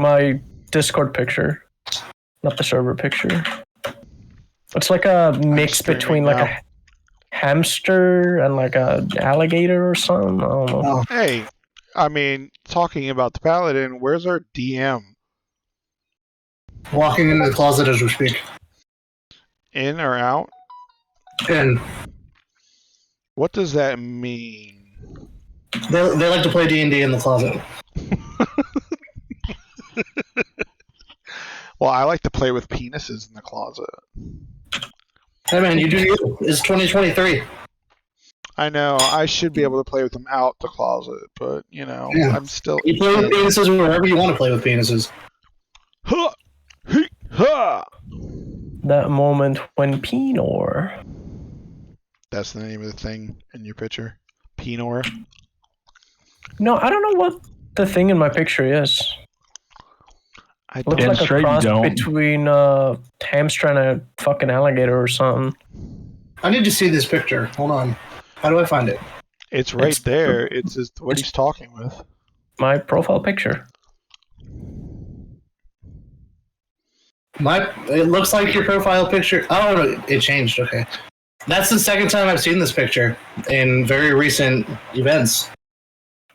my Discord picture, not the server picture. It's like a mix between like a hamster and like a alligator or something. I don't know. Oh. Hey, I mean, talking about the paladin, where's our DM? Walking into the closet as we speak. In or out? In. What does that mean? They like to play D&D in the closet. Well, I like to play with penises in the closet. Hey man, you do you. It's 2023. I know, I should be able to play with them out the closet, but, you know, yeah. I'm still... You play with penises wherever you want to play with penises. Ha! He! Ha! That moment when Penor. That's the name of the thing in your picture? Penor? No, I don't know what the thing in my picture is. I looks like a cross between hamster and a fucking alligator or something. I need to see this picture. Hold on. How do I find it? It's right there. It's just what he's talking with. My profile picture. It looks like your profile picture. Oh, no, it changed. Okay. That's the second time I've seen this picture in very recent events.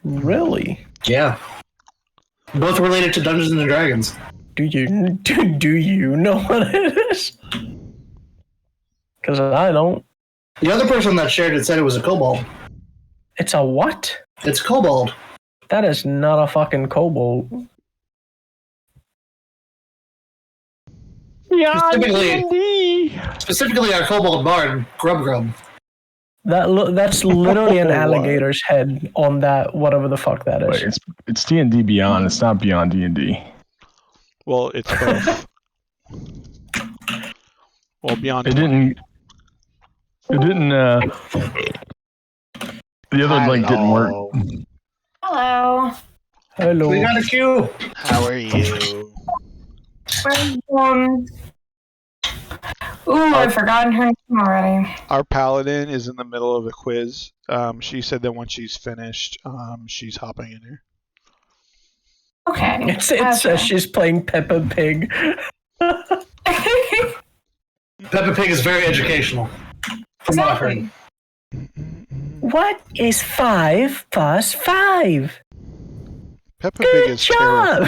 Really? Yeah. Both related to Dungeons and Dragons. Do you know what it is? Because I don't. The other person that shared it said it was a kobold. It's a what? It's kobold. That is not a fucking kobold. Yeah, specifically our kobold bard, Grub. That's literally an alligator's head on that, whatever the fuck that is. Wait, it's D&D Beyond. It's not Beyond D&D. Well, it's both. Well, Beyond. It didn't. The other link didn't work. Hello. Hello. We got a queue. How are you? I've forgotten her name already. Our paladin is in the middle of a quiz. She said that when she's finished, she's hopping in here. Okay. It says she's playing Peppa Pig. Peppa Pig is very educational. From what I've heard. What is 5 plus 5? Peppa Pig is terrible.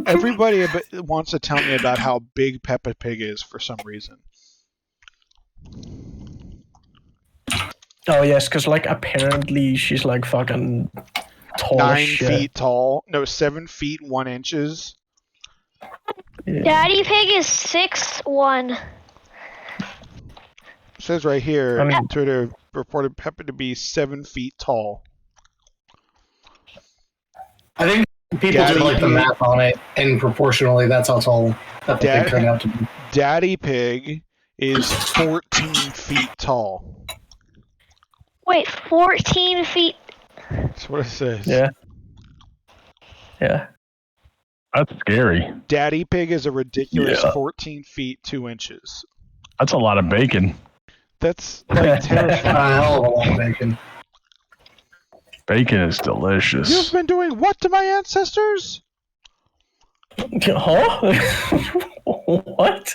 Everybody wants to tell me about how big Peppa Pig is for some reason. Oh yes, because like apparently she's like fucking tall. 9 feet tall. No, 7 feet 1 inches. Yeah. Daddy Pig is 6'1". It says right here, Twitter reported Peppa to be 7 feet tall. I think people do like the math on it, and proportionally, that's how tall Peppa Pig turned out to be. Daddy Pig is 14 feet tall. Wait, 14 feet? That's what it says. Yeah. Yeah. That's scary. Daddy Pig is a ridiculous 14 feet 2 inches. That's a lot of bacon. That's like terrifying. A hell of a lot of bacon. Bacon is delicious. You've been doing what to my ancestors? Huh? What?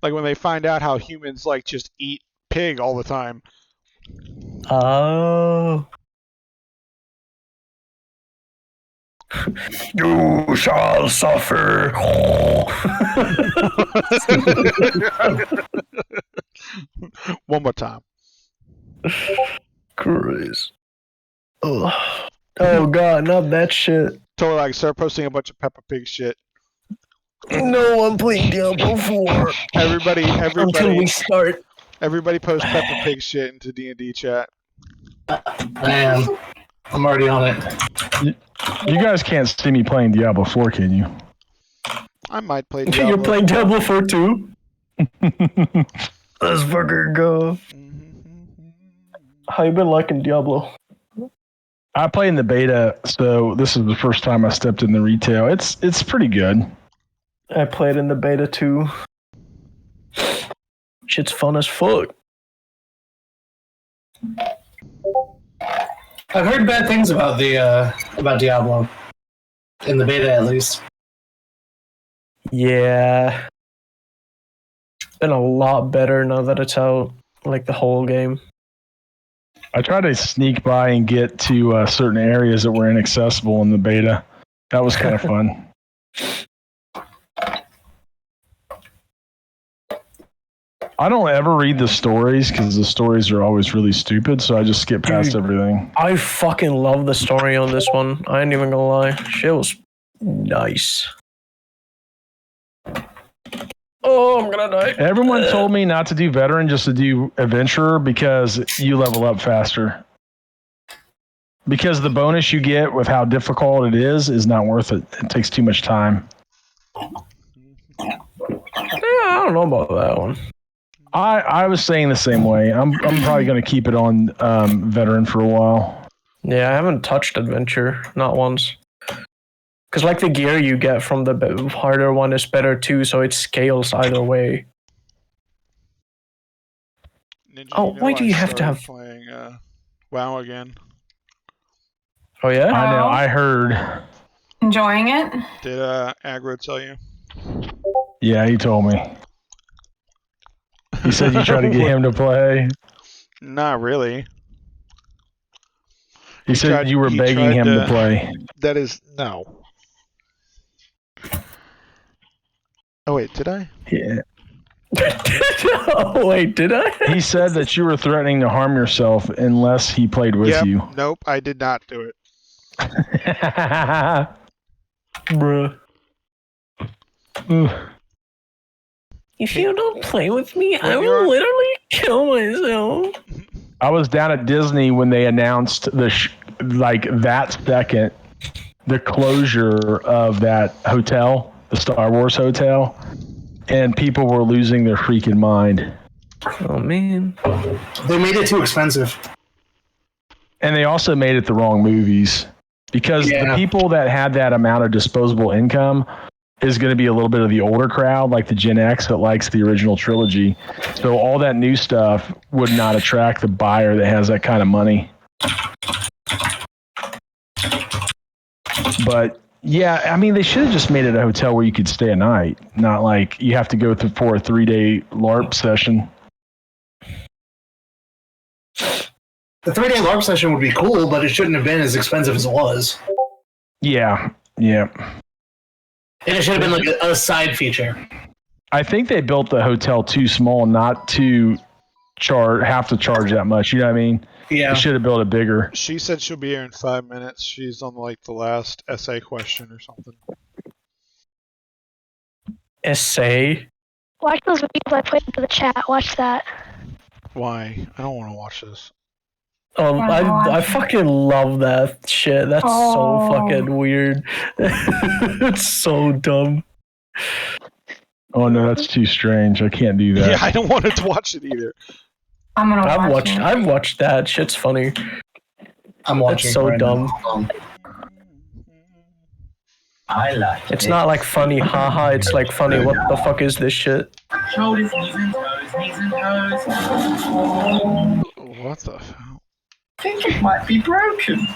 Like when they find out how humans like just eat pig all the time. Oh. You shall suffer. One more time. Chris. Oh god, not that shit. Totally, like, start posting a bunch of Peppa Pig shit. No, I'm playing Diablo 4. Everybody. Until we start. Everybody post Peppa Pig shit into D&D chat. I am. I'm already on it. You guys can't see me playing Diablo 4, can you? I might play Diablo. You're playing Diablo 4 too? Let's fucking go. How you been liking Diablo? I play in the beta, so this is the first time I stepped in the retail. It's pretty good. I played in the beta too. Shit's fun as fuck. I've heard bad things about the about Diablo. in the beta at least. Yeah. Been a lot better now that it's out, like the whole game. I tried to sneak by and get to certain areas that were inaccessible in the beta. That was kind of fun. I don't ever read the stories because the stories are always really stupid, so I just skip past everything. I fucking love the story on this one. I ain't even gonna lie. Shit was nice. Oh, I'm gonna die. Everyone told me not to do veteran, just to do adventurer because you level up faster. Because the bonus you get with how difficult it is not worth it. It takes too much time. Yeah, I don't know about that one. I was saying the same way. I'm probably going to keep it on veteran for a while. Yeah, I haven't touched adventure, not once. Because like the gear you get from the harder one is better too, so it scales either way. Ninja, Oh, why do you have to have playing WoW again? Oh yeah? I know. I heard. Enjoying it? Did Aggro tell you? Yeah, he told me. He said you tried to get him to play. Not really. He said you were begging him to play. That is no. Oh wait, did I? Yeah. Oh wait, did I? He said that you were threatening to harm yourself unless he played with you. Nope, I did not do it. Bruh. If you don't play with me, I will literally kill myself. I was down at Disney when they announced that second, the closure of that hotel, the Star Wars hotel, and people were losing their freaking mind. Oh man. They made it too expensive. And they also made it the wrong movies. Because the people that had that amount of disposable income is going to be a little bit of the older crowd, like the Gen X that likes the original trilogy. So all that new stuff would not attract the buyer that has that kind of money. But yeah, I mean, they should have just made it a hotel where you could stay a night, not like you have to go through for a 3-day LARP session. The 3-day LARP session would be cool, but it shouldn't have been as expensive as it was. Yeah. And it should have been like a side feature. I think they built the hotel too small not to have to charge that much. You know what I mean? Yeah. They should have built it bigger. She said she'll be here in 5 minutes. She's on like the last essay question or something. Essay? Watch those videos I put into the chat. Watch that. Why? I don't want to watch this. Oh, I fucking love that shit. That's so fucking weird. It's so dumb. Oh no, that's too strange. I can't do that. Yeah, I don't want to watch it either. I'm gonna I've watched that. Shit's funny. I'm watching. It's so dumb. I like It's not like funny, haha. It's like funny. What the fuck is this shit? shoulders, knees and toes, knees and toes. What the hell? I think it might be broken.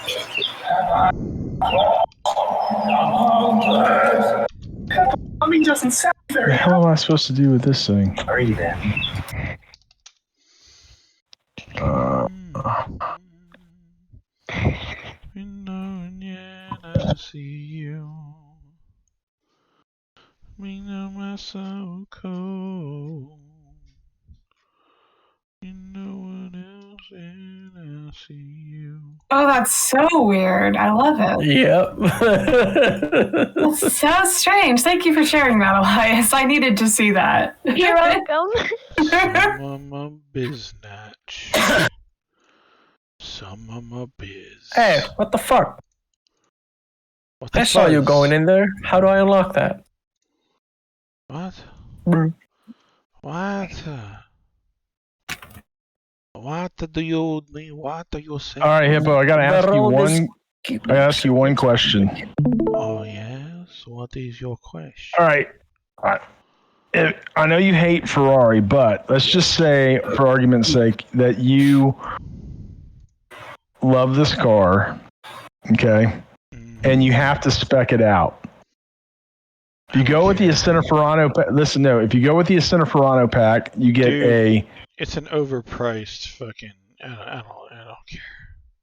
I mean, doesn't sound What very the hell am I supposed to do with this thing? sorry then. I see you. Me know my so cold. You know what else, and I see you. Oh, that's so weird. I love it. Yep. That's so strange. Thank you for sharing that, Elias. I needed to see that. You're welcome. Some of my biznatch. Some of my biz. Hey, what the fuck? What the I saw you fuzz? going in there. How do I unlock that? What? Brr. What? What do you mean? What do you say? All right, Hippo. I gotta ask you one question. Oh yes. What is your question? All right. I know you hate Ferrari, but let's just say, for argument's sake, that you love this car. Okay. and you have to spec it out. If you go with the Acena listen, no, if you go with the Acena pack, you get It's an overpriced fucking. I don't care.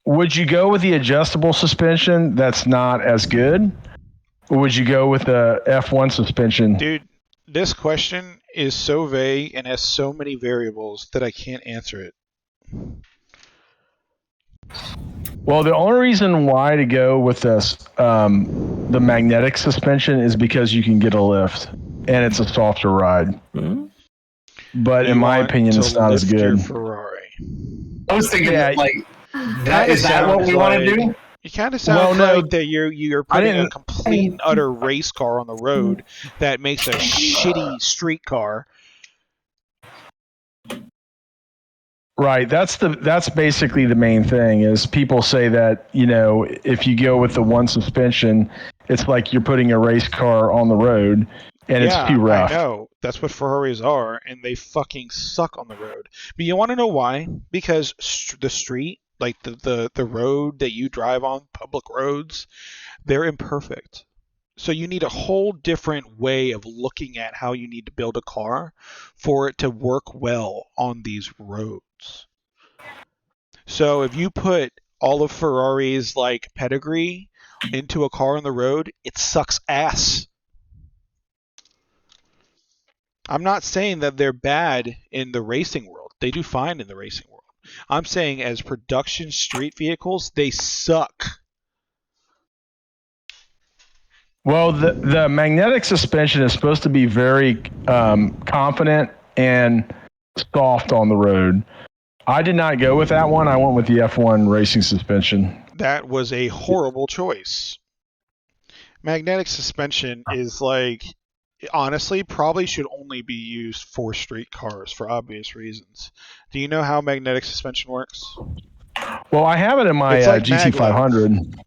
Would you go with the adjustable suspension that's not as good? Or would you go with the F1 suspension? Dude, this question is so vague and has so many variables that I can't answer it. Well, the only reason why to go with this, the magnetic suspension is because you can get a lift and it's a softer ride. Mm-hmm. But in my opinion, it's not as good. Your Ferrari. I was thinking is that what we want to do? You kind of sound like that you're putting a complete and utter race car on the road that makes a shitty street car. Right. That's basically the main thing is people say that, if you go with the one suspension, it's like you're putting a race car on the road and it's too rough. I know. That's what Ferraris are, and they fucking suck on the road. But you want to know why? Because the street, like the road that you drive on, public roads, they're imperfect. So you need a whole different way of looking at how you need to build a car for it to work well on these roads. So if you put all of Ferrari's pedigree into a car on the road, it sucks ass. I'm not saying that they're bad in the racing world. They do fine in the racing world. I'm saying as production street vehicles, they suck. Well, the magnetic suspension is supposed to be very confident and soft on the road. I did not go with that one. I went with the F1 racing suspension. That was a horrible choice. Magnetic suspension is honestly, probably should only be used for street cars for obvious reasons. Do you know how magnetic suspension works? Well, I have it in my GT500.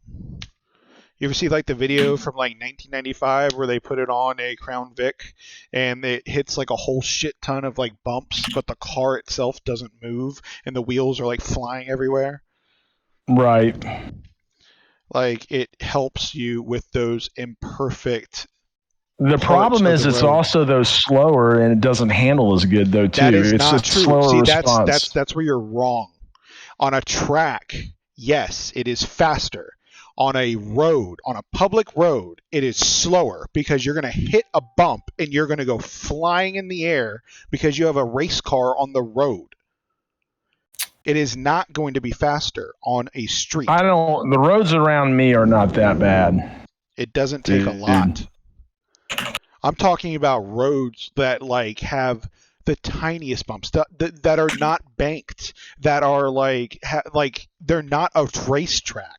You ever see the video from 1995 where they put it on a Crown Vic and it hits a whole shit ton of bumps, but the car itself doesn't move and the wheels are flying everywhere? Right. It helps you with those imperfect. The problem is it's also though slower and it doesn't handle as good though too. That is it's not a true. slower See, response. that's where you're wrong. On a track, yes, it is faster. On a road, on a public road, it is slower because you're going to hit a bump and you're going to go flying in the air because you have a race car on the road. It is not going to be faster on a street. The roads around me are not that bad. It doesn't take a lot. I'm talking about roads that have the tiniest bumps that are not banked, that are they're not a racetrack.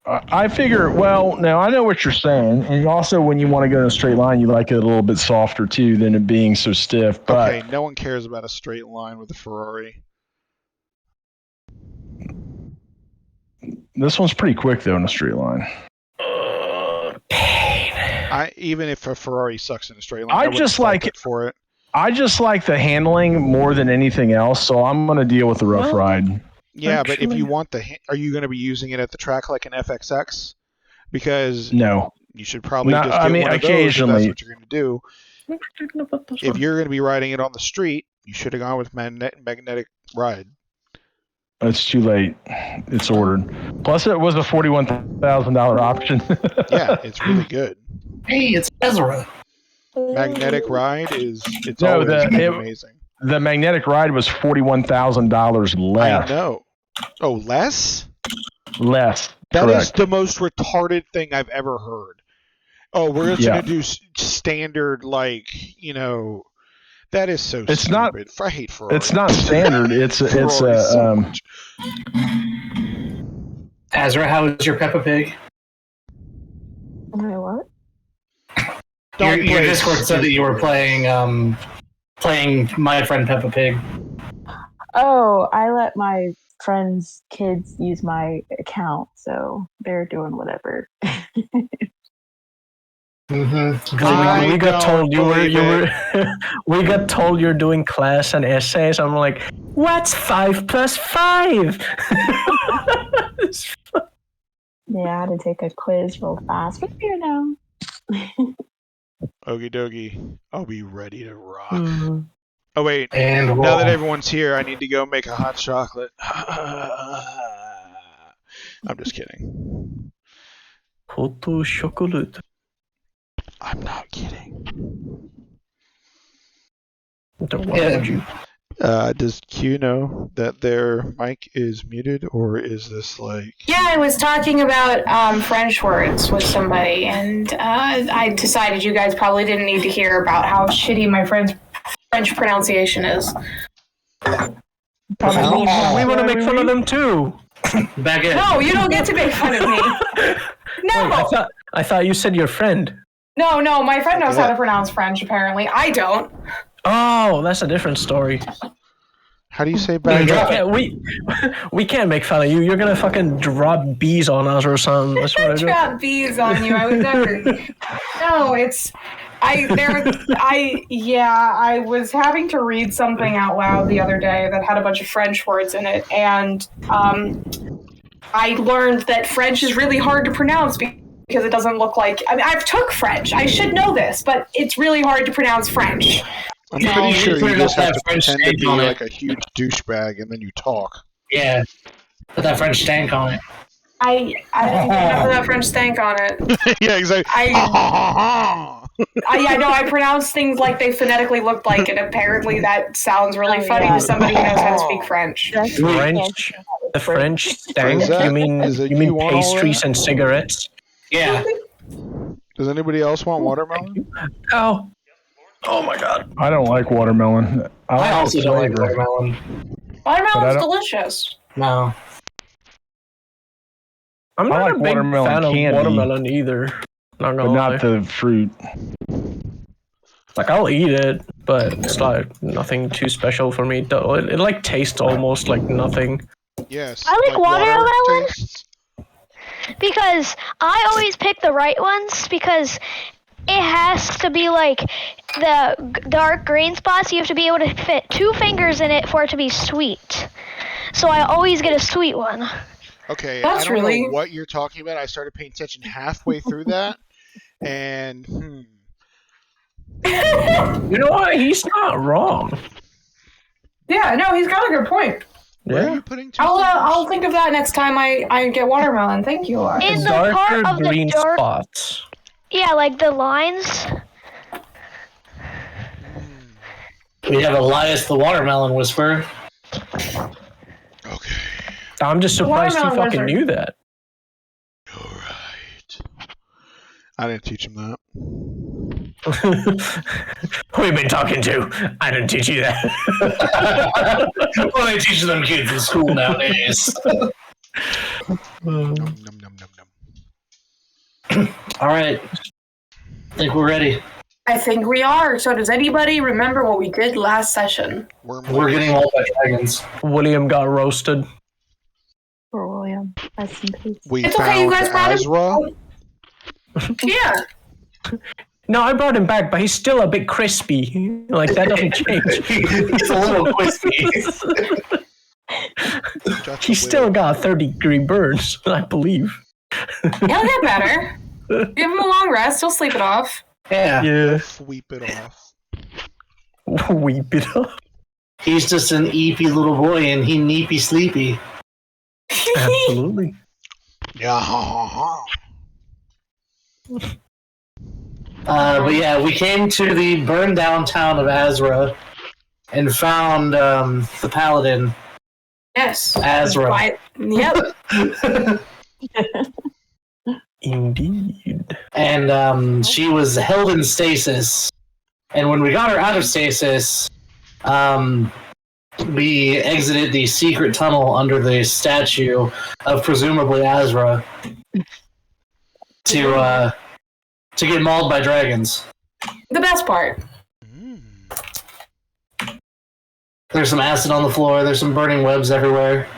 I figure, well, no, I know what you're saying. And also when you want to go in a straight line, you like it a little bit softer too than it being so stiff. But okay, no one cares about a straight line with a Ferrari. This one's pretty quick though in a straight line. Even if a Ferrari sucks in a straight line, I just like it for it. I just like the handling more than anything else, so I'm going to deal with the rough ride. Yeah, actually, but if you want are you going to be using it at the track like an FXX? Because no, you should probably just get one of occasionally. Those if that's what you're going to do. If you're going to be riding it on the street, you should have gone with magnetic ride. It's too late. It's ordered. Plus, it was a $41,000 option. Yeah, it's really good. Hey, it's Ezra. Magnetic ride amazing. The magnetic ride was $41,000 less. I know. Oh, less? Less. That correct. Is the most retarded thing I've ever heard. Oh, we're just going to do standard, that is so it's stupid. Not, I hate Ferrari. It's not standard. It's Ezra, how is your Peppa Pig? My what? Your Discord said that you were playing My Friend Peppa Pig. Oh, I let my friends' kids use my account, so they're doing whatever. Mm-hmm. We got told you were we got told you're doing class and essays. I'm like, what's 5 + 5? Yeah, I had to take a quiz real fast. We're here now. Okie dokie. I'll be ready to rock. Mm. Oh wait, And now that everyone's here, I need to go make a hot chocolate. I'm just kidding. Hot chocolate. I'm not kidding. Why would you? Does Q know that their mic is muted, or is this like... Yeah, I was talking about French words with somebody, and I decided you guys probably didn't need to hear about how shitty my French pronunciation is. We want to make fun of them too. back in. No, you don't get to make fun of me. No. Wait, I thought you said your friend. No, my friend knows how to pronounce French, apparently. I don't. Oh, that's a different story. How do you say baguette? We can't make fun of you. You're gonna fucking drop bees on us or something. That's what I do. Drop bees on you. I would never. No, it's. I was having to read something out loud the other day that had a bunch of French words in it, and I learned that French is really hard to pronounce because it doesn't look like. I mean, I've took French. I should know this, but it's really hard to pronounce French. I'm pretty sure you just have to French pretend to be on it. like a huge douchebag and then you talk. Yeah. Put that French stank on it. I think I have that French stank on it. Yeah, exactly. I pronounce things like they phonetically look like, and apparently that sounds really funny to somebody who knows how to speak French. French? The French stank? You mean pastries and cigarettes? Yeah. Does anybody else want watermelon? Oh my god. I don't like watermelon. I also don't like flavor. watermelon. Watermelon's delicious. No. I'm not like a big watermelon fan candy, of watermelon either. Not But gonna lie. not the fruit. Like, I'll eat it, but it's like nothing too special for me. It like tastes almost like nothing. Yes. I like watermelon. water tastes. Because I always pick the right ones because it has to be like the dark green spots. You have to be able to fit 2 fingers in it for it to be sweet. So I always get a sweet one. Okay, That's I don't really- know what you're talking about. I started paying attention halfway through that, and You know what? He's not wrong. Yeah, no, he's got a good point. where are Yeah. you putting 2 I'll think of that next time I get watermelon. Thank you. In the Darker part of green the dark, spots. yeah, like the lines. We have Elias the watermelon whisperer. Okay, I'm just surprised he Watermelon fucking wizard. knew that. alright. I didn't teach him that. Who you been talking to? I didn't teach you that. Well, they teach them kids in school nowadays. Num, num, num, num, num. All right. I think we're ready. I think we are. So does anybody remember what we did last session? We're getting all by dragons. William got roasted. Poor William. Rest in peace. We It's okay, you found guys brought him. Azra. Yeah. No, I brought him back, but he's still a bit crispy. Like, that doesn't change. It's a little crispy. Just He's a still little. got 30-degree burns, I believe. He'll get better. Give him a long rest. He'll sleep it off. Yeah. Yeah. Sweep it off. Weep it up. He's just an eepy little boy and he neepy sleepy. Absolutely. Yeah. Ha, ha, ha. But yeah, we came to the burned down town of Azra and found the paladin, Yes. Azra. Yep. Indeed. And she was held in stasis. And when we got her out of stasis, we exited the secret tunnel under the statue of presumably Azra to get mauled by dragons. The best part. Mm. There's some acid on the floor. There's some burning webs everywhere.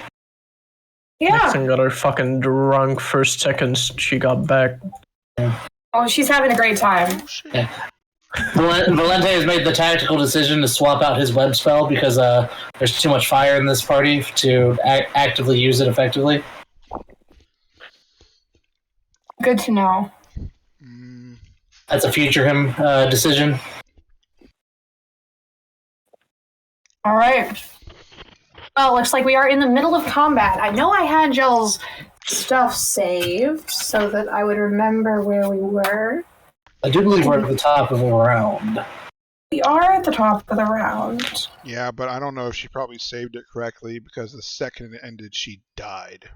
Yeah. Nixon got her fucking drunk first seconds she got back. Oh, she's having a great time. Yeah. Valente has made the tactical decision to swap out his web spell because there's too much fire in this party to actively use it effectively. Good to know. That's a future him decision. All right. Well, looks like we are in the middle of combat. I know I had y'all's stuff saved so that I would remember where we were. I do believe we're at the top of the round. We are at the top of the round. Yeah, but I don't know if she probably saved it correctly because the second it ended, she died.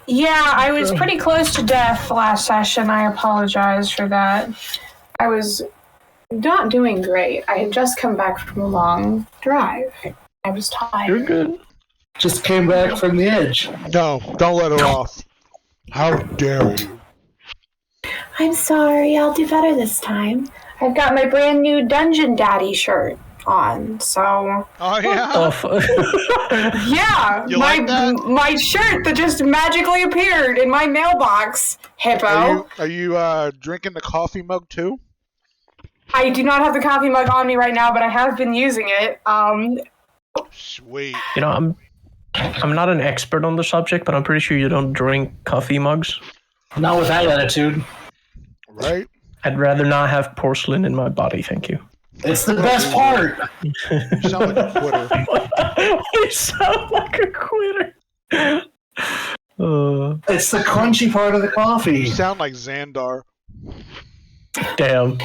Yeah, I was pretty close to death last session. I apologize for that. I was not doing great. I had just come back from a long drive. I was tired. You're good. Just came back from the edge. No, don't let her off. How dare you? I'm sorry, I'll do better this time. I've got my brand new Dungeon Daddy shirt on, so... Oh, yeah? Yeah! You like that? My shirt that just magically appeared in my mailbox, Hippo. Are you drinking the coffee mug, too? I do not have the coffee mug on me right now, but I have been using it. Sweet. You know, I'm not an expert on the subject, but I'm pretty sure you don't drink coffee mugs. Not with that attitude. Right? I'd rather not have porcelain in my body, thank you. It's the best part. You sound like a quitter. You sound like a quitter. It's the crunchy part of the coffee. You sound like Xandar. Damn.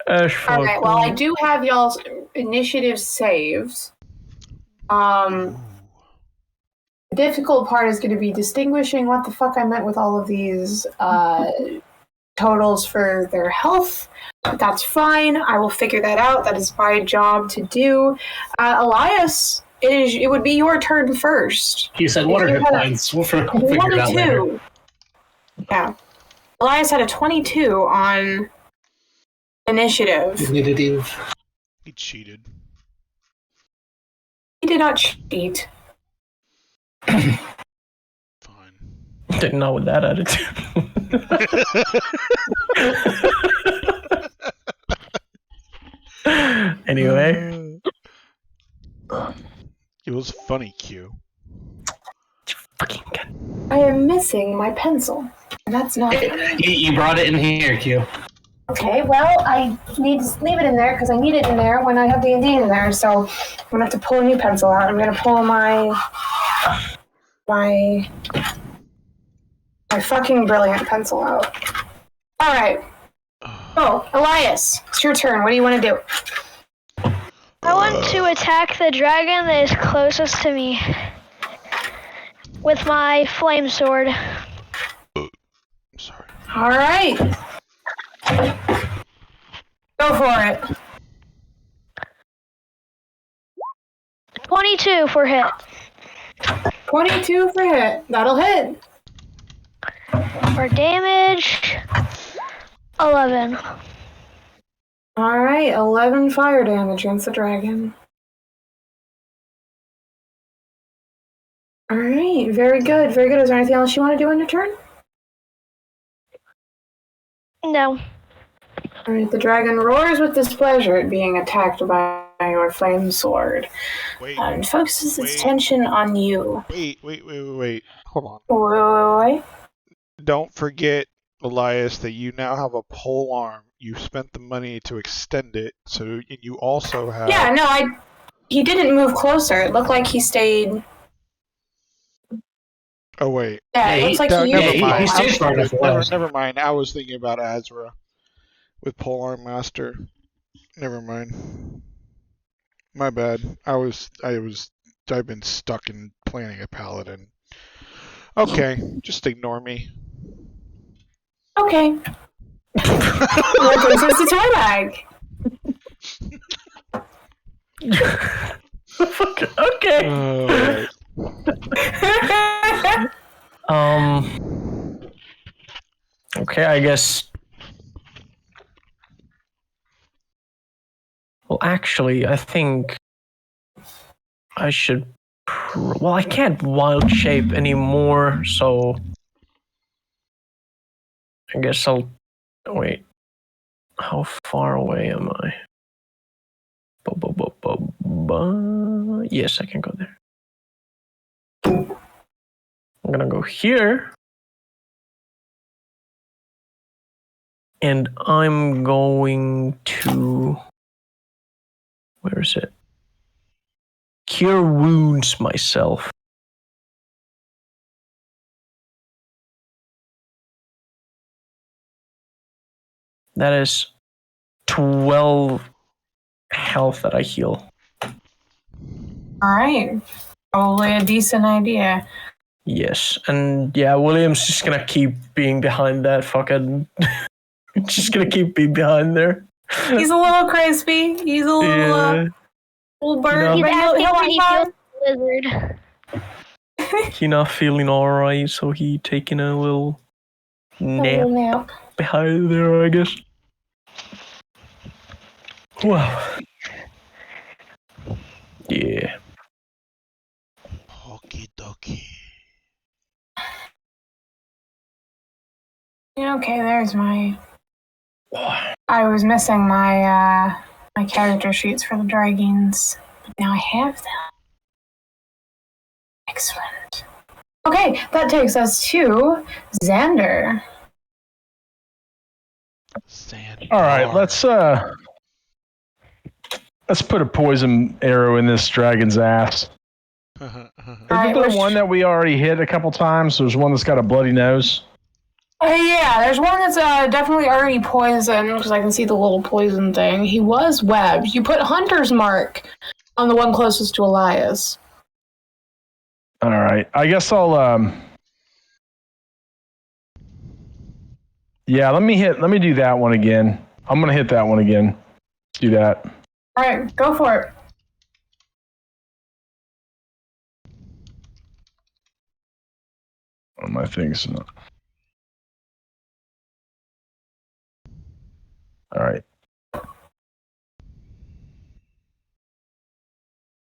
Alright, well, I do have y'all's initiative saved. The difficult part is going to be distinguishing what the fuck I meant with all of these totals for their health. But that's fine. I will figure that out. That is my job to do. Elias, it would be your turn first. You said what are hit points? We'll figure it out later. Yeah. Elias had a 22 on initiative. He cheated. He did not cheat. Fine. Didn't know with that attitude. Anyway. It was funny, Q. Fucking good. I am missing my pencil. That's not funny. You brought it in here, Q. Okay, well, I need to leave it in there because I need it in there when I have D&D in there. So I'm gonna have to pull a new pencil out. I'm gonna pull my fucking brilliant pencil out. All right. Oh, Elias, it's your turn. What do you want to do? I want to attack the dragon that is closest to me with my flame sword. Sorry. All right. Go for it. 22 for hit. 22 for hit. That'll hit. For damage, 11. All right, 11 fire damage against the dragon. All right, very good, very good. Is there anything else you want to do on your turn? No. All right, the dragon roars with displeasure at being attacked by your flame sword and focuses its attention on you. Wait. Hold on. Wait. Don't forget, Elias, that you now have a pole arm. You spent the money to extend it, and you also have... Yeah, no, he didn't move closer. It looked like he stayed... Oh, wait. Yeah, it looks like he Never mind. I was thinking about Azra with Polearm Master. Never mind. My bad. I've been stuck in planning a paladin. Okay, just ignore me. Okay. What goes with the toy bag? Okay. Okay, I guess. Well, actually, I think I should Well, I can't wild shape anymore, so I guess I'll wait. How far away am I? Yes, I can go there. I'm gonna go here. And I'm going to... Where is it? Cure wounds myself. That is 12 health that I heal. Alright. Probably a decent idea. Yes, and yeah, William's just gonna keep being behind that fucking... just gonna keep being behind there. He's a little crispy. He's a little, little bird. He's but asking he'll how be he fine. feels, lizard. He not feeling alright, so he taking a little nap behind there, I guess. Wow. Yeah. Okie dokie. Okay, there's my... I was missing my my character sheets for the dragons. But now I have them. Excellent. Okay, that takes us to Xander. All right, let's put a poison arrow in this dragon's ass. Isn't there one that we already hit a couple times? There's one that's got a bloody nose. Yeah, there's one that's definitely already poisoned, because I can see the little poison thing. He was webbed. You put Hunter's Mark on the one closest to Elias. All right, I guess I'll yeah, let me do that one again. I'm gonna hit that one again. Let's do that. All right, go for it. Oh, my thing's not. All right.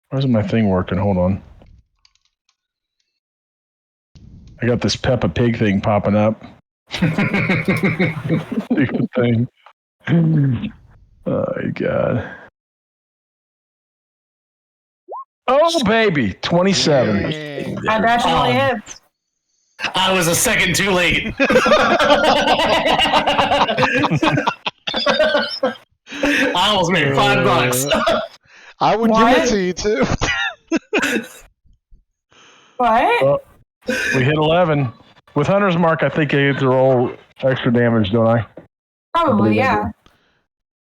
Where's my thing working? Hold on. I got this Peppa Pig thing popping up. Stupid thing. Oh my god. Oh baby, 27. I definitely hits. I was a second too late. I almost made $5. I would give it to you too. What? Well, we hit 11. With Hunter's Mark, I think I get to roll extra damage, don't I? Probably, yeah.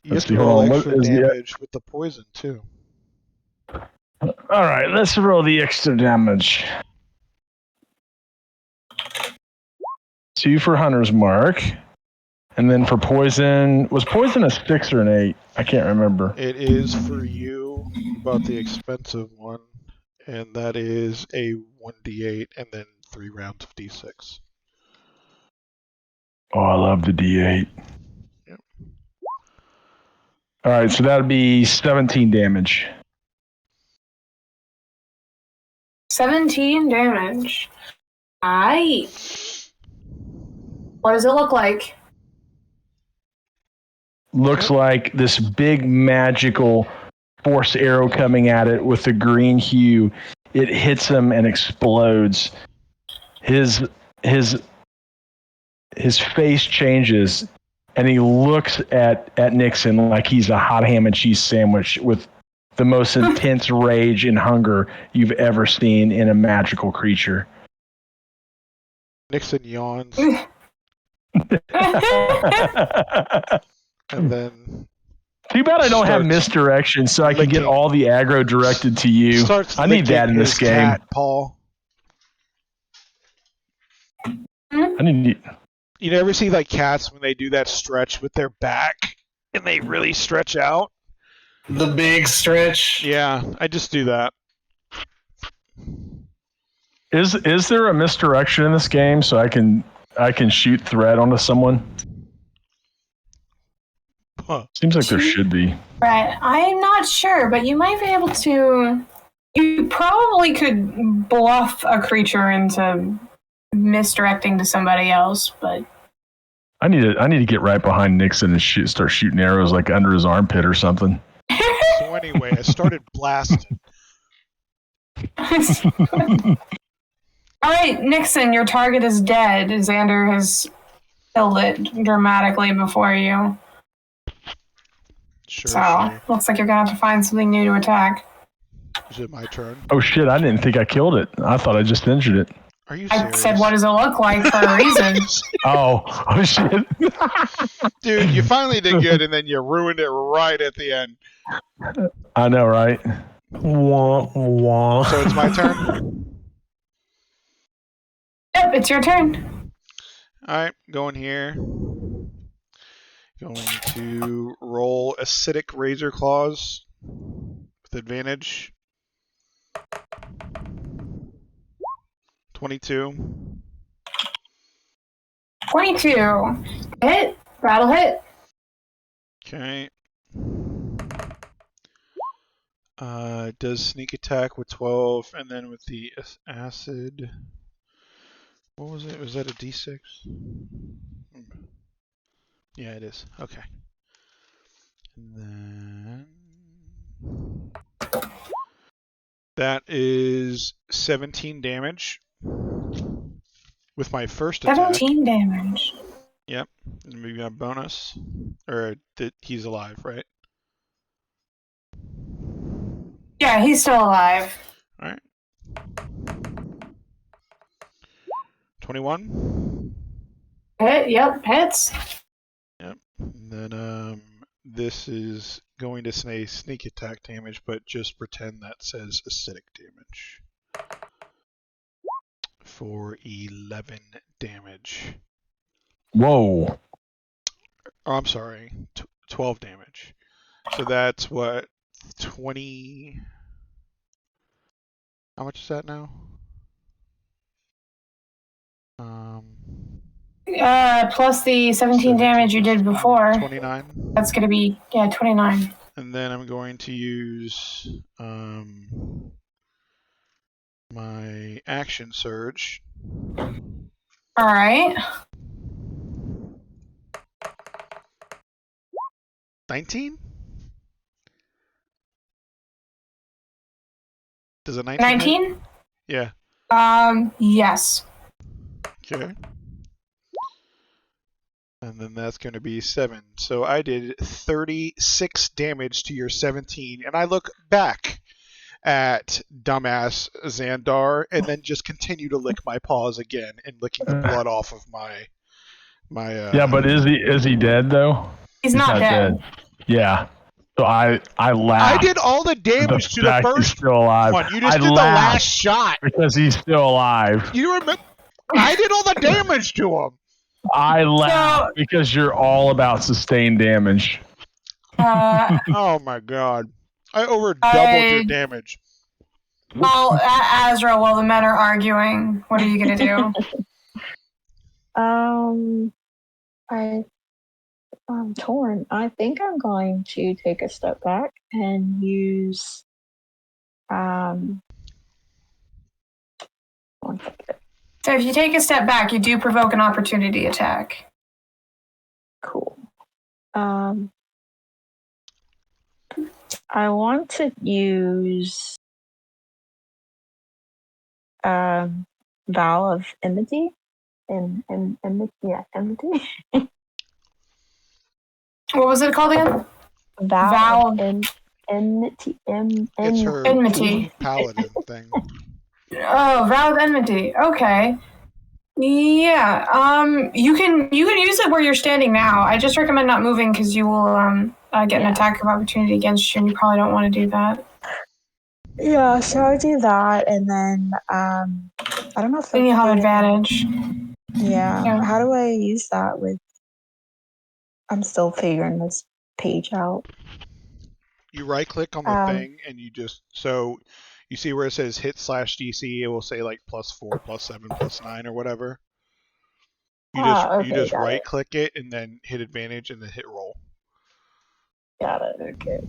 You have to roll extra damage with the poison too. All right, let's roll the extra damage. 2 for Hunter's Mark. And then for poison, was poison a 6 or an 8? I can't remember. It is for you, about the expensive one, and that is a 1d8 and then 3 rounds of d6. Oh, I love the D8. Yep. All right, so that would be 17 damage. 17 damage. Aight. What does it look like? Looks like this big magical force arrow coming at it with the green hue. It hits him and explodes. His face changes, and he looks at Nixon like he's a hot ham and cheese sandwich with the most intense rage and hunger you've ever seen in a magical creature. Nixon yawns. And then... Too bad I don't have misdirection so I can get all the aggro directed to you. I need that in this game. Cat, Paul. I need... You ever see like cats when they do that stretch with their back and they really stretch out? The big stretch? Yeah, I just do that. Is there a misdirection in this game so I can shoot thread onto someone? Huh. Seems like there should be. Right. I'm not sure, but you might be able to You probably could bluff a creature into misdirecting to somebody else, but I need to get right behind Nixon and start shooting arrows like under his armpit or something. So anyway, I started blasting. All right, Nixon, your target is dead. Xander has killed it dramatically before you. Sure. Looks like you're gonna have to find something new to attack. Is it my turn? Oh shit! I didn't think I killed it. I thought I just injured it. Are you I serious? said, what does it look like for a reason? Oh shit! Dude, you finally did good, and then you ruined it right at the end. I know, right? Wah, wah. So it's my turn? Yep, it's your turn. Alright, going here. Going to roll acidic razor claws with advantage. 22. 22. Hit. Battle hit. Okay. Does sneak attack with 12, and then with the acid. What was it? Was that a d6? Yeah, it is. Okay. And then that is 17 damage with my first attack. 17 damage. Yep. And we got a bonus. Or he's alive, right? Yeah, he's still alive. Alright. 21. Hit. Yep, hits. Yep. And then this is going to say sneak attack damage, but just pretend that says acidic damage. For 11 damage. Whoa. Oh, I'm sorry. 12 damage. So that's what? 20. How much is that now? Plus the 17 damage you did before. 29. That's gonna be, 29. And then I'm going to use my action surge. Alright. 19? Does a 19 hit? 19? Yeah. Yes. Okay. And then that's going to be 7. So I did 36 damage to your 17, and I look back at dumbass Xandar, and then just continue to lick my paws again and licking the blood off of my. Yeah, but is he dead though? He's not dead. Yeah. So I laughed. I did all the damage to the first still alive. one. You just did the last shot. Because he's still alive. You remember? I did all the damage to him. I laugh because you're all about sustained damage. Oh my god. I over doubled your damage. Well, Azra, while the men are arguing, what are you gonna do? I'm torn. I think I'm going to take a step back and use one second. So if you take a step back, you do provoke an opportunity attack. Cool. I want to use Vow of Enmity. Enmity. What was it called again? Vow of Enmity. It's her Enmity. paladin thing. Oh, Vow of Enmity. Okay. Yeah. You can use it where you're standing now. I just recommend not moving because you will get an attack of opportunity against you, and you probably don't want to do that. Yeah, so I'll do that, and then I don't know if then you have advantage. Yeah. How do I use that with? I'm still figuring this page out. You right click on the thing and you just you see where it says hit /DC, it will say like +4, +7, +9 or whatever. You just right click it and then hit advantage and then hit roll. Got it, okay.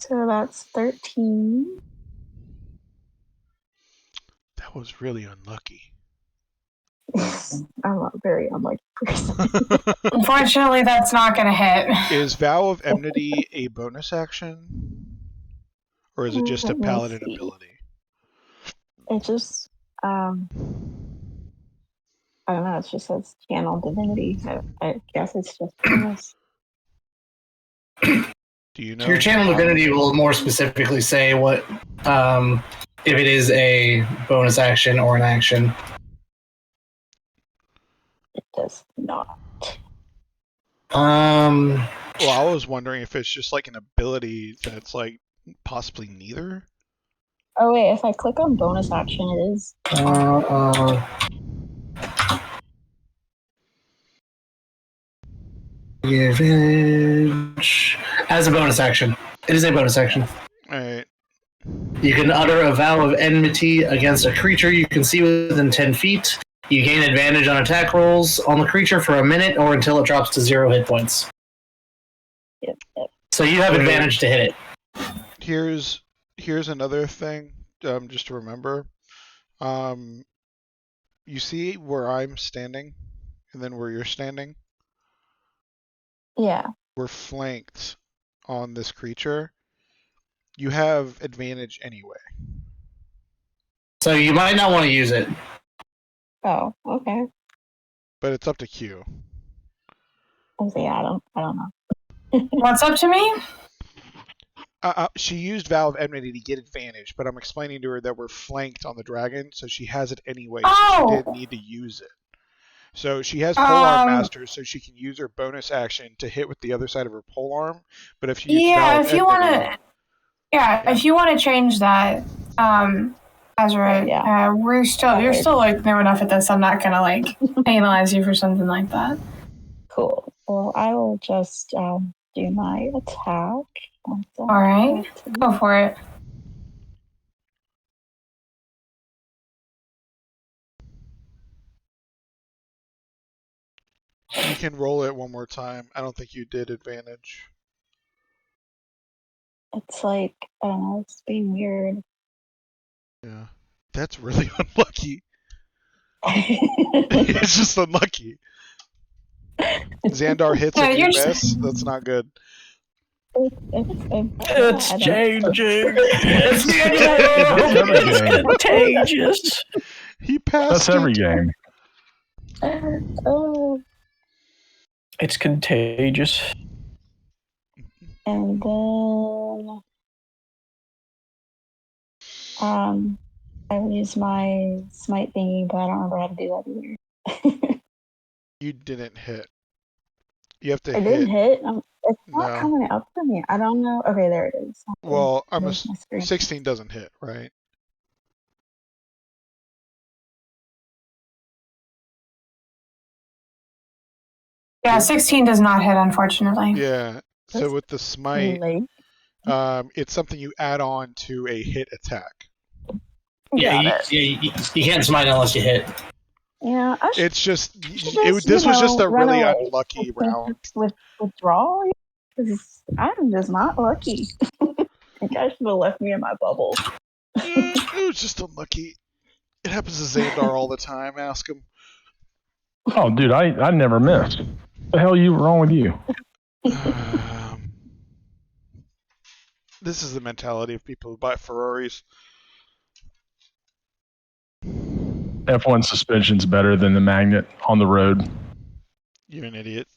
So that's 13. That was really unlucky. I'm a very unlucky person. Unfortunately, that's not going to hit. Is Vow of Enmity a bonus action? Or is it just a Let me paladin see. ability? It just, I don't know, it just says channel divinity. I guess it's just bonus. Do you know? Your channel divinity will more specifically say what if it is a bonus action or an action. It does not. Well, I was wondering if it's just like an ability that's like possibly neither. Oh wait, if I click on bonus action, it is. Advantage as a bonus action. It is a bonus action. Alright. You can utter a vow of enmity against a creature you can see within 10 feet. You gain advantage on attack rolls on the creature for a minute or until it drops to 0 hit points. Yep. So you have advantage to hit it. Here's another thing, just to remember. You see where I'm standing, and then where you're standing? Yeah. We're flanked on this creature. You have advantage anyway. So you might not want to use it. Oh, okay. But it's up to Q. Yeah, I don't know. What's up to me? She used Vow of Enmity to get advantage, but I'm explaining to her that we're flanked on the dragon, so she has it anyway. So she didn't need to use it. So she has polearm master, so she can use her bonus action to hit with the other side of her polearm. But if you if you want to, if you want to change that, Ezra, you're still like new enough at this. I'm not gonna like penalize you for something like that. Cool. Well, I will just do my attack. All right, go for it. You can roll it one more time. I don't think you did advantage. It's like, I don't know, it's being weird. Yeah. That's really unlucky. It's just unlucky. Xandar hits and you miss. That's not good. It's changing. It's contagious. He passed. That's every game. Oh. It's contagious. And then I would use my smite thingy, but I don't remember how to do that either. You didn't hit. You have to I hit. didn't hit. It's not coming up for me. I don't know. Okay, there it is. Well, 16 doesn't hit, right? Yeah, 16 does not hit, unfortunately. Yeah. So with the smite, it's something you add on to a hit attack. Yeah, you can't smite unless you hit. Yeah, it's just this was just a really unlucky round. Withdrawal? Because I'm just not lucky. You guys should have left me in my bubble. It was just unlucky. It happens to Xandar all the time. Ask him. Oh, dude, I never missed. What the hell wrong with you? This is the mentality of people who buy Ferraris. F1 suspension's better than the magnet on the road. You're an idiot.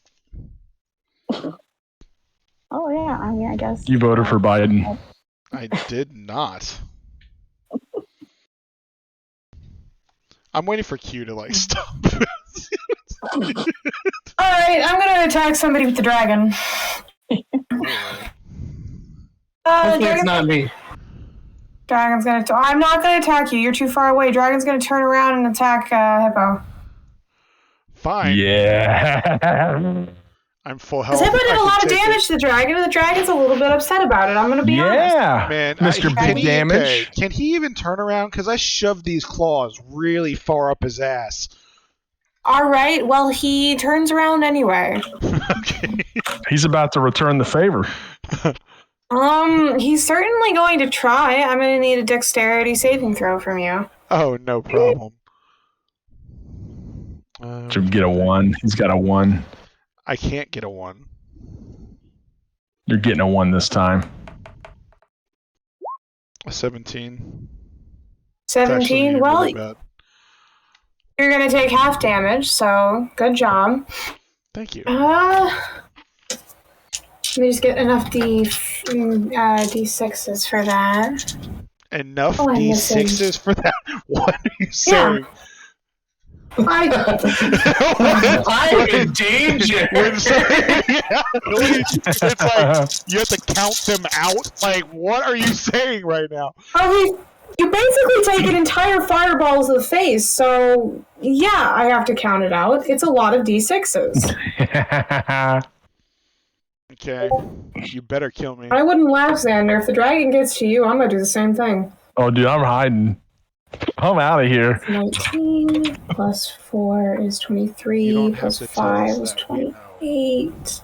Oh yeah, I mean, I guess you voted for Biden. I did not. I'm waiting for Q to like stop. All right, I'm gonna attack somebody with the dragon. It's not me. Dragon's gonna. I'm not gonna attack you. You're too far away. Dragon's gonna turn around and attack Hippo. Fine. Yeah. I'm full health. Hippo did a lot of damage to the dragon, and the dragon's a little bit upset about it. I'm gonna be honest. Yeah, man, Mr. Big Damage. Okay, can he even turn around? Because I shoved these claws really far up his ass. All right. Well, he turns around anyway. Okay. He's about to return the favor. He's certainly going to try. I'm going to need a dexterity saving throw from you. Oh, no problem. Should get a 1. He's got a 1. I can't get a 1. You're getting a 1 this time. A 17. 17? Well, really bad. you're going to take half damage, so good job. Thank you. Let me just get enough D6s for that. Enough Oh, I'm D6s for that? What are you saying? I'm in danger. It's like you have to count them out. Like, what are you saying right now? Oh, you basically take an entire fireball to the face, so yeah, I have to count it out. It's a lot of D6s. Okay, you better kill me. I wouldn't laugh, Xander. If the dragon gets to you, I'm gonna do the same thing. Oh, dude, I'm hiding. I'm out of here. 19 plus 4 is 23, plus 5 is 28,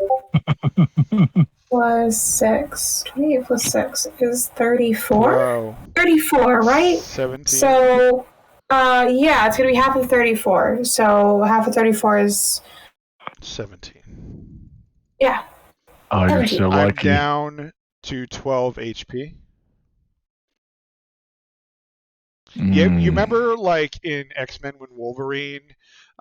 plus 6. 28 plus 6 is 34. Whoa. 34, right? 17. So, yeah, it's going to be half of 34. So, half of 34 is... 17. Yeah. Oh, you're so I'm lucky. down to 12 HP. Yeah, you remember, like, in X-Men when Wolverine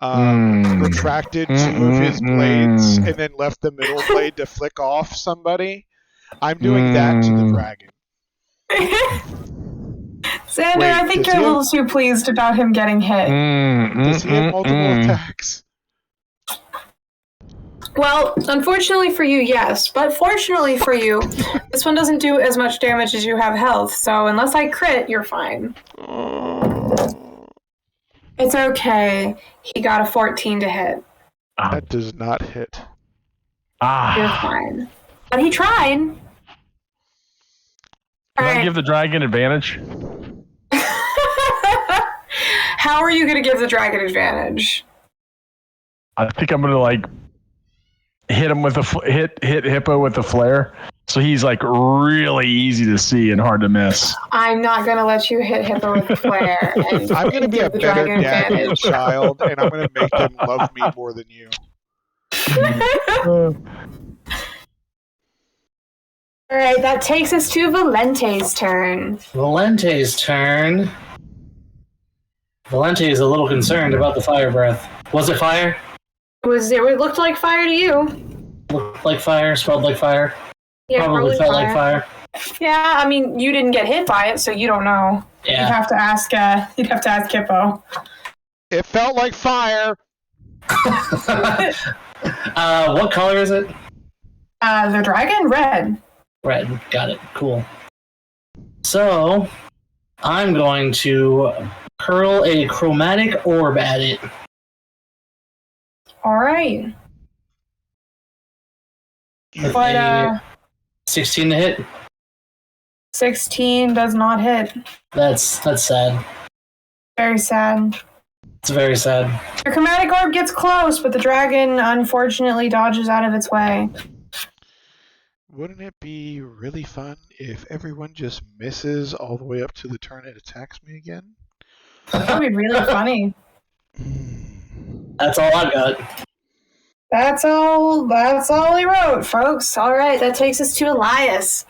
retracted 2 of his blades and then left the middle blade to flick off somebody? I'm doing that to the dragon. Xander, Wait, I think does you're he a little too pleased about him getting hit. Does he have multiple attacks? Well, unfortunately for you, yes. But fortunately for you, this one doesn't do as much damage as you have health. So unless I crit, you're fine. It's okay. He got a 14 to hit. That does not hit. You're fine. But he tried. Can I give the dragon advantage? How are you going to give the dragon advantage? I think I'm gonna like hit him with hit Hippo with the flare, so he's like really easy to see and hard to miss. I'm not going to let you hit Hippo with the flare. And I'm going to be a better dad than a child, and I'm going to make them love me more than you. All right, that takes us to Valente's turn. Valente's turn. Valente is a little concerned about the fire breath. Was it fire? It looked like fire to you. Looked like fire, smelled like fire. Yeah, probably felt like fire. Yeah, I mean, you didn't get hit by it, so you don't know. Yeah. You'd have to ask Hippo. It felt like fire. What color is it? The dragon, red. Red. Got it. Cool. So, I'm going to hurl a chromatic orb at it. All right. But 16 to hit. 16 does not hit. That's sad. Very sad. It's very sad. Your chromatic orb gets close, but the dragon unfortunately dodges out of its way. Wouldn't it be really fun if everyone just misses all the way up to the turn it attacks me again? That would be really funny. That's all I got. That's all he wrote, folks. All right, that takes us to Elias.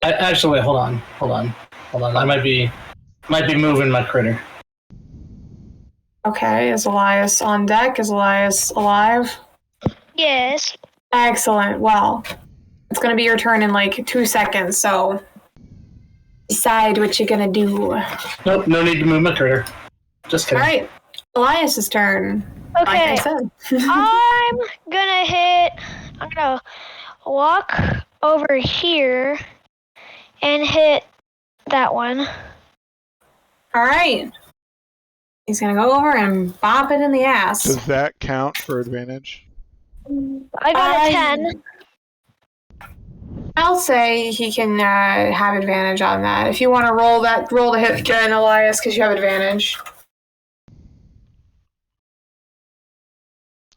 Actually, wait, hold on. I might be moving my critter. Okay, is Elias on deck? Is Elias alive? Yes. Excellent. Well, it's going to be your turn in like 2 seconds, so decide what you're going to do. Nope, no need to move my critter. Just kidding. All right, Elias's turn. Okay. Like I said. I'm gonna walk over here and hit that one. All right. He's going to go over and bop it in the ass. Does that count for advantage? I got a 10. I'll say he can have advantage on that. If you want to roll the hit again, Elias, because you have advantage.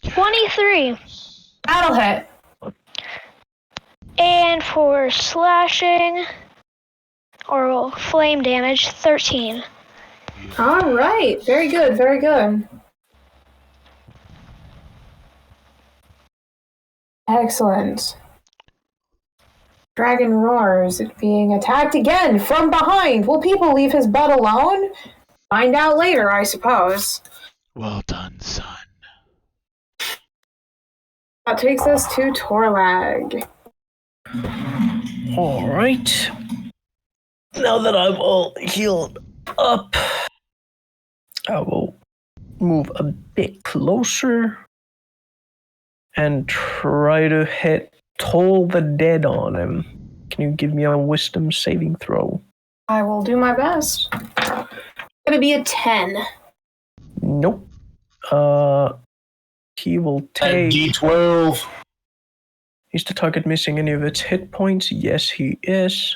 23. That'll hit. And for slashing or flame damage, 13. All right. Very good. Very good. Excellent. Dragon roars, being attacked again from behind. Will people leave his butt alone? Find out later, I suppose. Well done, son. That takes us to Torlag. Alright. Now that I'm all healed up, I will move a bit closer and try to hit Toll the Dead on him. Can you give me a wisdom saving throw? I will do my best. Gonna be a 10. Nope. He will take... D12. Is the target missing any of its hit points? Yes, he is.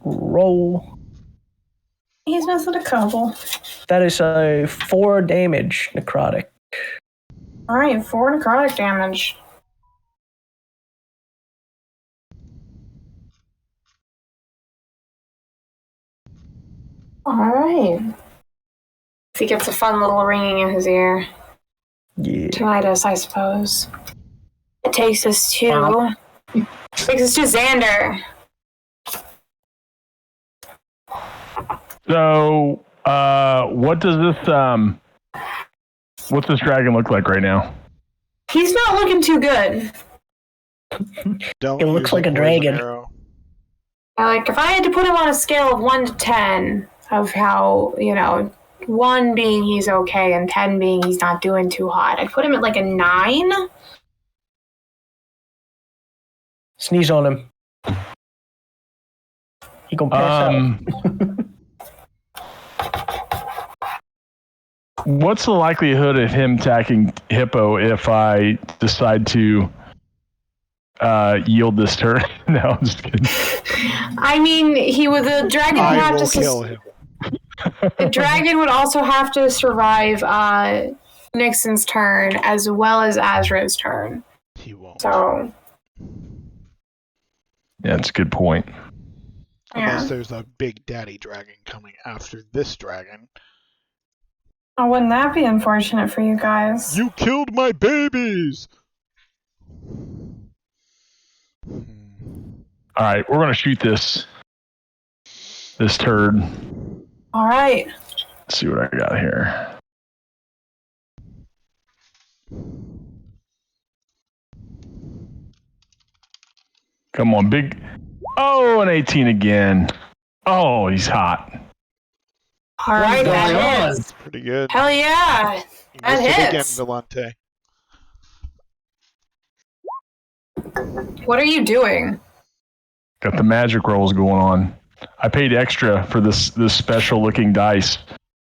Roll. He's missing a couple. That is a 4 damage necrotic. Alright, 4 necrotic damage. Alright. He gets a fun little ringing in his ear. Yeah. Tinnitus, I suppose. It takes us to... Xander. So, what does this what's this dragon look like right now? He's not looking too good. Don't It looks use like a poison dragon. arrow. Like, if I had to put him on a scale of 1 to 10 of how, 1 being he's okay and 10 being he's not doing too hot, I'd put him at like a 9. Sneeze on him. He gonna pass out. What's the likelihood of him attacking Hippo if I decide to yield this turn? No, I'm just kidding. I mean, the dragon would I have will to kill him. The dragon would also have to survive Nixon's turn as well as Azra's turn. He won't. So Yeah, that's a good point. Unless there's a big daddy dragon coming after this dragon. oh, wouldn't that be unfortunate for you guys? You killed my babies! All right, we're gonna shoot this turd. All right. Let's see what I got here. Come on, big. Oh, an 18 again. Oh, he's hot. All right, going that on? hits. That's pretty good. Hell yeah. You That missed it again, hits. Vellante. What are you doing? Got the magic rolls going on. I paid extra for this special looking dice,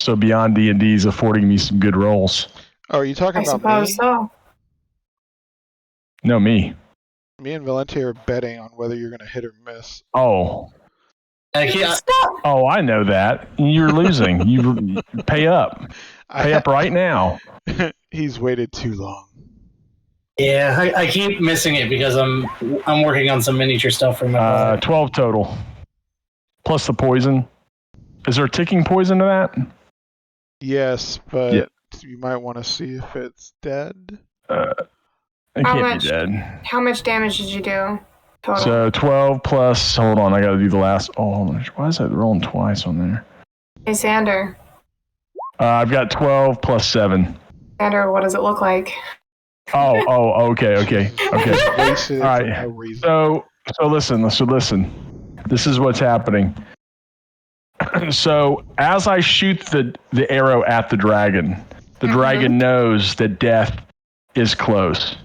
so Beyond D&D is affording me some good rolls. Oh, are you talking I about suppose me? so. No, me. Me and Vellante are betting on whether you're going to hit or miss. Oh, Stop. oh, I know that. You're losing. You pay up. Pay up right now. He's waited too long. Yeah, I keep missing it because I'm working on some miniature stuff for my 12 total, plus the poison. Is there a ticking poison to that? Yes, but Yeah. you might want to see if it's dead. It How can't much? be dead. How much damage did you do? Total. So 12 plus. Hold on, I got to do the last. Oh, hold on. Why is that rolling twice on there? Hey, Xander. I've got 12 plus 7. Xander, what does it look like? Oh, okay. Wasted All right. for no reason. So listen. This is what's happening. So as I shoot the arrow at the dragon dragon knows that death is close.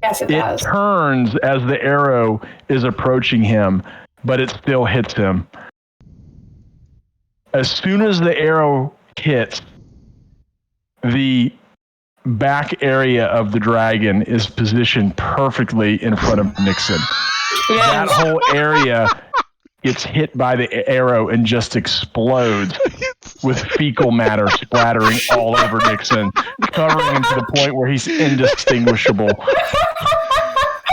Yes, it It does. turns as the arrow is approaching him, but it still hits him. As soon as the arrow hits, the back area of the dragon is positioned perfectly in front of Nixon. That whole area gets hit by the arrow and just explodes with fecal matter splattering all over Nixon, covering him to the point where he's indistinguishable.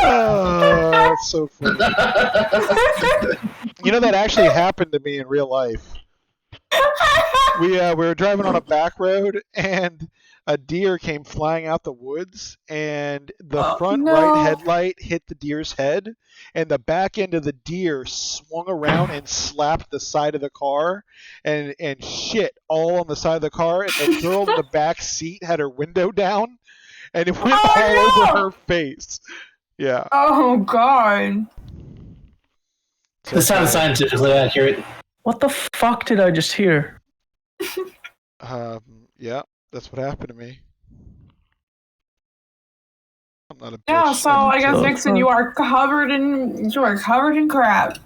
That's so funny. You know, that actually happened to me in real life. We were driving on a back road, and a deer came flying out the woods, and the front right headlight hit the deer's head, and the back end of the deer swung around and slapped the side of the car, and shit all on the side of the car, and the girl in the back seat had her window down, and it went all over her face. Yeah. Oh, God. This sounds scientifically accurate. What the fuck did I just hear? Yeah, that's what happened to me. I'm not a bitch. Yeah, so I guess Nixon, you are covered in crap.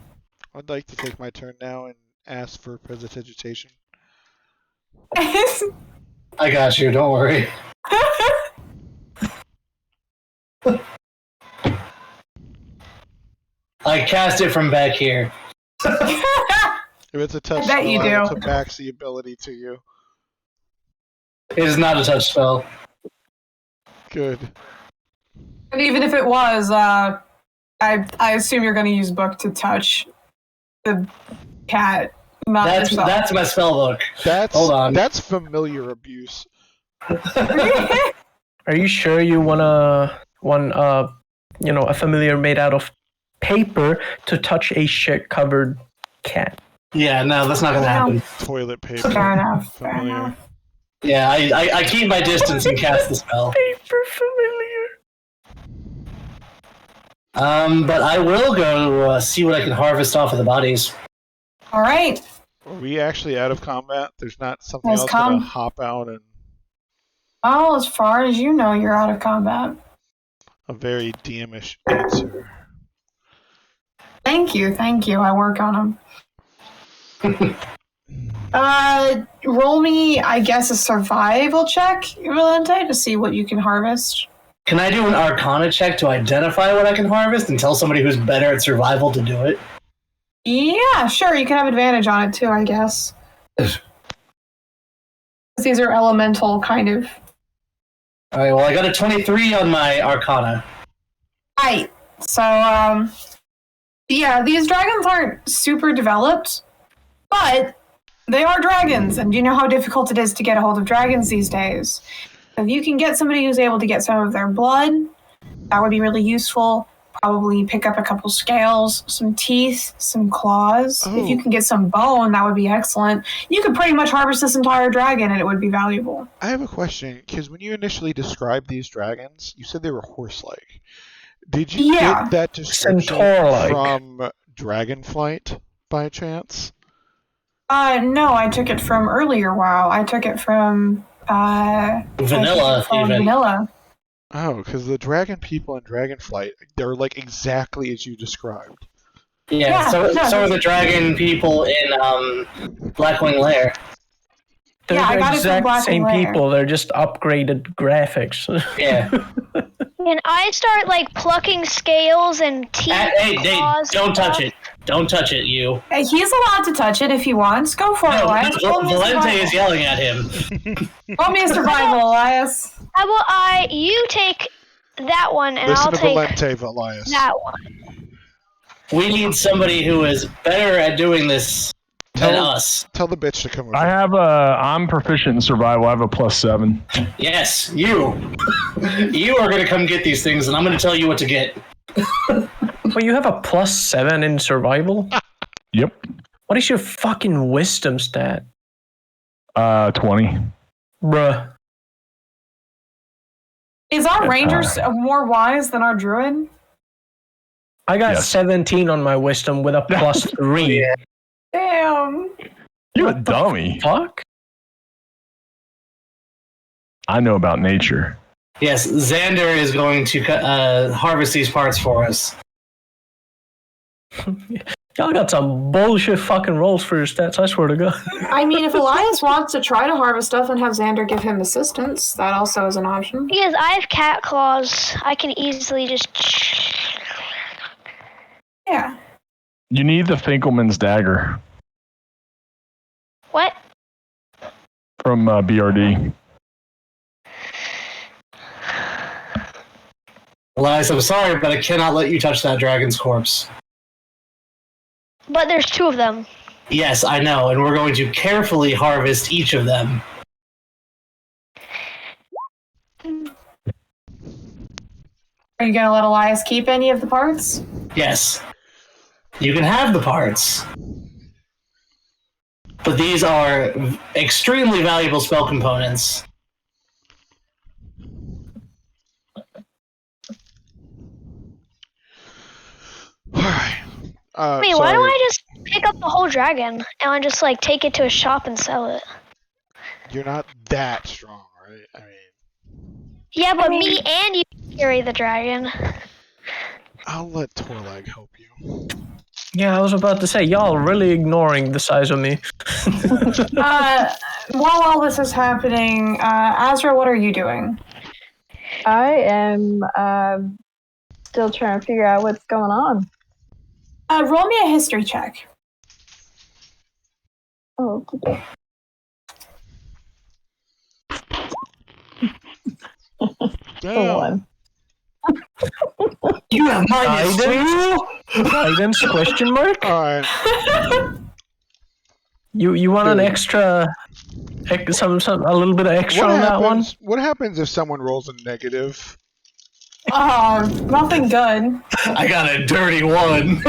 I'd like to take my turn now and ask for prestidigitation. I got you, don't worry. I cast it from back here. If it's a touch I bet spell, you I will do. to max the ability to you. It is not a touch spell. Good. And even if it was, I assume you're going to use book to touch the cat. Not yourself. That's my spell book. Hold on. That's familiar abuse. Are you sure you want a familiar made out of paper to touch a shit-covered cat? Yeah, no, that's not gonna happen. Toilet paper. Fair enough. Familiar. Yeah, I keep my distance and cast the spell. Paper familiar. But I will go see what I can harvest off of the bodies. All right. Are we actually out of combat? There's not something Yes, else gonna hop out and Well, as far as you know, you're out of combat. a very DM-ish answer. Thank you. I work on them. Roll me, I guess, a survival check, Valente, to see what you can harvest. Can I do an Arcana check to identify what I can harvest and tell somebody who's better at survival to do it? Yeah, sure. You can have advantage on it too, I guess. These are elemental kind of. All right. Well, I got a 23 on my Arcana. Right. So, yeah, these dragons aren't super developed, but they are dragons, and you know how difficult it is to get a hold of dragons these days. If you can get somebody who's able to get some of their blood, that would be really useful. Probably pick up a couple scales, some teeth, some claws. Oh. If you can get some bone, that would be excellent. You could pretty much harvest this entire dragon, and it would be valuable. I have a question, because when you initially described these dragons, you said they were horse-like. Did you get that description Centaur-like. from Dragonflight by chance? No, I took it from earlier WoW. I took it from Vanilla, even. Vanilla. Oh, because the dragon people in Dragonflight, they're like exactly as you described. Yeah, so are the dragon people in Blackwing Lair. They're Yeah, I the got it from exact Black same and Lair. people. They're just upgraded graphics. Yeah. And I start like plucking scales and teeth. Hey, claws don't and touch stuff. it. Don't touch it, you. Hey, he's allowed to touch it if he wants. Go for it, No, Elias. Roll me a Valente survival. is yelling at him. Roll me a survival, Elias. How about you take that one and Listen I'll to take Valente, Elias. that one. We need somebody who is better at doing this than us. Tell the bitch to come over. I'm proficient in survival. I have a +7. Yes, you. You are going to come get these things, and I'm going to tell you what to get. Well, you have a +7 in survival? Yep. What is your fucking wisdom stat? 20. Bruh. Is our ranger more wise than our druid? I got Yes. 17 on my wisdom with a +3. Yeah. Damn. You're a dummy. Fuck? I know about nature. Yes, Xander is going to harvest these parts for us. Y'all got some bullshit fucking rolls for your stats, I swear to God. I mean, if Elias wants to try to harvest stuff and have Xander give him assistance, that also is an option. Because I have cat claws, I can easily just. Yeah. You need the Finkelman's dagger What? from BRD. Elias, I'm sorry, but I cannot let you touch that dragon's corpse. But there's 2 of them. Yes, I know, and we're going to carefully harvest each of them. Are you gonna let Elias keep any of the parts? Yes. You can have the parts. But these are extremely valuable spell components. Alright. Wait, why don't I just pick up the whole dragon and just like take it to a shop and sell it? You're not that strong, right? I mean, Yeah, but me and you carry the dragon. I'll let Torlag help you. Yeah, I was about to say, y'all really ignoring the size of me. While all this is happening, Azra, what are you doing? I am still trying to figure out what's going on. Roll me a history check. Oh, okay. Damn. You have -2? Guidance? Question mark? Alright. You want an extra, a little bit of extra on that one? What happens if someone rolls a negative? Nothing good. I got a dirty 1.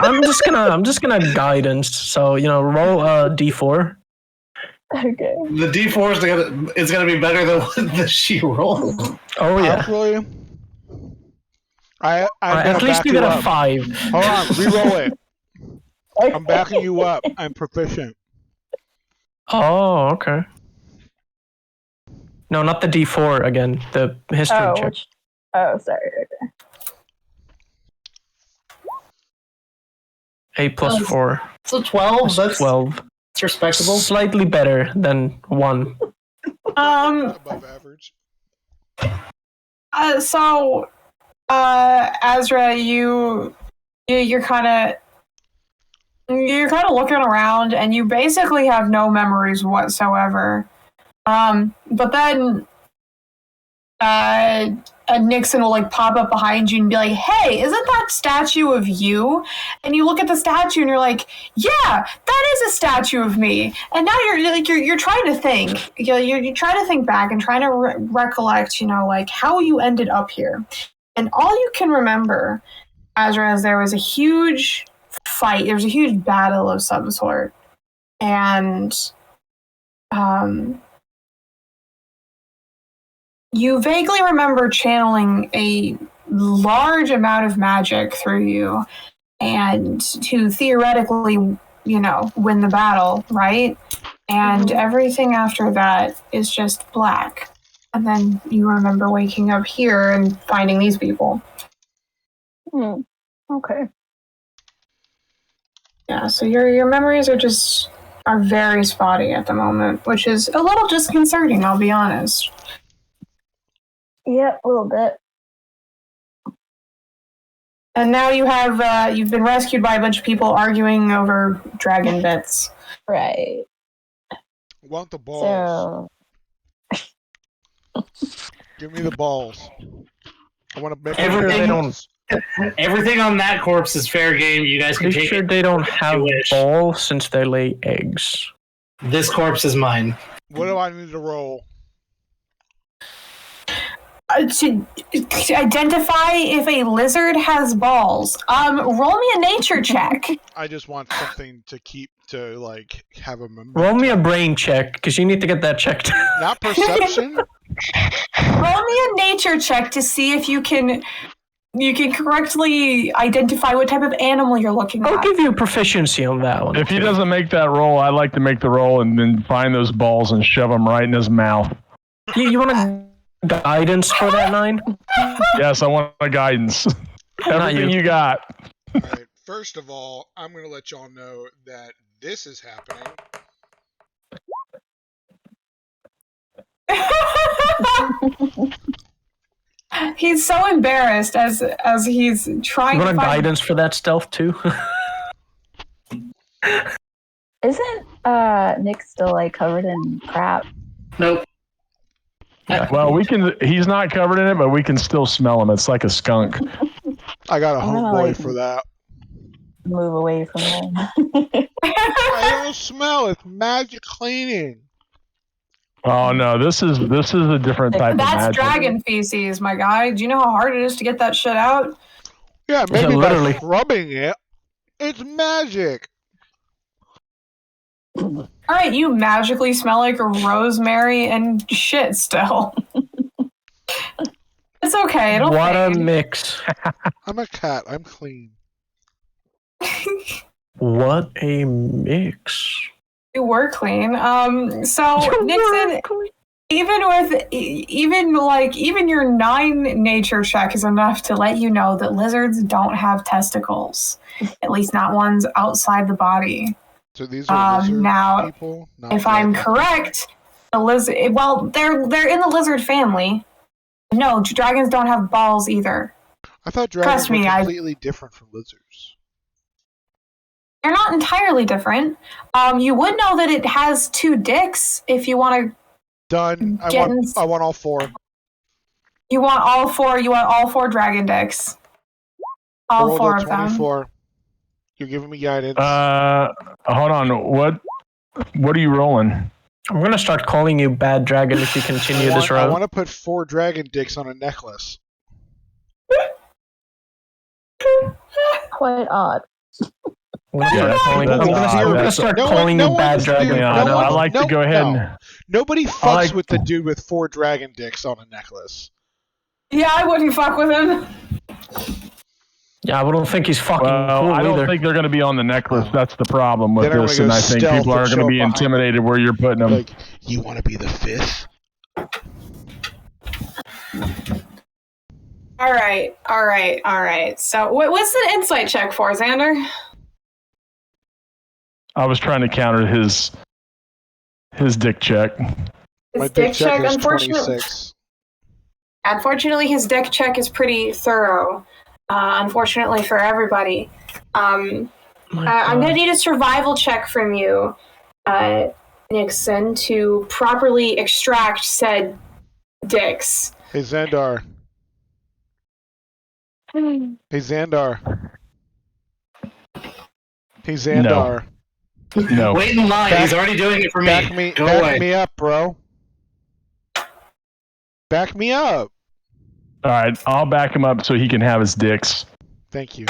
I'm just gonna guidance. So roll a d4. Okay. The D4 is gonna be better than what the she rolled. Oh yeah. Actually, I'm gonna at least back you you got a up. 5. Hold on, re-roll it. I'm backing you up. I'm proficient. Oh, okay. No, not the d4 again. The history check. Sorry. Okay. 8 plus 4. So 12. That's 12. It's respectable. Slightly better than 1. Above average. So, Azra, you're kind of looking around, and you basically have no memories whatsoever. But then, Nixon will like pop up behind you and be like, "Hey, isn't that statue of you?" And you look at the statue and you're like, "Yeah, that is a statue of me." And now you're trying to think. You're trying to think back and trying to recollect, like how you ended up here. And all you can remember, Azra, is there was a huge fight. There was a huge battle of some sort, and you vaguely remember channeling a large amount of magic through you and to theoretically, win the battle, right? And everything after that is just black. And then you remember waking up here and finding these people. Okay. Yeah, so your memories are very spotty at the moment, which is a little disconcerting, I'll be honest. Yeah, a little bit. And now you've been rescued by a bunch of people arguing over dragon bits. Right. Want the balls? So, Give me the balls. I want to make Everything on that corpse is fair game. You guys can Pretty take sure it. they don't have balls since they lay eggs. This corpse is mine. What do I need to roll? To identify if a lizard has balls. Roll me a nature check. I just want something to keep to like have a member. Roll me a brain check, because you need to get that checked. Not perception. Roll me a nature check to see if you can correctly identify what type of animal you're looking at. I'll give you proficiency on that one. If he doesn't make that roll, I'd like to make the roll and then find those balls and shove them right in his mouth. You want a guidance for that 9? Yes, I want a guidance. Everything you got. All right. First of all, I'm going to let y'all know that this is happening. He's so embarrassed as he's trying You to want a find... guidance for that stealth too? isn't Nick still like covered in crap? Nope. Well, we can. He's not covered in it, but we can still smell him. It's like a skunk. I got a I'm gonna, homeboy like, for that. Move away from him. I don't smell. It's magic cleaning. Oh no, this is a different type of That's magic. dragon feces, my guy. Do you know how hard it is to get that shit out? Yeah, maybe literally. by scrubbing it. It's magic. All right, you magically smell like rosemary and shit still. It's okay. It'll What a fade. mix. I'm a cat. I'm clean. What a mix. You were clean. So Nixon, even your 9 nature check is enough to let you know that lizards don't have testicles, at least not ones outside the body. So these are lizard now, people. Not if I'm dragons. correct, the lizard. Well, they're in the lizard family. No, dragons don't have balls either. I thought dragons Trust me, were completely different from lizards. They're not entirely different. You would know that it has 2 dicks if you want to. Done. I want all 4. You want all 4. You want all 4 dragon dicks. All Rolled 4 a of them. 24. You're giving me guidance. Hold on. What are you rolling? I'm gonna start calling you Bad Dragon if you continue this I round. want to put 4 dragon dicks on a necklace. Quite odd. I'm gonna start calling you Bad Dragon. I like to go ahead and. Nobody fucks with the dude with 4 dragon dicks on a necklace. Yeah, I wouldn't fuck with him. Yeah, I don't think he's fucking cool I don't either. think they're going to be on the necklace. That's the problem with Then I'm this, gonna and go I think stealth people are and going to show be up behind intimidated where you're putting them. Like, you want to be the 5th? All right. So, what's the insight check for, Xander? I was trying to counter his dick check. My His dick check, is unfortunately. 26. Unfortunately, his dick check is pretty thorough. Unfortunately for everybody. I'm going to need a survival check from you, Nixon, to properly extract said dicks. Hey, Xandar. Hey, Xandar. Hey, Xandar. No. Wait in line. He's already doing it for me. Go away. Back me up, bro. Back me up. All right, I'll back him up so he can have his dicks. Thank you.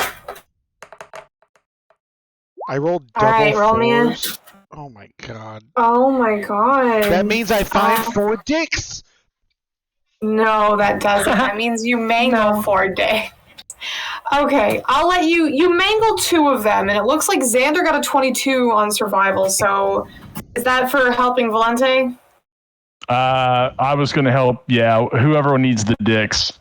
I rolled double All right, roll me in. 4s. Oh my god. Oh my god. That means I find 4 dicks. No, that doesn't. That means you mangle 4 dicks. Okay, I'll let you. You mangled 2 of them, and it looks like Xander got a 22 on survival. So, is that for helping Valente? I was going to help. Yeah, whoever needs the dicks.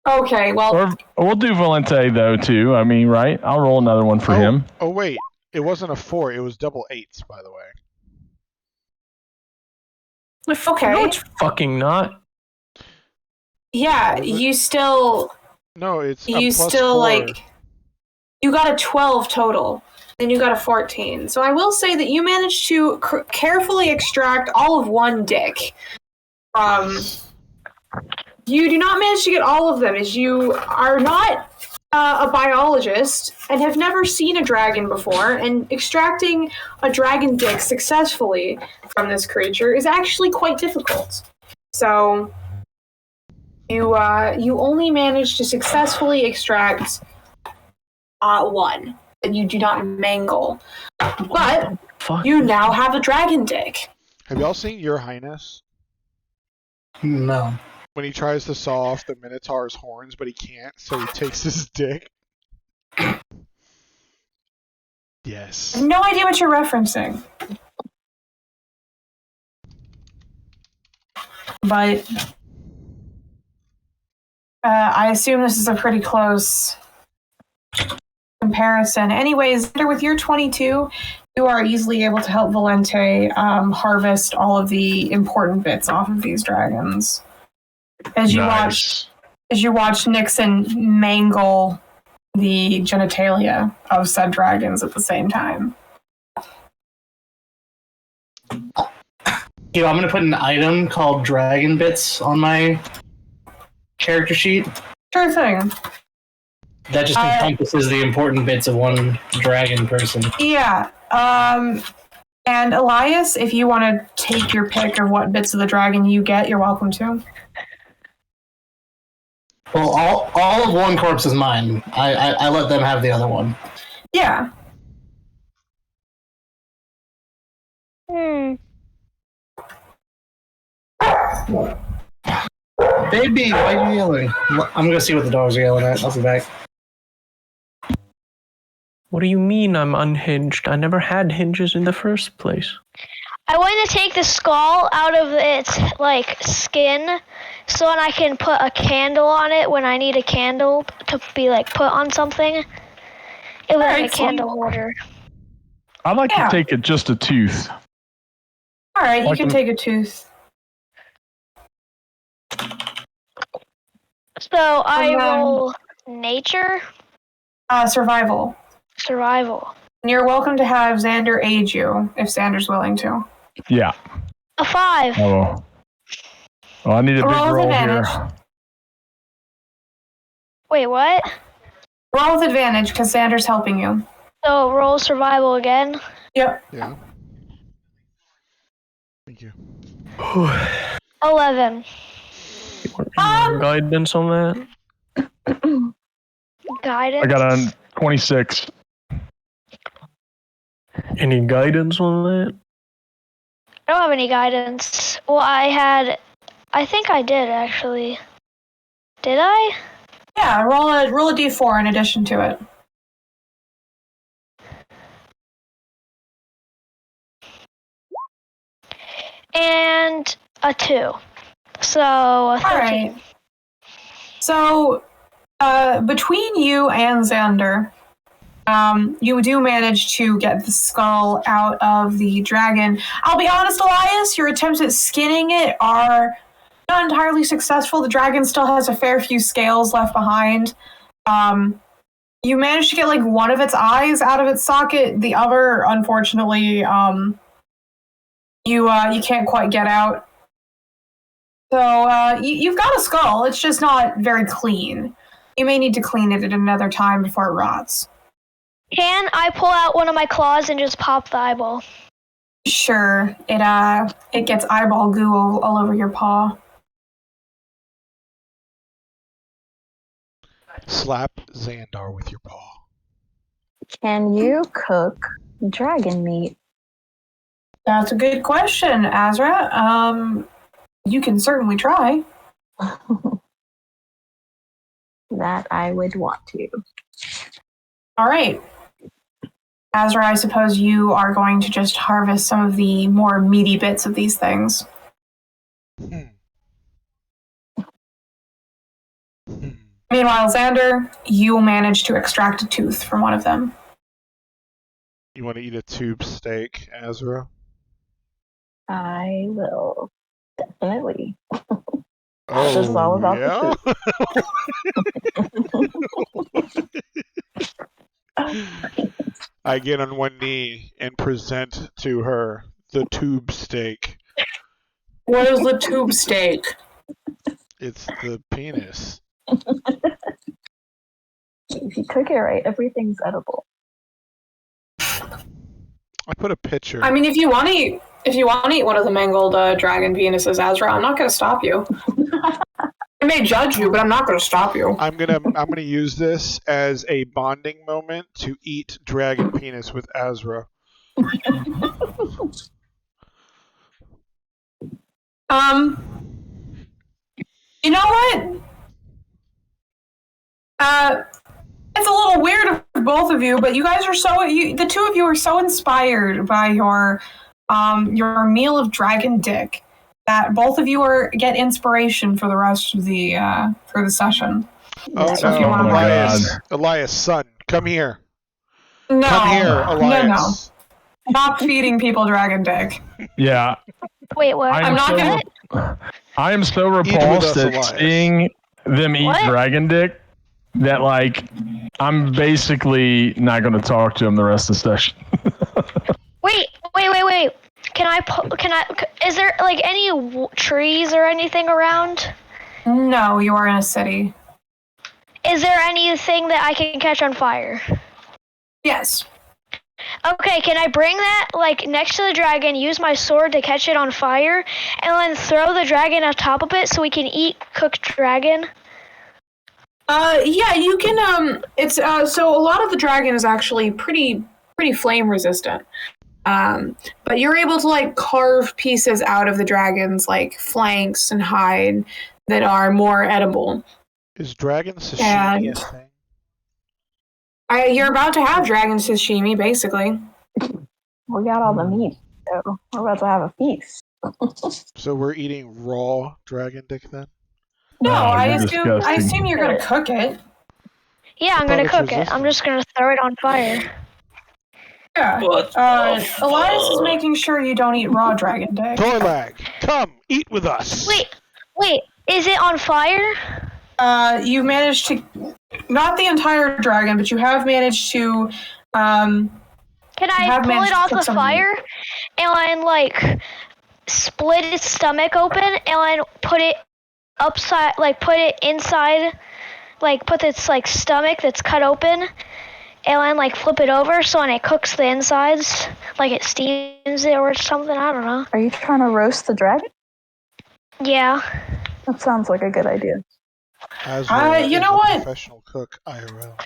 Okay, well, Or we'll do Valente though too. I mean, right? I'll roll another one for him. Oh wait, it wasn't a 4. It was double 8s, by the way. okay. No, it's fucking not. Yeah, you still. No, it's You a plus still 4. like. You got a 12 total. Then you got a 14. So I will say that you managed to carefully extract all of 1 dick. You do not manage to get all of them, as you are not a biologist and have never seen a dragon before, and extracting a dragon dick successfully from this creature is actually quite difficult. So you only managed to successfully extract 1. And you do not mangle. But you now have a dragon dick. Have y'all seen Your Highness? No. When he tries to saw off the Minotaur's horns, but he can't, so he takes his dick. Yes. I have no idea what you're referencing. But I assume this is a pretty close comparison. Anyways, with your 22, you are easily able to help Valente harvest all of the important bits off of these dragons. As you watch Nixon mangle the genitalia of said dragons at the same time. I'm going to put an item called Dragon Bits on my character sheet. Sure thing. That just encompasses the important bits of one dragon person. Yeah. And Elias, if you want to take your pick of what bits of the dragon you get, you're welcome to. Well, all of one corpse is mine. I let them have the other one. Yeah. Baby, why are you yelling? I'm gonna see what the dogs are yelling at. I'll be back. What do you mean I'm unhinged? I never had hinges in the first place. I want to take the skull out of its like skin, so I can put a candle on it when I need a candle to be like put on something. It was like a candle holder. I'd like to take just a tooth. All right, you can take a tooth. So I roll nature. Survival. Survival. And you're welcome to have Xander aid you if Xander's willing to. Yeah. A 5. Oh, I need a big Roll with roll advantage. here. Wait, what? Roll with advantage because Xander's helping you. So roll survival again. Yep. Yeah. Thank you. 11. Guidance on that? Guidance. I got a 26. Any guidance on that? I don't have any guidance. Well, I think I did actually. Did I? Yeah, roll a d4 in addition to it. And a 2. So a 13. All right. So between you and Xander, you do manage to get the skull out of the dragon. I'll be honest, Elias, your attempts at skinning it are not entirely successful. The dragon still has a fair few scales left behind. You managed to get like one of its eyes out of its socket. The other, unfortunately, you can't quite get out. So you've got a skull. It's just not very clean. You may need to clean it at another time before it rots. Can I pull out one of my claws and just pop the eyeball? Sure. It gets eyeball goo all over your paw. Slap Xandar with your paw. Can you cook dragon meat? That's a good question, Azra. You can certainly try. That I would want to. All right. Azra, I suppose you are going to just harvest some of the more meaty bits of these things. Meanwhile, Xander, you will manage to extract a tooth from one of them. You want to eat a tube steak, Azra? I will. Definitely. Oh, This is all about yeah? I get on one knee and present to her the tube steak. What is the tube steak? It's the penis. If you cook it right, everything's edible. I put a picture. I mean, if you want to eat one of the mangled dragon penises, Azra, I'm not going to stop you. I may judge you, but I'm not going to stop you. I'm gonna use this as a bonding moment to eat dragon penis with Azra. You know what? It's a little weird of both of you, but you guys are the two of you are so inspired by your meal of dragon dick that both of you get inspiration for the rest of the for the session. Oh So if you no, wanna Elias, son, come here. No, Come here, Elias. no. Stop feeding people dragon dick. Yeah. Wait, what? I'm not gonna. I am so Eat with repulsed us, at Elias. seeing them eat What? dragon dick that, like, I'm basically not going to talk to him the rest of the session. Wait. Is there like any trees or anything around? No, you are in a city. Is there anything that I can catch on fire? Yes. Okay, can I bring that like next to the dragon, use my sword to catch it on fire, and then throw the dragon on top of it so we can eat cooked dragon? Yeah, you can. It's so a lot of the dragon is actually pretty flame resistant. But you're able to like carve pieces out of the dragon's like flanks and hide that are more edible. Is dragon sashimi a thing? You're about to have dragon sashimi, basically. We got all the meat, so we're about to have a feast. So we're eating raw dragon dick then? No, I you're assume you're gonna cook it. Yeah, I'm gonna cook it. I'm just gonna throw it on fire. Yeah. Elias is making sure you don't eat raw dragon dick. Torlag, come eat with us. Wait, is it on fire? You managed to, not the entire dragon, but you have managed to. Can I pull it off the fire and like split its stomach open and put it upside, like put it inside, like put its like stomach that's cut open, and then like flip it over so when it cooks the insides, like it steams it or something. I don't know. Are you trying to roast the dragon? Yeah. That sounds like a good idea. You know what? Professional cook IRL.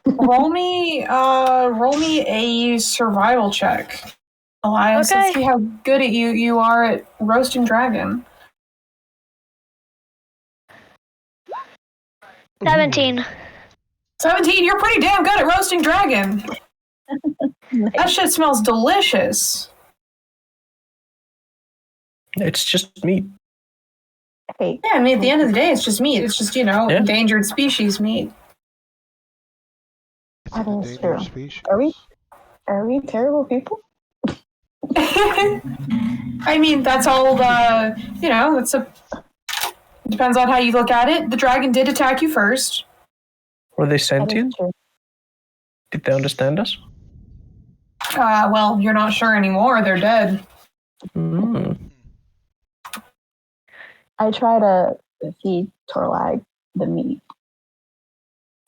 roll me a survival check, Elias. Okay. Let's see how good at you are at roasting dragon. 17. 17. You're pretty damn good at roasting dragon. That shit smells delicious. It's just meat. Hey, Yeah, I mean, at the end of the day, it's just meat. It's just, Yeah. endangered species meat. It's That an is endangered true. species. are we terrible people? I mean, that's all depends on how you look at it. The dragon did attack you first. Were they That is sentient? true. Did they understand us? Well, you're not sure anymore. They're dead. Mm. I try to feed Torlag the meat.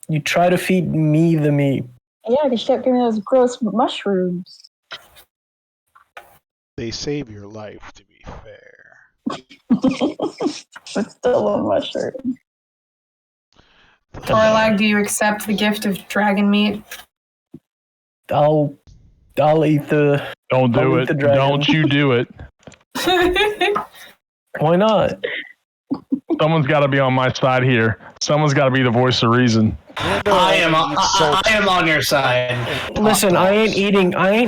You try to feed me the meat. Yeah, because she kept giving me those gross mushrooms. They save your life, to be fair. But still a mushroom. Torlag, do you accept the gift of dragon meat? I'll eat the. Don't I'll do eat it. the dragon. Don't you do it. Why not? Someone's got to be on my side here. Someone's got to be the voice of reason. I am on your side. Listen, I ain't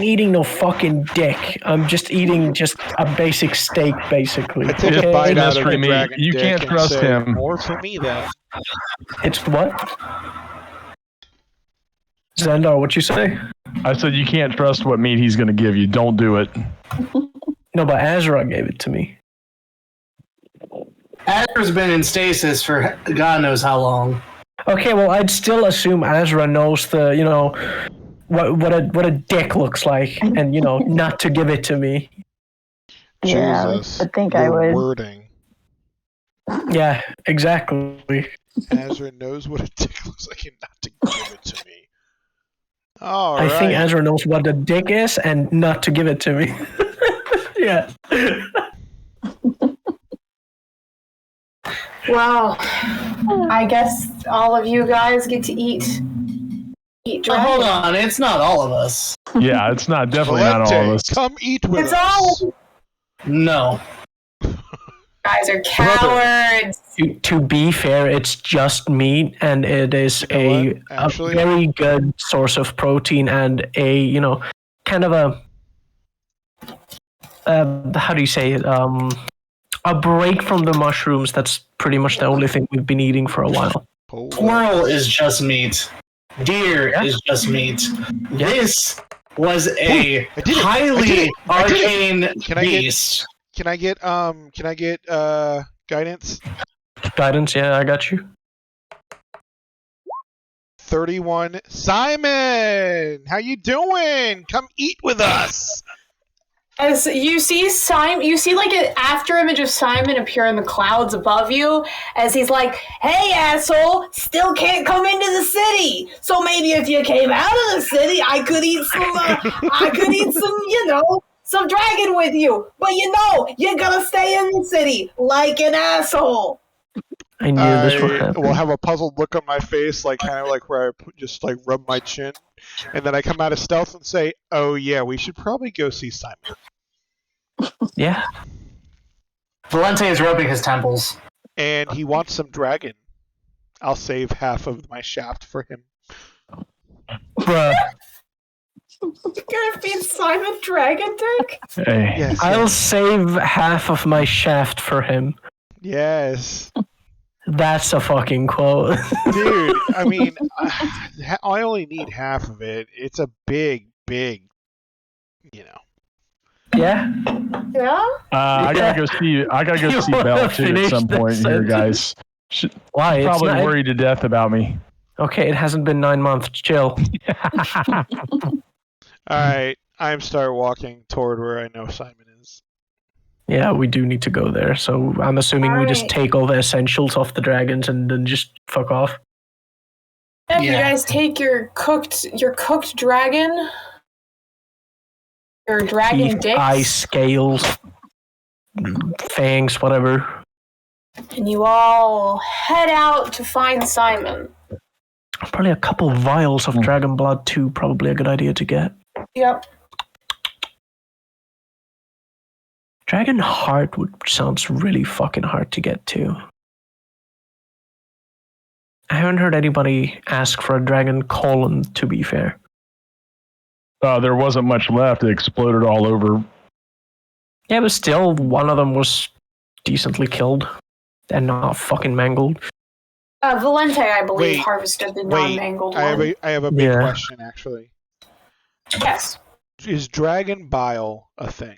eating no fucking dick. I'm just eating just a basic steak, basically. I take Just a bite out of mystery the meat. dragon You dick can't and trust say, him. More for me then. It's what? Xandar, what you say? I said you can't trust what meat he's going to give you. Don't do it. No, but Azra gave it to me. Azra's been in stasis for God knows how long. Okay, well, I'd still assume Azra knows what a dick looks like, and not to give it to me. Yeah, Jesus, I think your I would. wording. Yeah, exactly. Azra knows what a dick looks like and not to give it to me. All I right. think Azra knows what a dick is and not to give it to me. Yeah. Well, I guess all of you guys get to eat dragon. Hold on, it's not all of us. Yeah, it's not definitely not all of us. Come eat with It's us. all No. guys are cowards. To be fair, it's just meat, and it is You know a what? Actually- very good source of protein and a kind of a how do you say it? A break from the mushrooms. That's pretty much the only thing we've been eating for a while. Hold on. Squirrel is just meat. Deer is just meat. This was a I did it. highly I did it. arcane Can I get- beast. Can I get guidance? Guidance, yeah, I got you. 31. Simon, how you doing? Come eat with us. As you see Simon, you see like an after image of Simon appear in the clouds above you as he's like, "Hey, asshole, still can't come into the city. So maybe if you came out of the city, I could eat some, some dragon with you. But you're gonna stay in the city like an asshole." I knew this would I happen. will have a puzzled look on my face, like kind of like where I just like rub my chin, and then I come out of stealth and say, "Oh yeah, we should probably go see Simon." Yeah. Valente is rubbing his temples. And he wants some dragon. I'll save half of my shaft for him. Bruh. You're gonna feed Simon dragon dick? Hey. Yes. I'll save half of my shaft for him. Yes. That's a fucking quote. Dude, I mean, I only need half of it. It's a big, Yeah? Yeah? I gotta go see. You see wanna Belle too at finish some that point here, sentence? guys. She's Why? It's probably not- worried to death about me. Okay, it hasn't been 9 months. Chill. Alright, I'm start walking toward where I know Simon is. Yeah, we do need to go there. So I'm assuming we just Alright. take all the essentials off the dragons and then just fuck off. Yeah, you Yeah. guys take your cooked dragon, your dragon Teeth, dicks, eyes, scales, fangs, whatever. and you all head out to find Simon. Probably a couple vials of dragon blood too. Probably a good idea to get. Yep. Dragon heart sounds really fucking hard to get to. I haven't heard anybody ask for a dragon colon, to be fair. There wasn't much left. It exploded all over. Yeah, but still, one of them was decently killed and not fucking mangled. Valente, I believe, Wait, harvested the wait, non-mangled one. I have a big Yeah. question, actually. Yes. Is dragon bile a thing?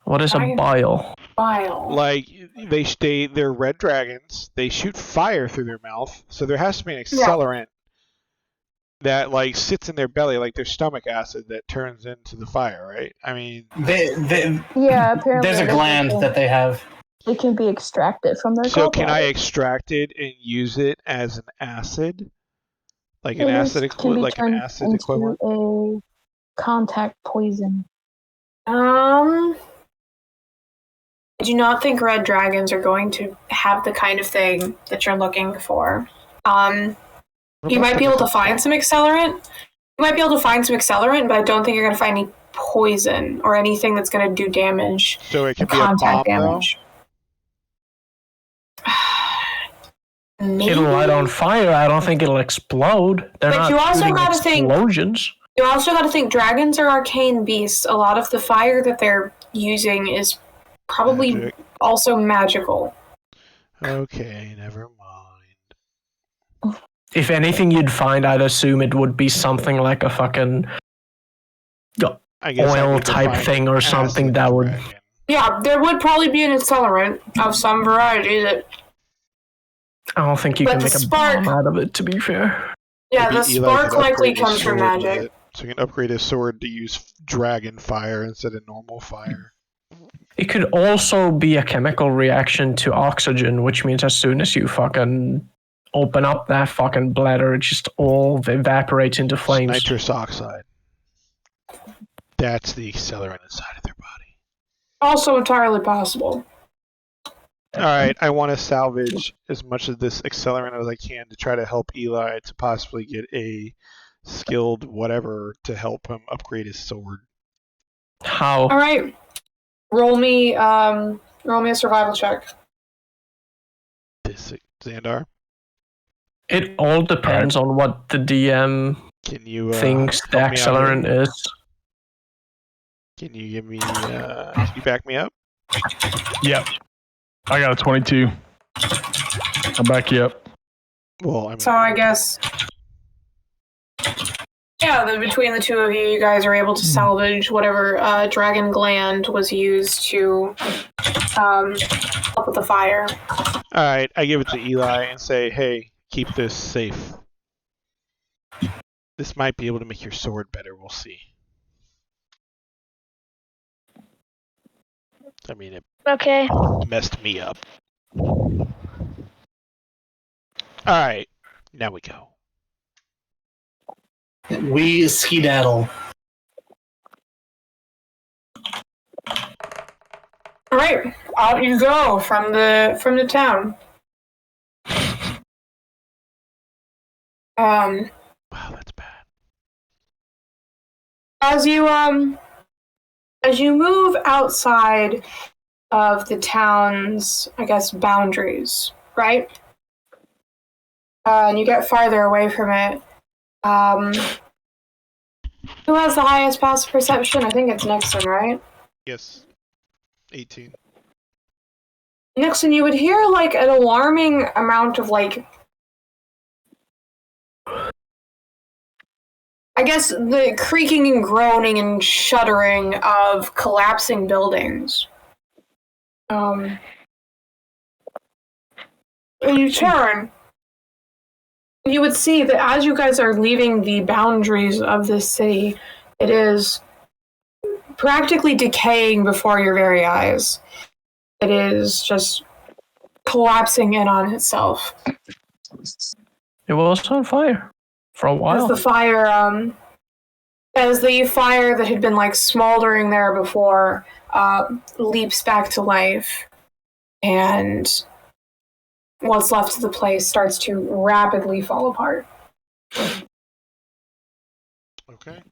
What is a Dragon- bile? Bile. Like, they're red dragons. They shoot fire through their mouth, so there has to be an Yeah. accelerant that like sits in their belly, like their stomach acid that turns into the fire, right? I mean, Yeah, apparently There's a gland that they have. it can be extracted from their so can I gallbladder. extract it and use it as an acid, like It an is- acid can be like an turned acid into equivalent? a contact poison. I do not think red dragons are going to have the kind of thing that you're looking for. You might be able to find some accelerant. You might be able to find some accelerant, but I don't think you're going to find any poison or anything that's going to do damage. So it can be a bomb, Contact though. damage. Maybe. It'll light on fire. I don't think it'll explode. They're But not you also shooting gotta think- explosions. You also got to think dragons are arcane beasts. A lot of the fire that they're using is probably Magic. also magical. Okay, never mind. If anything you'd find, I'd assume it would be something like a fucking I guess I oil need to type find thing or acid something that would... dragon. Yeah, there would probably be an accelerant of some variety that. I don't think you But can the make a spark- bomb out of it, to be fair. Yeah, Maybe the Eli spark could likely upgrade his comes from sword with magic. it, so he can upgrade his sword to use dragon fire instead of normal fire. It could also be a chemical reaction to oxygen, which means as soon as you fucking open up that fucking bladder, it just all evaporates into flames. Nitrous oxide. That's the accelerant inside of their body. Also entirely possible. Alright, I want to salvage as much of this accelerant as I can to try to help Eli to possibly get a skilled whatever to help him upgrade his sword. How? All right, roll me a survival check. This Xandar, It all depends on what the DM can you thinks the help me out here? accelerant is. Can you give me can you back me up? Yep. I got a 22. I'll back you up. Well, I mean, So I guess, yeah, between the two of you, you guys are able to salvage whatever dragon gland was used to help with the fire. Alright, I give it to Eli and say, hey, keep this safe. This might be able to make your sword better, we'll see. I mean, it Okay. messed me up. Alright, now we go. We skedaddle. All right, out you go from the town. Wow, that's bad. As you move outside of the town's, I guess, boundaries, right? And you get farther away from it. Who has the highest passive perception? I think it's Nixon, right? Yes. 18. Nixon, you would hear like an alarming amount of like, I guess, the creaking and groaning and shuddering of collapsing buildings. And you turn, you would see that as you guys are leaving the boundaries of this city, it is practically decaying before your very eyes. It is just collapsing in on itself. It was on fire for a while. As the fire that had been like smoldering there before leaps back to life, and what's left of the place starts to rapidly fall apart. Okay.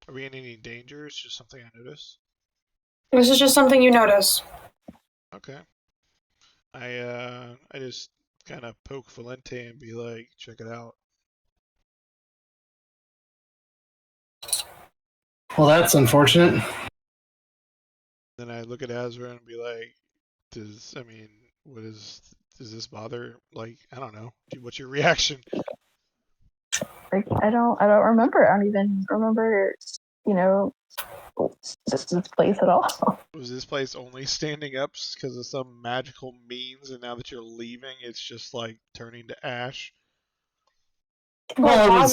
Are we in any danger? It's just something I noticed. This is just something you notice. Okay. I just kind of poke Valente and be like, check it out. Well, that's unfortunate. Then I look at Azra and be like, does this bother? Like, I don't know. What's your reaction? Like, I don't remember. I don't even remember, this place at all. Was this place only standing up because of some magical means, and now that you're leaving, it's just like turning to ash? Well,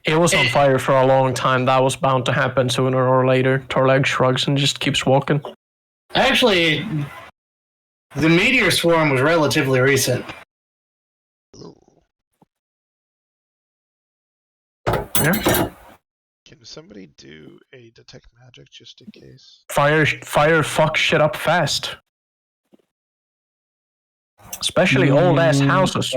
It was on fire for a long time. That was bound to happen sooner or later. Torleg shrugs and just keeps walking. actually, the meteor swarm was relatively recent. Yeah. Can somebody do a detect magic just in case? Fire fucks shit up fast. Especially old ass houses.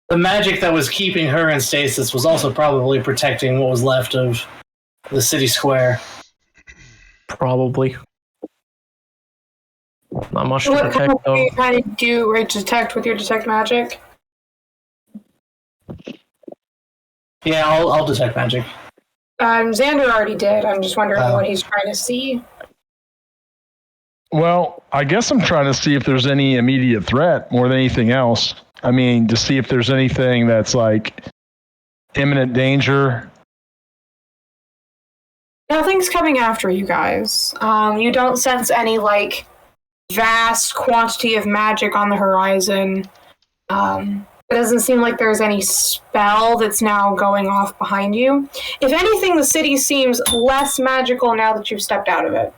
The magic that was keeping her in stasis was also probably protecting what was left of the city square. Probably. Not much to What kind protect of though. you trying to do right detect with your detect magic? Yeah, I'll detect magic. Xander already did. I'm just wondering what he's trying to see. Well, I guess I'm trying to see if there's any immediate threat more than anything else. I mean, to see if there's anything that's like imminent danger. Nothing's coming after you guys. You don't sense any like vast quantity of magic on the horizon. It doesn't seem like there's any spell that's now going off behind you. If anything, the city seems less magical now that you've stepped out of it.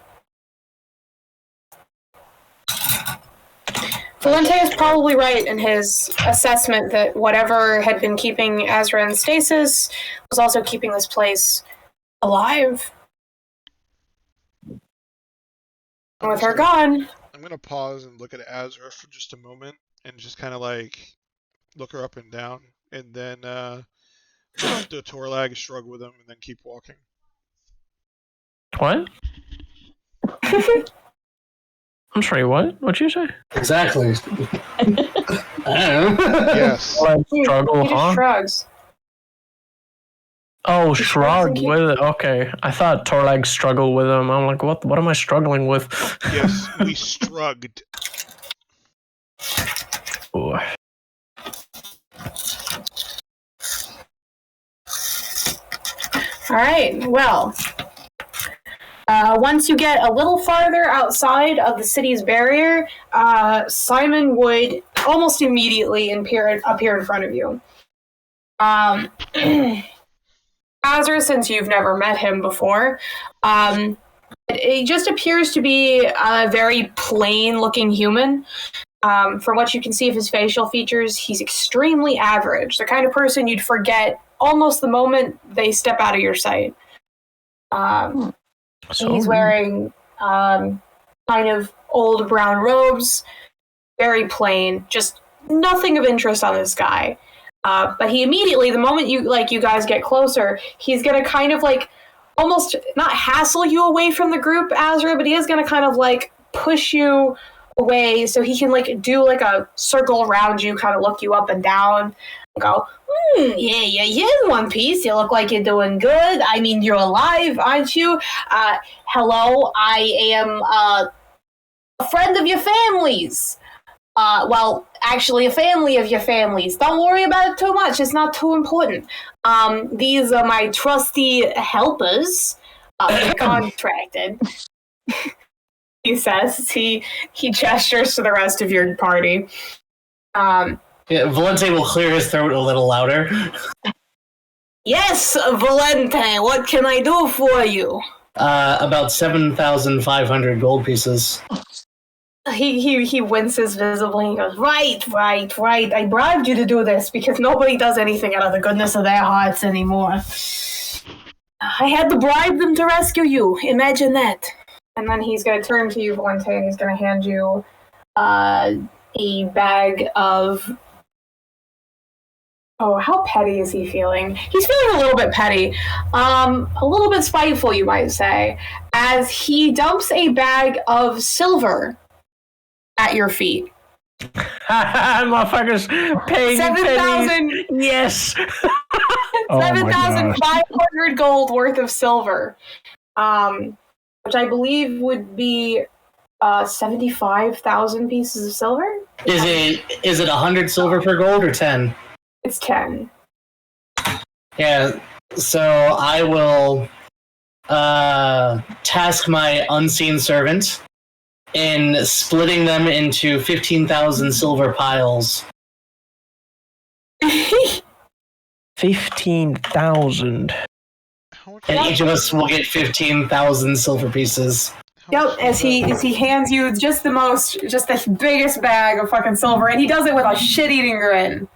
Valente is probably right in his assessment that whatever had been keeping Azra in stasis was also keeping this place alive. And with her gone... I'm going to pause and look at Azra for just a moment and just kind of like look her up and down, and then do a Torlag, shrug with him, and then keep walking. What? I'm sorry, what? What'd you say? Exactly. I don't know. Yes. Struggle, he just huh? shrugs. Oh, shrug with it. Okay. I thought Torlag struggled with him. I'm like, what am I struggling with? Yes, we strugged. Ooh. All right, well, once you get a little farther outside of the city's barrier, Simon would almost immediately appear in front of you. Azra, since you've never met him before. It just appears to be a very plain-looking human. From what you can see of his facial features, he's extremely average. The kind of person you'd forget almost the moment they step out of your sight. He's wearing kind of old brown robes, very plain, just nothing of interest on this guy. But he immediately, the moment you guys get closer, he's gonna kind of like almost not hassle you away from the group, Azra, but he is gonna kind of like push you away so he can like do like a circle around you, kind of look you up and down, and go, yeah, One Piece. You look like you're doing good. I mean, you're alive, aren't you? Hello, I am a friend of your family's. Well, actually, a family of your families. Don't worry about it too much. It's not too important. These are my trusty helpers. Contracted. He says. He gestures to the rest of your party. Valente will clear his throat a little louder. Yes, Valente, what can I do for you? About 7,500 gold pieces. He winces visibly and goes, right. I bribed you to do this because nobody does anything out of the goodness of their hearts anymore. I had to bribe them to rescue you. Imagine that. And then he's going to turn to you, Valente, and he's going to hand you a bag of... Oh, how petty is he feeling? He's feeling a little bit petty. A little bit spiteful, you might say, as he dumps a bag of silver at your feet. Motherfuckers paying 7,000. Yes. 7,500 gold worth of silver. Which I believe would be 75,000 pieces of silver. Is it 100 silver per gold or 10? It's 10. Yeah, so I will task my unseen servant in splitting them into 15,000 silver piles. 15,000. And each of us will get 15,000 silver pieces. Yep, as he hands you just the biggest bag of fucking silver, and he does it with a shit-eating grin.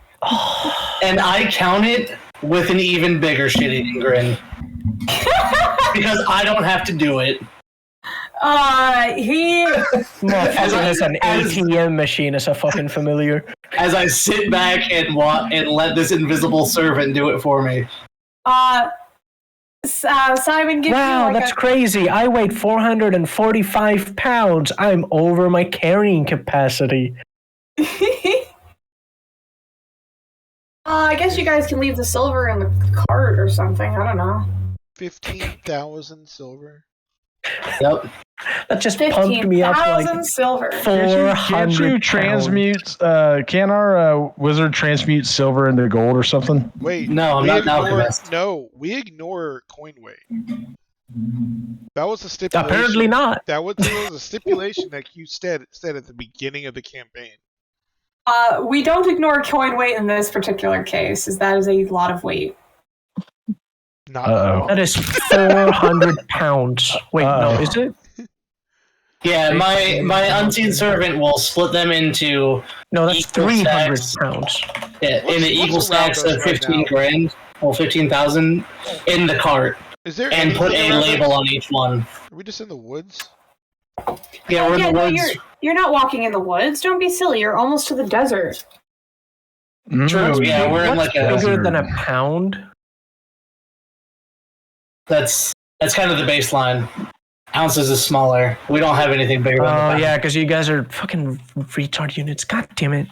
And I count it with an even bigger shit-eating grin. Because I don't have to do it. As an ATM machine is a fucking familiar. As I sit back and let this invisible servant do it for me. Simon, give wow, that's crazy. I weighed 445 pounds. I'm over my carrying capacity. I guess you guys can leave the silver in the cart or something. I don't know. 15,000 silver. Yep. That just pumped me up like silver. 400 Can't you transmute? Can our wizard transmute silver into gold or something? Wait, no, not alchemist. No, we ignore coin weight. That was a stipulation. Apparently not. That was a stipulation that you said at the beginning of the campaign. We don't ignore coin weight in this particular case, as that is a lot of weight. That is 400 pounds. Wait, no, is it? Yeah, my unseen servant will split them into... No, that's 300 pounds. Yeah, in the equal stacks of 15 grand, or 15,000 in the cart. And put a label on each one. Are we just in the woods? Yeah, we're in the woods. You're not walking in the woods. Don't be silly. You're almost to the desert. True, yeah, we're in like a... bigger than a pound? That's kind of the baseline. Ounces is smaller. We don't have anything bigger than a pound. Yeah, because you guys are fucking retard units. God damn it.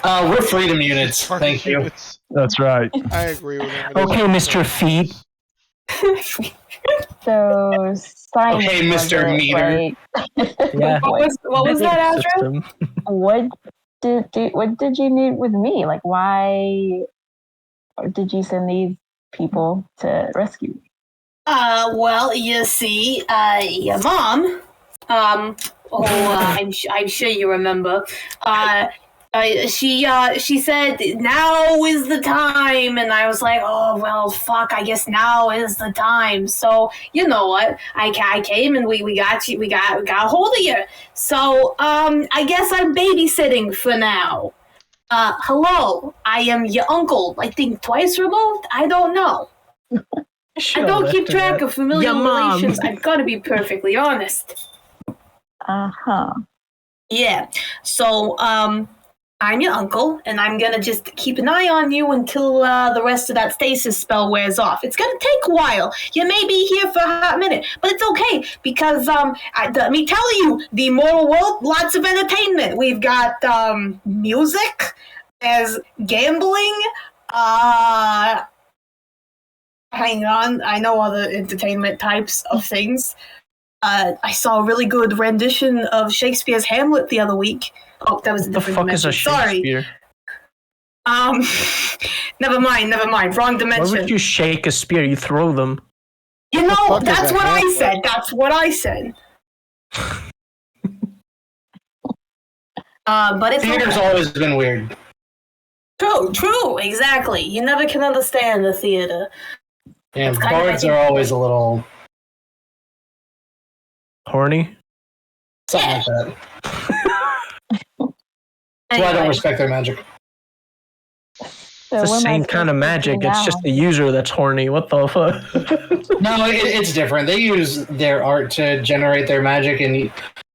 We're freedom units. Thank you. That's right. I agree with him. Okay, Mr. Feet. So, Simon, okay, Mr. Meter. Yeah. What was that, Azra? What did you need with me? Like, why did you send these people to rescue me? Well, you see, your mom, I'm sure you remember, She said now is the time, and I was like, oh well, fuck. I guess now is the time. So you know what? I came and we got you. We got a hold of you. So I guess I'm babysitting for now. Hello, I am your uncle. I think twice removed. I don't know. Sure, I don't keep track of familial Your mom. relations. I've got to be perfectly honest. Uh-huh. Yeah. So, I'm your uncle, and I'm gonna just keep an eye on you until the rest of that stasis spell wears off. It's gonna take a while. You may be here for a hot minute, but it's okay because let me tell you, the mortal world, lots of entertainment. We've got music, there's gambling. Hang on, I know other entertainment types of things. I saw a really good rendition of Shakespeare's Hamlet the other week. Oh, that was a What the different fuck dimension. is a Shakespeare? Sorry. Never mind. Wrong dimension. Why would you shake a spear? You throw them. You know, fuck is that's a what I Hamlet? said. That's what I said. But it's Theater's always been weird. true, exactly. You never can understand the theater. Yeah, It's kind of bards like- are always a little Horny? something like that. That's why I don't Anyway. respect their magic. So It's the what am I same supposed kind of to do magic. It's now? just the user that's horny. What the fuck? No, it's different. They use their art to generate their magic, and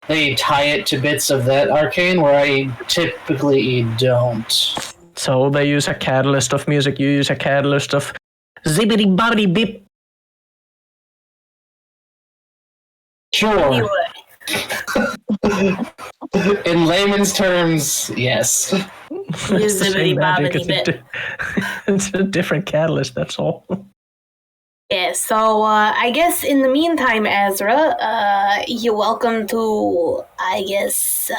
they tie it to bits of that arcane, where I typically don't. So they use a catalyst of music. You use a catalyst of zibbity bobbity beep. Sure. Anyway. In layman's terms, yes. It's the same magic. It's a different catalyst. That's all. Yeah, so I guess in the meantime, Ezra, you're welcome to, I guess,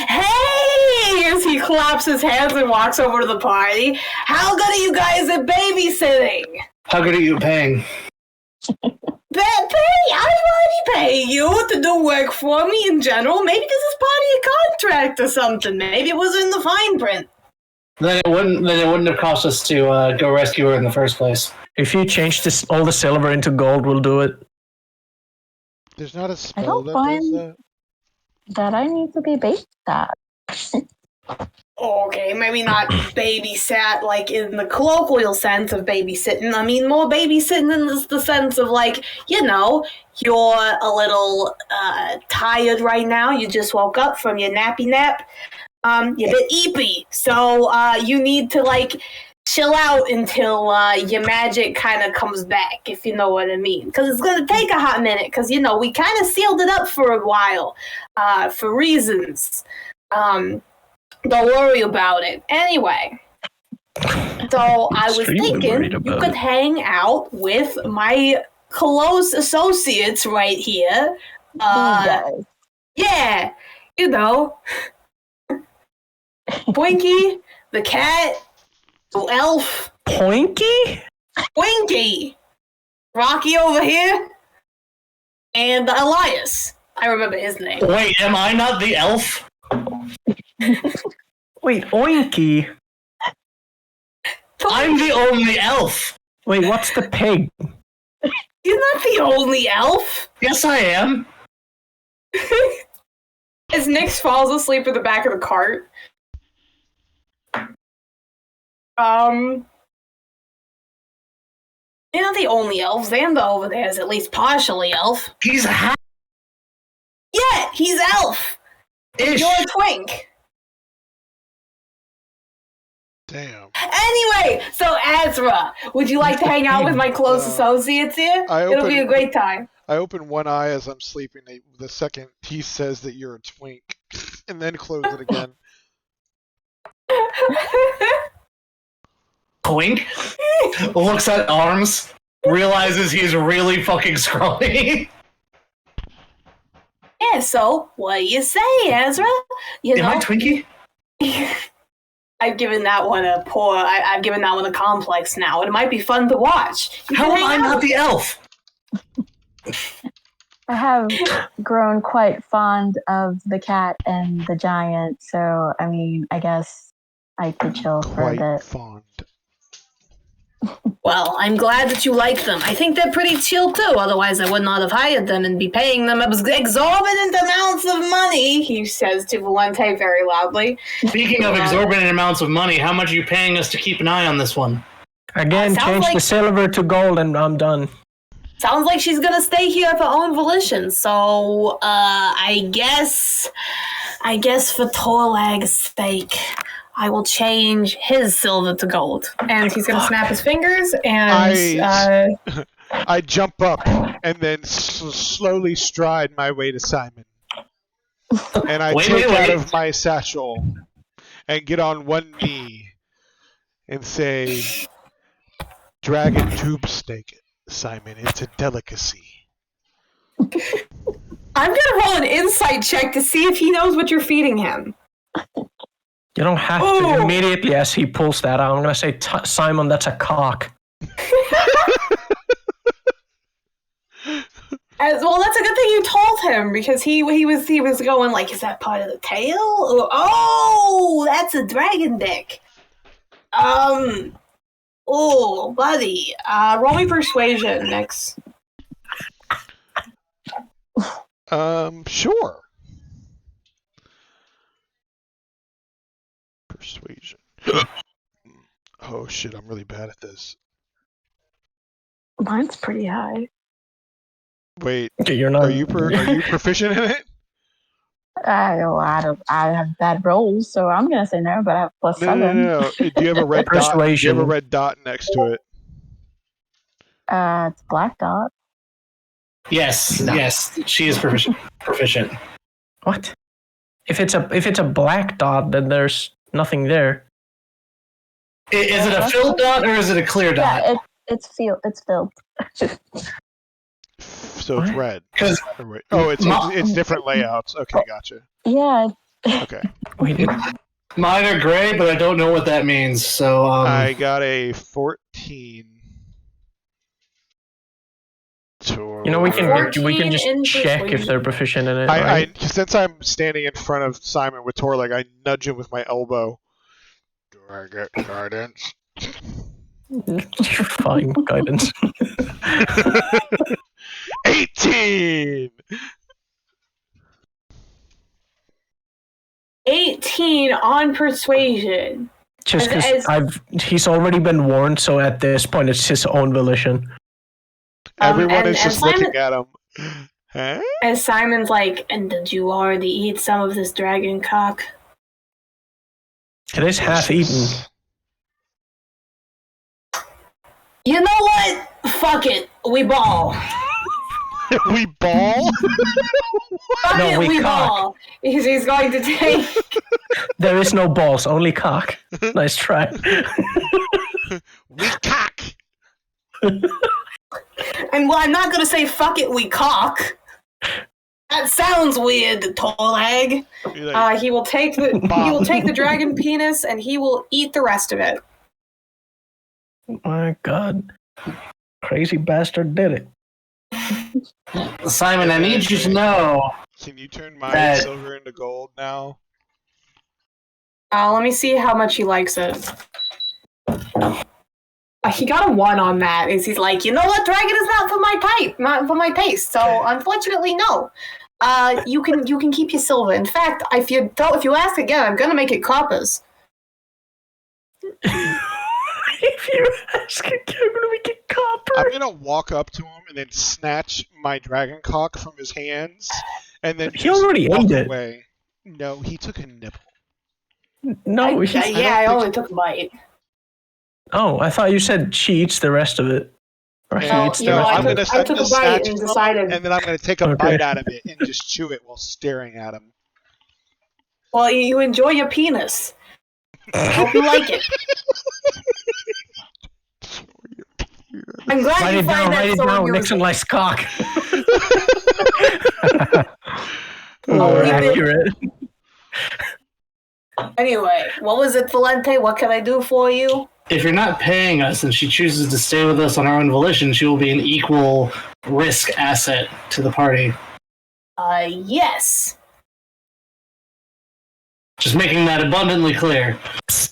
hey! As he claps his hands and walks over to the party. How good are you guys at babysitting? How good are you at paying? I'm already paying you to do work for me in general. Maybe this is part of your contract or something. Maybe it was in the fine print. Then it wouldn't have cost us to go rescue her in the first place. If you change all the silver into gold, we'll do it. There's not a I spell don't that find does that. that I need to be babysat. Okay, maybe not babysat like in the colloquial sense of babysitting. I mean more babysitting in the sense of like, you know, you're a little tired right now. You just woke up from your nappy nap. You're a bit eepy, so you need to like chill out until your magic kind of comes back, if you know what I mean. Because it's going to take a hot minute, because, you know, we kind of sealed it up for a while for reasons. Don't worry about it. Anyway, so I was Extremely thinking worried you about could it. hang out with my close associates right here. These guys. Yeah, you know, Twinkie, the cat, the elf, Poinky? Twinkie, Rocky over here, and Elias. I remember his name. Wait, am I not the elf? Wait, Oinky? I'm the only elf. Wait, what's the pig? You're not the only elf. Yes, I am. As Nyx falls asleep in the back of the cart. You're not the only elf. Xander over there is at least partially elf. He's half-ish. Yeah, he's elf. You're a twink. Damn. Anyway, so Ezra, would you like to hang out with my close associates here? It'll be a great time. I open one eye as I'm sleeping. The second he says that you're a twink, and then close it again. Twink looks at arms, realizes he's really fucking scrawny. Yeah, so what do you say, Ezra? You Am know, I Twinkie? I've given that one a poor. I've given that one a complex now. It might be fun to watch. You How can am I hang out not the elf? I have grown quite fond of the cat and the giant, so I mean, I guess I could chill for a Quite bit. fond. Well, I'm glad that you like them. I think they're pretty chill too, otherwise I would not have hired them and be paying them exorbitant amounts of money, he says to Valente very loudly. Speaking of exorbitant amounts of money, how much are you paying us to keep an eye on this one? Again, change the silver to gold and I'm done. Sounds like she's gonna stay here of her own volition, so, I guess for Torlag's sake, I will change his silver to gold. And he's gonna snap his fingers and I jump up and then slowly stride my way to Simon. And I take out of my satchel and get on one knee and say, "Dragon tube steak, Simon. It's a delicacy." I'm gonna roll an insight check to see if he knows what you're feeding him. You don't have to immediately as he pulls that out. I'm gonna say, Simon, that's a cock. Well, that's a good thing you told him because he was going like, is that part of the tail? Oh, that's a dragon dick. Oh, buddy. Roll me persuasion next. Sure. Persuasion. Oh shit, I'm really bad at this. Mine's pretty high. Wait, You're not. are you proficient in it? I have bad rolls, so I'm gonna say no. But I have +7. No. Do you have a red dot? Do you have a red dot next to it? It's black dot. Yes, yes, she is proficient. What? If it's a black dot, then there's nothing there. Is it a filled dot or is it a clear dot? Yeah, it's filled. So it's red. Oh, it's different layouts. Okay, gotcha. Yeah. Okay. Mine are gray, but I don't know what that means. So I got a 14. You know, we can just check if they're proficient in it. I since I'm standing in front of Simon with Torleg, I nudge him with my elbow. Do I get guidance? Fine, guidance. 18. 18 on persuasion. Just because he's already been warned, so at this point it's his own volition. Everyone is just looking at him. Huh? And Simon's like, and did you already eat some of this dragon cock? It is half eaten. You know what? Fuck it. We ball. We ball? No, we cock. ball. He's going to take... There is no balls, only cock. Nice try. We cock. And well, I'm not going to say fuck it, we cock. That sounds weird, Torlag. He will take the dragon penis and he will eat the rest of it. Oh my god. Crazy bastard did it. Simon, I need you to know. Can you turn my silver into gold now? Let me see how much he likes it. He got a 1 on that. He's like, you know what, dragon is not for my type, not for my taste. So unfortunately, no. You can keep your silver. In fact, if you ask again, I'm gonna make it coppers. If you ask again, I'm gonna make it copper. I'm gonna walk up to him and then snatch my dragon cock from his hands, and then he already ate it. Away. No, he took a nibble. No, I only took a bite. Oh, I thought you said she eats the rest of it. Or he eats the rest I'm of it. I took a bite and decided. And then I'm going to take a bite out of it and just chew it while staring at him. Well, you enjoy your penis. I hope you like it. I'm glad you find that so down. Nixon likes cock. More accurate. Anyway, what was it, Valente? What can I do for you? If you're not paying us and she chooses to stay with us on her own volition, she will be an equal risk asset to the party. Yes. Just making that abundantly clear. Is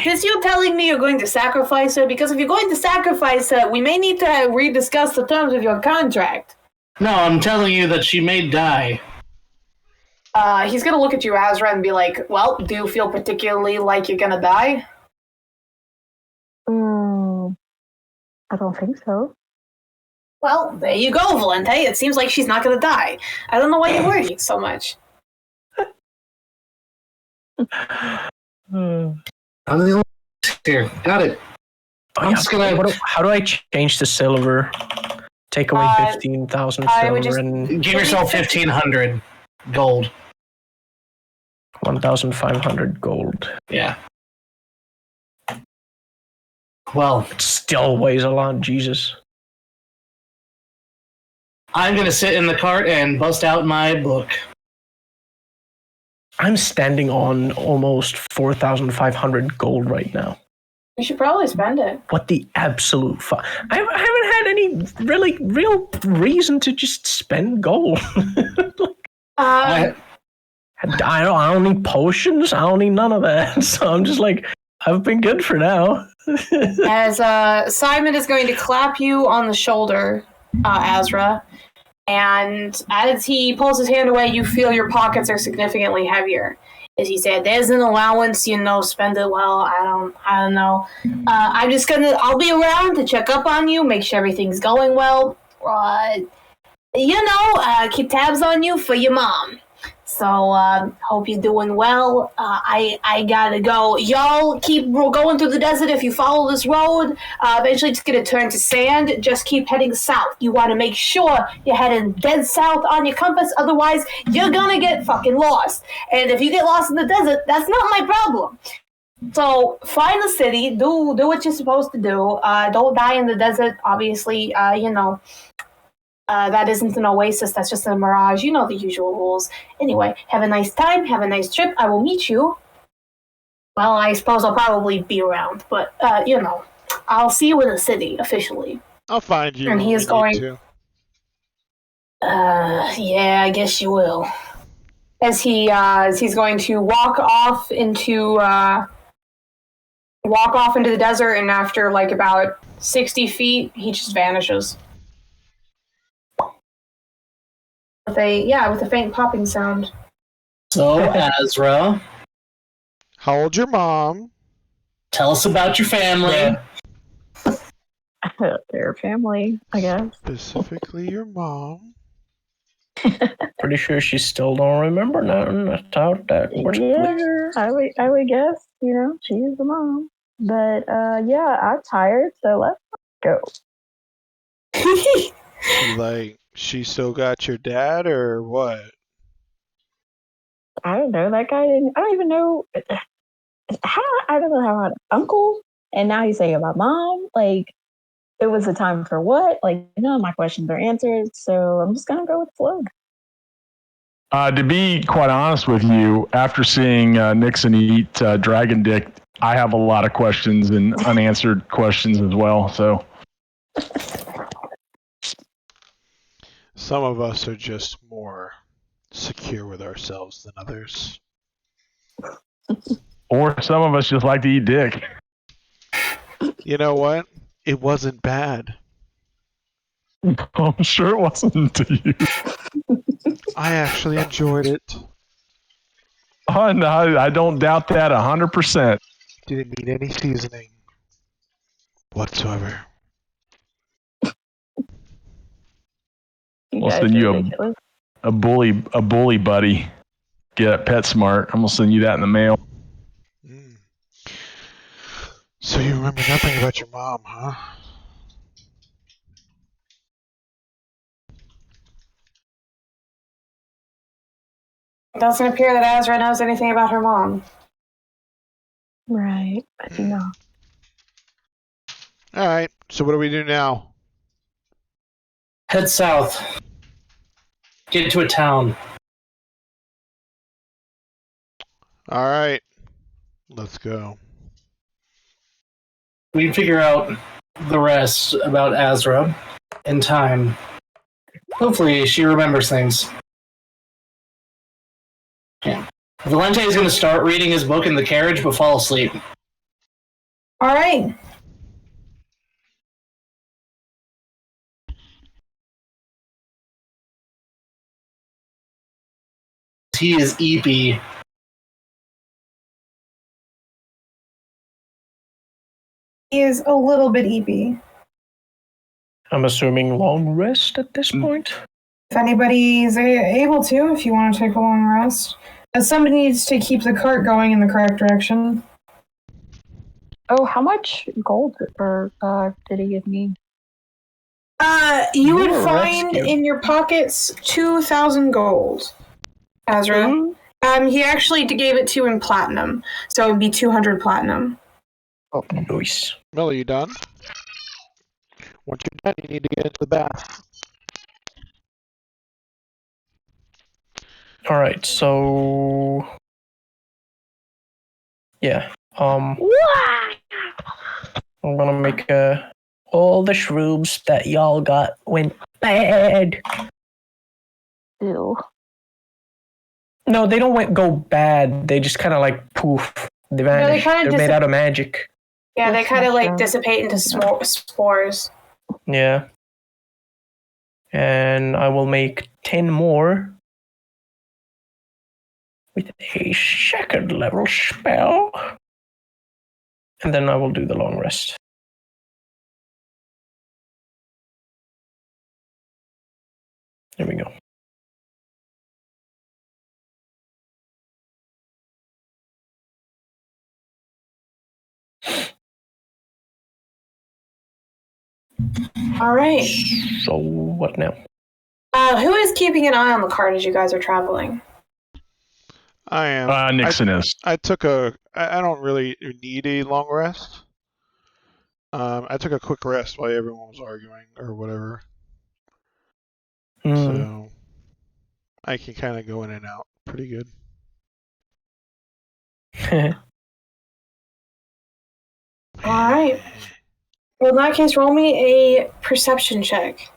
this you telling me you're going to sacrifice her? Because if you're going to sacrifice her, we may need to rediscuss the terms of your contract. No, I'm telling you that she may die. He's gonna look at you, Azra, and be like, well, do you feel particularly like you're gonna die? I don't think so. Well, there you go, Valente. It seems like she's not gonna die. I don't know why you're worrying so much. I'm the only one here. Got it. I'm just gonna. How do I change to silver? Take away 15,000 I would silver just and Give yourself 1,500 gold. 1,500 gold. Yeah. Well, It still weighs a lot, Jesus. I'm gonna sit in the cart and bust out my book. I'm standing on almost 4,500 gold right now. You should probably spend it. What the absolute fuck? I haven't had any real reason to just spend gold. I don't need potions. I don't need none of that. So I'm just like, I've been good for now. As Simon is going to clap you on the shoulder, Azra, and as he pulls his hand away, you feel your pockets are significantly heavier. As he said, there's an allowance, spend it well. I don't know. I'll be around to check up on you, make sure everything's going well. Keep tabs on you for your mom. So, hope you're doing well. I gotta go. Y'all keep going through the desert. If you follow this road, eventually it's gonna turn to sand. Just keep heading south. You want to make sure you're heading dead south on your compass. Otherwise, you're gonna get fucking lost. And if you get lost in the desert, that's not my problem. So, find the city. Do what you're supposed to do. Don't die in the desert, obviously. That isn't an oasis, that's just a mirage. You know the usual rules. Anyway, have a nice time, have a nice trip. I will meet you. Well, I suppose I'll probably be around, but, I'll see you in the city, officially. I'll find you. And he is going... yeah, I guess you will. As he's going to walk off into the desert, and after, about 60 feet, he just vanishes. With a faint popping sound. So, Azra, how old's your mom? Tell us about your family. Their family, I guess. Specifically your mom. Pretty sure she still don't remember nothing. That's how that works. Yeah, I would guess, she's the mom. But, I'm tired, so let's go. She still got your dad or what? I don't know. That guy didn't. I don't even know how. I don't know how I had an uncle, and now he's saying about mom. It was a time for what? None of my questions are answered, so I'm just gonna go with the flow. To be quite honest with you, after seeing Nixon eat dragon dick, I have a lot of questions and unanswered questions as well. So. Some of us are just more secure with ourselves than others. Or some of us just like to eat dick. You know what? It wasn't bad. I'm sure it wasn't to you. I actually enjoyed it. Oh, no, I don't doubt that 100%. Didn't need any seasoning whatsoever. We'll send you a bully buddy. Get at PetSmart. I'm gonna send you that in the mail. So you remember nothing about your mom, huh? It doesn't appear that Azra knows anything about her mom. Right, I do know. All right. So what do we do now? Head south. Get to a town. All right. Let's go. We can figure out the rest about Azra in time. Hopefully, she remembers things. Yeah. Valente is going to start reading his book in the carriage, but fall asleep. All right. He is eepy. He is a little bit eepy. I'm assuming long rest at this point. If anybody's able to, if you want to take a long rest. Somebody needs to keep the cart going in the correct direction. Oh, how much gold did he give me? You would You're find rescued. in your pockets 2,000 gold, Azra. He actually gave it to you in platinum, so it would be 200 platinum. Oh, nice. Mel, are you done? Once you're done, you need to get into the bath. All right, so yeah, I'm gonna make all the shrooms that y'all got went bad. Ew. No, they don't go bad. They just kind of like poof. They vanish. kinda They're made out of magic. Yeah, they That's kind of not like true. dissipate into spores. Yeah. And I will make 10 more with a second level spell. And then I will do the long rest. There we go. All right. So what now? Who is keeping an eye on the cart as you guys are traveling? I am. Nixon is. I don't really need a long rest. I took a quick rest while everyone was arguing or whatever. So I can kind of go in and out pretty good. All right. Well, in that case, roll me a perception check.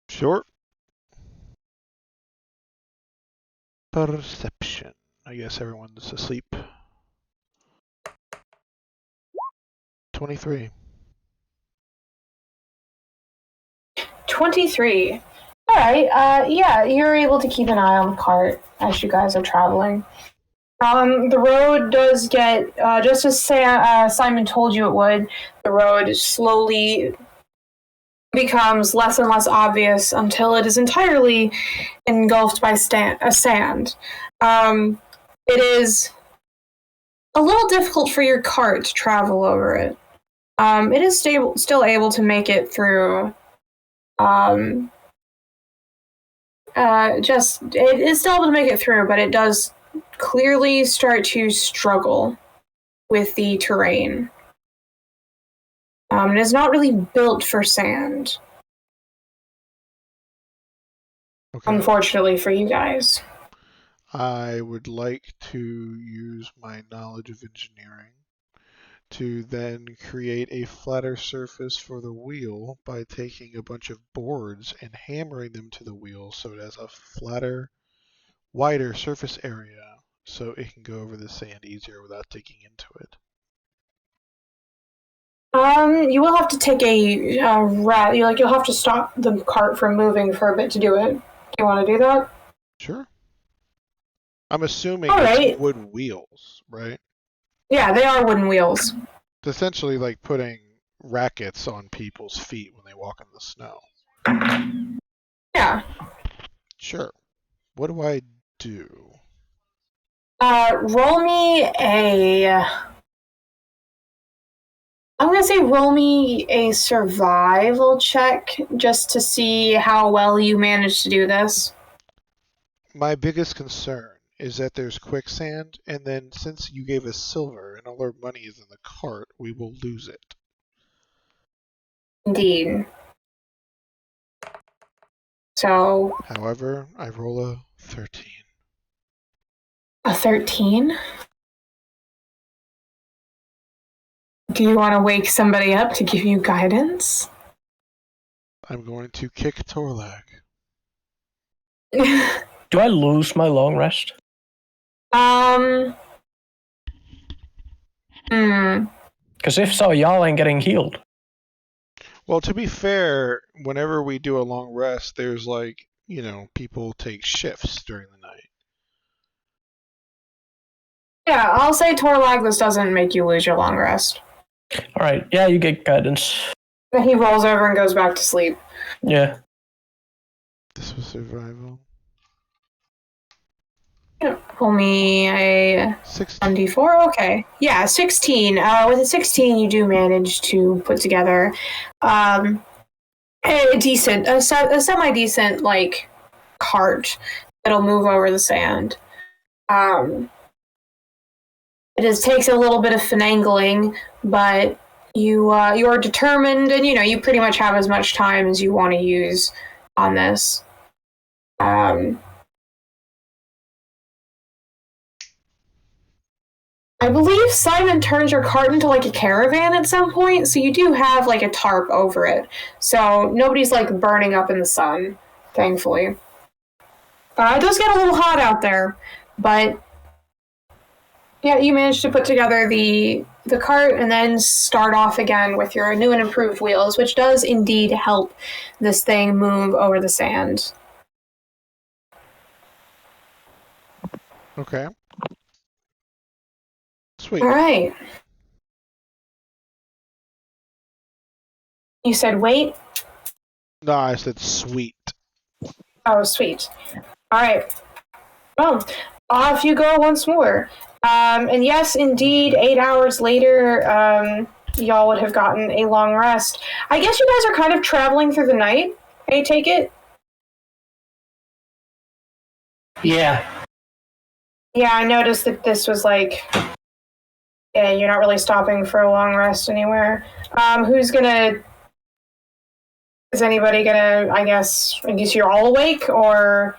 Sure. Perception. I guess everyone's asleep. 23. 23. All right. Yeah, you're able to keep an eye on the cart as you guys are traveling. The road does get, just as Simon told you it would, the road slowly becomes less and less obvious until it is entirely engulfed by sand. It is a little difficult for your cart to travel over it. It is still able to make it through. It is still able to make it through, but it does clearly start to struggle with the terrain. It is not really built for sand, Okay. unfortunately for you guys. I would like to use my knowledge of engineering to then create a flatter surface for the wheel by taking a bunch of boards and hammering them to the wheel so it has a flatter, wider surface area so it can go over the sand easier without digging into it. You will have to take you'll have to stop the cart from moving for a bit to do it. Do you want to do that? Sure. I'm assuming All right. it's wooden wheels, right? Yeah, they are wooden wheels. It's essentially like putting rackets on people's feet when they walk in the snow. Yeah. Sure. What do I do? Roll me I'm going to say roll me a survival check just to see how well you manage to do this. My biggest concern is that there's quicksand, and then since you gave us silver and all our money is in the cart, we will lose it. Indeed. So, However, I roll a 13. a 13? Do you want to wake somebody up to give you guidance? I'm going to kick Torlag. Do I lose my long rest? Because if so, y'all ain't getting healed. Well, to be fair, whenever we do a long rest, there's people take shifts during the night. Yeah, I'll say Torlag, this doesn't make you lose your long rest. Alright, yeah, you get guidance. Then he rolls over and goes back to sleep. Yeah. This was survival. Pull me a 16. 1d4. Okay. Yeah, 16. With a 16, you do manage to put together a semi-decent, cart that'll move over the sand. It takes a little bit of finagling, but you are determined, and you pretty much have as much time as you want to use on this. I believe Simon turns your cart into a caravan at some point, so you do have a tarp over it. So nobody's burning up in the sun, thankfully. It does get a little hot out there, but yeah, you managed to put together the cart and then start off again with your new and improved wheels, which does indeed help this thing move over the sand. Okay. Sweet. All right. You said wait? No, I said sweet. Oh, sweet. All right. Well, off you go once more. And yes, indeed, 8 hours later, y'all would have gotten a long rest. I guess you guys are kind of traveling through the night, I take it? Yeah. Yeah, I noticed that this was yeah, you're not really stopping for a long rest anywhere. Is anybody gonna, I guess you're all awake, or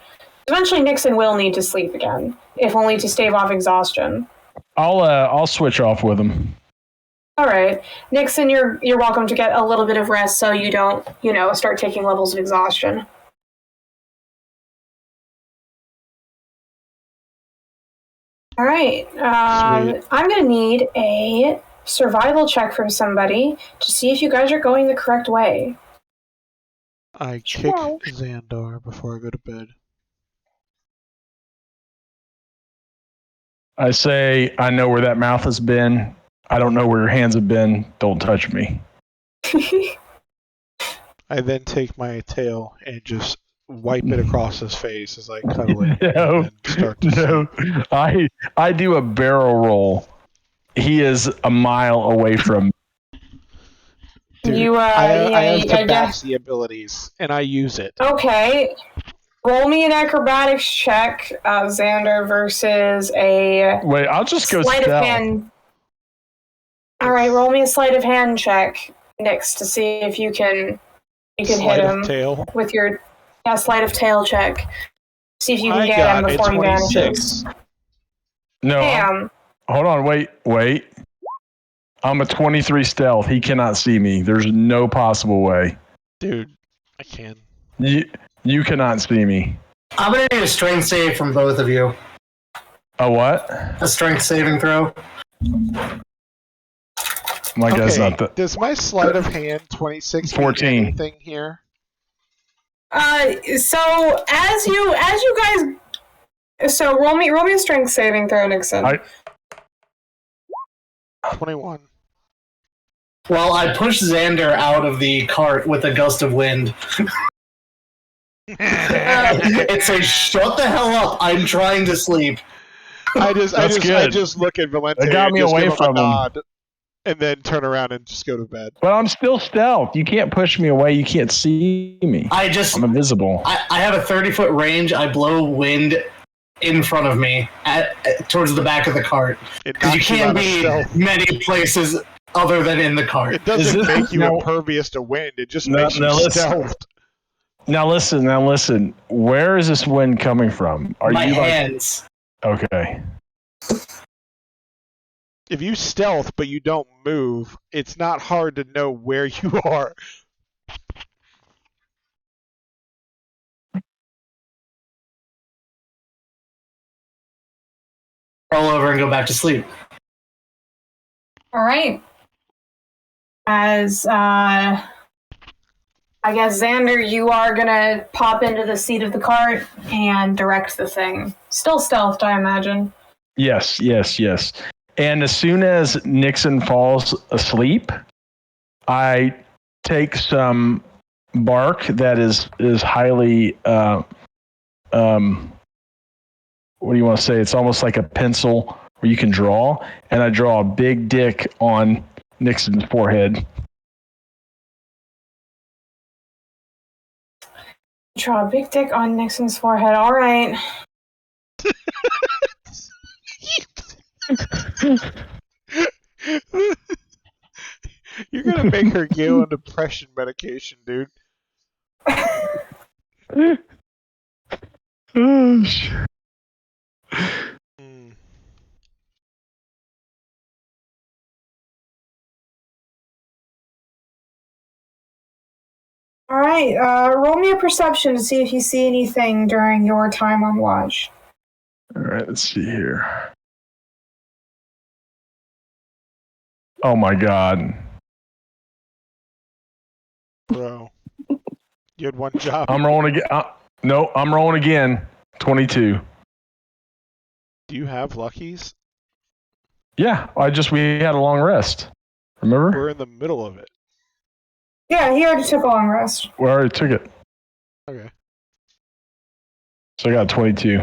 eventually Nixon will need to sleep again, if only to stave off exhaustion. I'll switch off with him. All right, Nixon, you're welcome to get a little bit of rest so you don't, start taking levels of exhaustion. All right, I'm going to need a survival check from somebody to see if you guys are going the correct way. I kick Xandar before I go to bed. I say, I know where that mouth has been. I don't know where your hands have been. Don't touch me. I then take my tail and just wipe it across his face as I cuddle it. No, and start to sleep. I do a barrel roll. He is a mile away from me. Dude, I have tabaxi abilities, and I use it. Okay. Roll me an acrobatics check, Xander, versus a... Wait, I'll just go sleight stealth. of hand. All right, roll me a sleight of hand check, Nix, to see if you can hit him tail. with your sleight of tail check. See if you can get him before he vanishes. No. Damn. Hold on, wait. I'm a 23 stealth. He cannot see me. There's no possible way. Dude, I can. You cannot see me. I'm going to need a strength save from both of you. A what? A strength saving throw. My guess not that. Does my sleight of hand 26 14 mean anything here? So as you guys, so roll me a strength saving throw, Nixon. 21. Well, I push Xander out of the cart with a gust of wind. It says, "Shut the hell up! I'm trying to sleep." I just look at Valente. It got me and just away give him from a him. nod, and then turn around and just go to bed. But I'm still stealth. You can't push me away. You can't see me. I'm invisible. I have a 30-foot range. I blow wind in front of me towards the back of the cart. Because you can't be many places other than in the cart. It doesn't make you impervious to wind. It just makes you stealth. Now listen. Where is this wind coming from? My hands. Okay. If you stealth but you don't move, it's not hard to know where you are. roll over and go back to sleep. All right. As I guess Xander, you are gonna pop into the seat of the cart and direct the thing. Still stealthed, I imagine. Yes. And as soon as Nixon falls asleep, I take some bark that is highly what do you want to say? It's almost like a pencil where you can draw, and I draw a big dick on Nixon's forehead. Draw a big dick on Nixon's forehead. All right. You're gonna make her go on depression medication, dude. All right. Roll me a perception to see if you see anything during your time on watch. All right, let's see here. Oh my God. Bro. You had one job. I'm rolling again. No, I'm rolling again. 22. Do you have luckies? Yeah, we had a long rest. Remember? We're in the middle of it. Yeah, he already took a long rest. We already took it. Okay. So I got 22.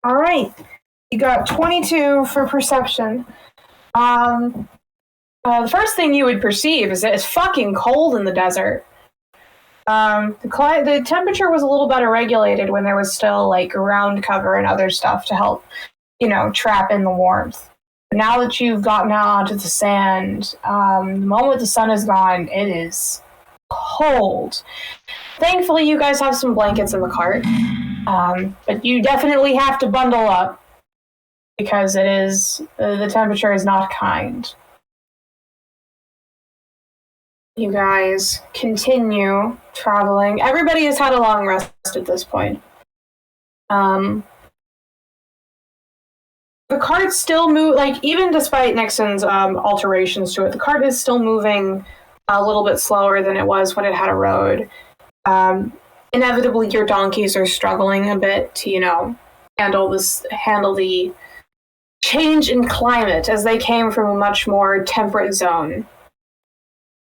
All right. You got 22 for perception. The first thing you would perceive is that it's fucking cold in the desert. The temperature was a little better regulated when there was still like ground cover and other stuff to help, trap in the warmth. But now that you've gotten out onto the sand, the moment the sun is gone, it is cold. Thankfully, you guys have some blankets in the cart, but you definitely have to bundle up because the temperature is not kind. You guys continue traveling. Everybody has had a long rest at this point. The cart still even despite Nixon's alterations to it, the cart is still moving a little bit slower than it was when it had a road. Inevitably, your donkeys are struggling a bit to, handle the change in climate as they came from a much more temperate zone.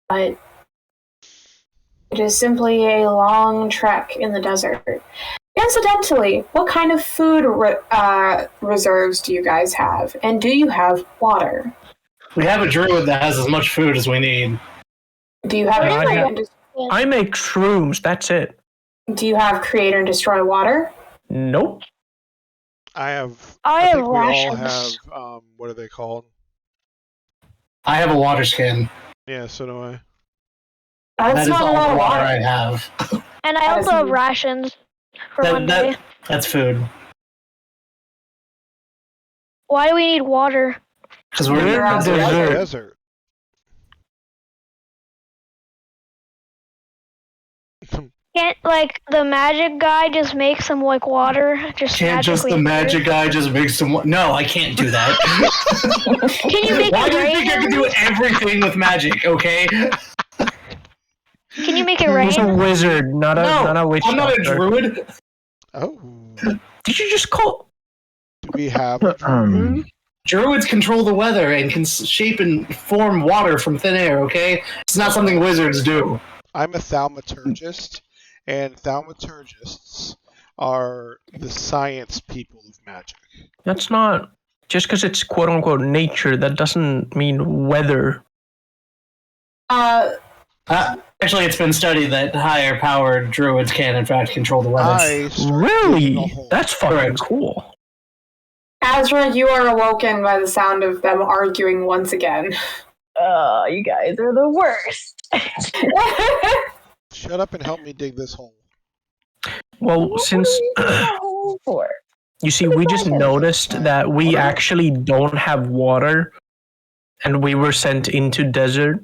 But it is simply a long trek in the desert. Incidentally, what kind of food reserves do you guys have? And do you have water? We have a druid that has as much food as we need. Do you have I make shrooms, that's it. Do you have create and destroy water? Nope. I have think rations. We all have, what are they called? I have a water skin. Yeah, so do I. That's not a lot of water. I have. And I also have rations for one day. That's food. Why do we need water? Because we're in the desert. Can't the magic guy just make some water? Can't just the magic guy just make some? No, I can't do that. Can you make Why it do you rain? think I can do everything with magic? Okay. Can you make it rain? He's a wizard, not a witch. I'm not a druid. Oh. Did you just call? Do we have a druid? Druids control the weather and can shape and form water from thin air. Okay, it's not something wizards do. I'm a thaumaturgist, and thaumaturgists are the science people of magic. That's not just because it's quote unquote nature. That doesn't mean weather. Actually, it's been studied that higher powered druids can, in fact, control the weather. Really? That's fucking cool. Azra, you are awoken by the sound of them arguing once again. You guys are the worst. Shut up and help me dig this hole. Well, since you see, we just noticed that we actually don't have water, and we were sent into desert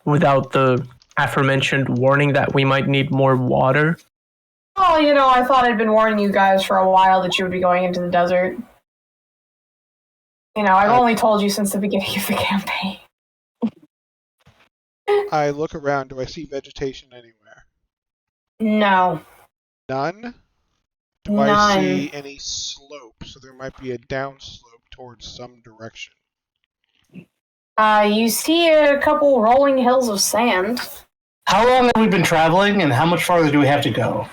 without the aforementioned warning that we might need more water? Oh, I thought I'd been warning you guys for a while that you would be going into the desert. I've only told you since the beginning of the campaign. I look around. Do I see vegetation anywhere? No. None? Do None. I see any slope? So there might be a downslope towards some direction. You see a couple rolling hills of sand. How long have we been traveling, and how much farther do we have to go?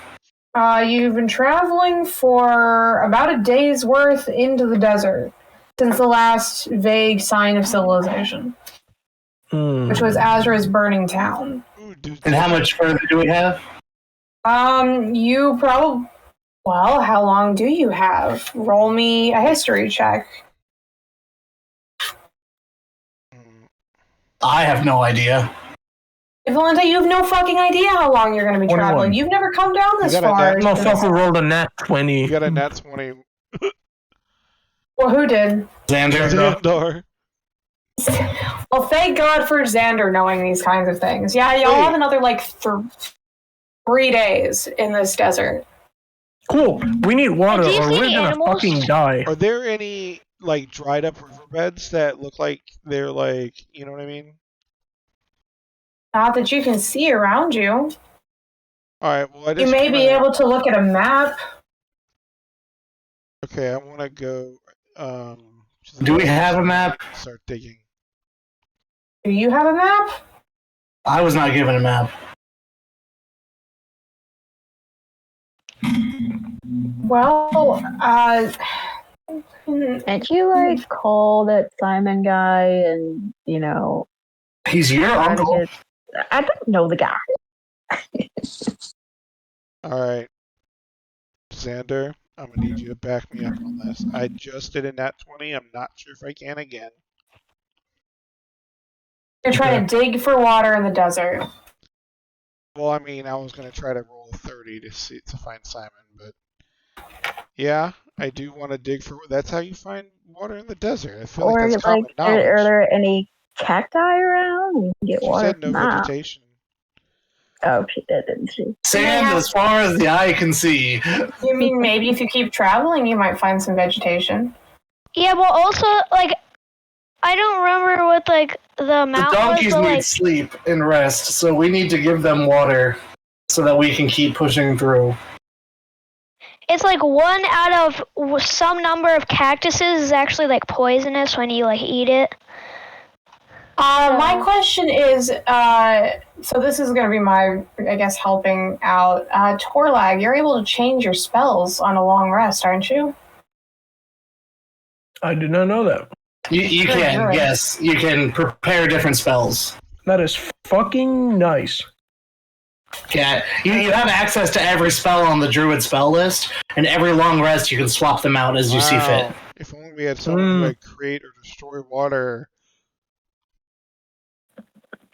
You've been traveling for about a day's worth into the desert since the last vague sign of civilization, which was Azra's burning town. And how much further do we have? You probably... Well, how long do you have? Roll me a history check. I have no idea. Valente, you have no fucking idea how long you're going to be traveling. You've never come down this far. Motherfucker rolled a nat 20. You got a nat 20. Well, who did? Xandar. Well, thank God for Xander knowing these kinds of things. Yeah, y'all have another, 3 days in this desert. Cool. We need water or we're gonna fucking die. Are there any, dried up riverbeds that look like they're, you know what I mean? Not that you can see around you. Alright, well, You may be able to look at a map. Okay, I want to go, Do we have a map? Start digging. Do you have a map? I was not given a map. Well, Can't you call that Simon guy and he's your uncle. I don't know the guy. Alright. Xander, I'm gonna need you to back me up on this. I just did a nat 20. I'm not sure if I can again. You're trying to dig for water in the desert. Well, I mean, I was gonna try to roll a 30 to find Simon, but yeah, I do want to dig for. That's how you find water in the desert. I feel like that's common knowledge. Are there any cacti around? You can get water. She said no vegetation. Oh, she did, didn't she? Sand as far as the eye can see. You mean maybe if you keep traveling, you might find some vegetation? Yeah, but also, I don't remember what, the amount was. The donkeys but, need sleep and rest, so we need to give them water so that we can keep pushing through. It's 1 out of some number of cactuses is actually, poisonous when you, eat it. My question is, so this is going to be my, I guess, helping out. Torlag, you're able to change your spells on a long rest, aren't you? I did not know that. You can, yes. You can prepare different spells. That is fucking nice. Yeah, you have access to every spell on the druid spell list, and every long rest you can swap them out as you see fit. If only we had something to create or destroy water.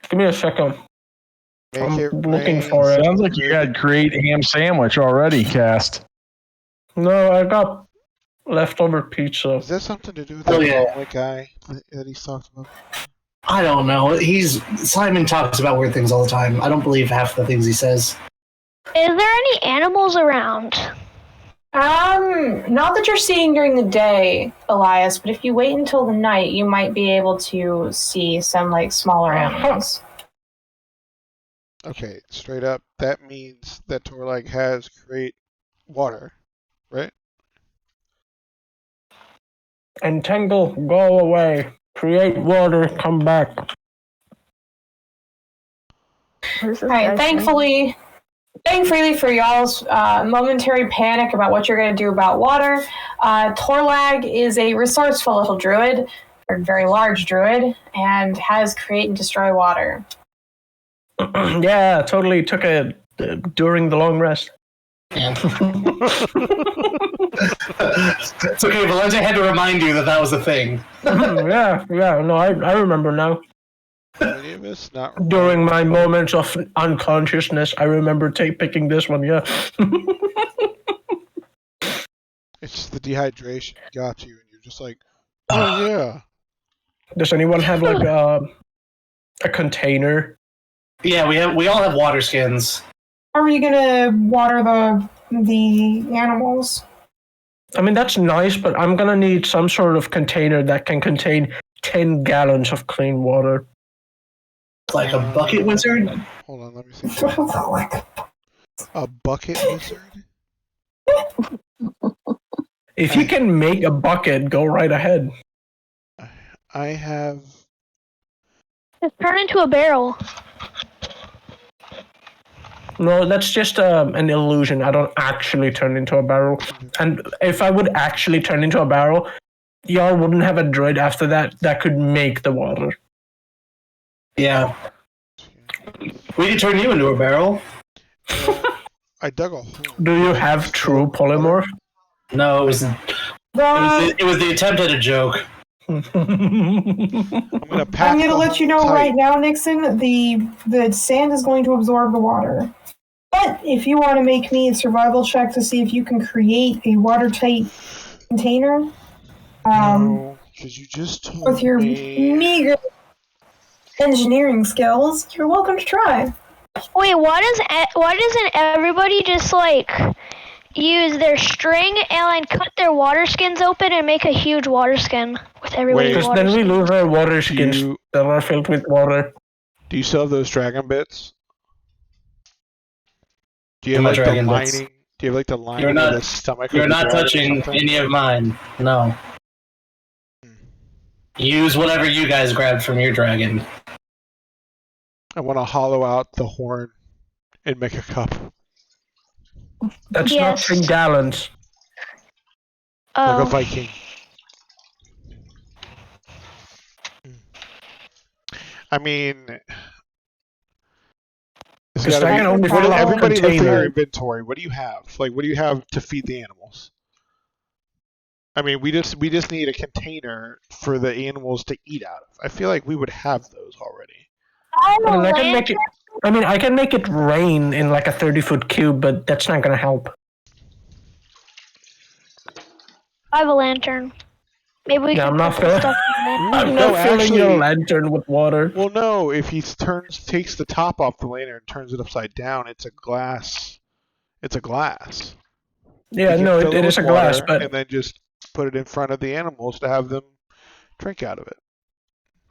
Give me a second. I'm looking for it. Sounds like you had great ham sandwich already, Cast. No, I got leftover pizza. Is that something to do with that guy that he's talked about? I don't know. Simon talks about weird things all the time. I don't believe half the things he says. Is there any animals around? Not that you're seeing during the day, Elias, but if you wait until the night, you might be able to see some, smaller animals. Okay, straight up, that means that Torlag has create water, right? Entangle, go away. Create water, come back. Alright, thankfully for y'all's momentary panic about what you're going to do about water, Torlag is a resourceful little druid, or very large druid, and has create and destroy water. Yeah, totally took it during the long rest. It's okay, Valente had to remind you that was a thing. yeah, no, I remember now. During my moments of unconsciousness, I remember picking this one, yeah. It's just the dehydration got you, and you're just like, oh yeah. Does anyone have a container Yeah, we all have water skins. How are you gonna water the animals? I mean, that's nice, but I'm gonna need some sort of container that can contain 10 gallons of clean water. Like a bucket wizard? Hold on, let me see. A bucket wizard? If you can make a bucket, go right ahead. I have... Just turn into a barrel. No, that's just an illusion. I don't actually turn into a barrel. And if I would actually turn into a barrel, y'all wouldn't have a droid after that could make the water. Yeah. We could turn you into a barrel. I dug a hole. Do you have true polymorph? No, it was the attempt at a joke. I'm gonna let you know right now, Nixon. The sand is going to absorb the water. But if you want to make me a survival check to see if you can create a watertight container, no, because you just told with your me. meager engineering skills, you're welcome to try. Wait, why doesn't everybody just like use their string and cut their water skins open and make a huge water skin with everybody's Because water then we skin? lose our water skins that are filled with water. Do you still have those dragon bits? Do you have My like the dragon lining? bits. Do you have like the lining You're of not- the stomach? You're of the not dragon or touching something? any of mine. No. Use whatever you guys grabbed from your dragon. I want to hollow out the horn and make a cup. That's not Yes. 10 gallons. Like a Oh, Viking. I mean, it's Because gotta I be- can only what- fill out everybody look through container. your inventory. What do you have? Like, what do you have to feed the animals? I mean, we just need a container for the animals to eat out of. I feel like we would have those already. I I mean, I can make it rain in like a 30-foot cube, but that's not gonna help. I have a lantern. Maybe we Yeah, can I'm not put filling. stuff in it. I'm No, not filling your actually- lantern with water. Well, no. If he takes the top off the lantern and turns it upside down, it's a glass. It's a glass. Yeah, You can no, fill it is a with glass, water but and then just put it in front of the animals to have them drink out of it.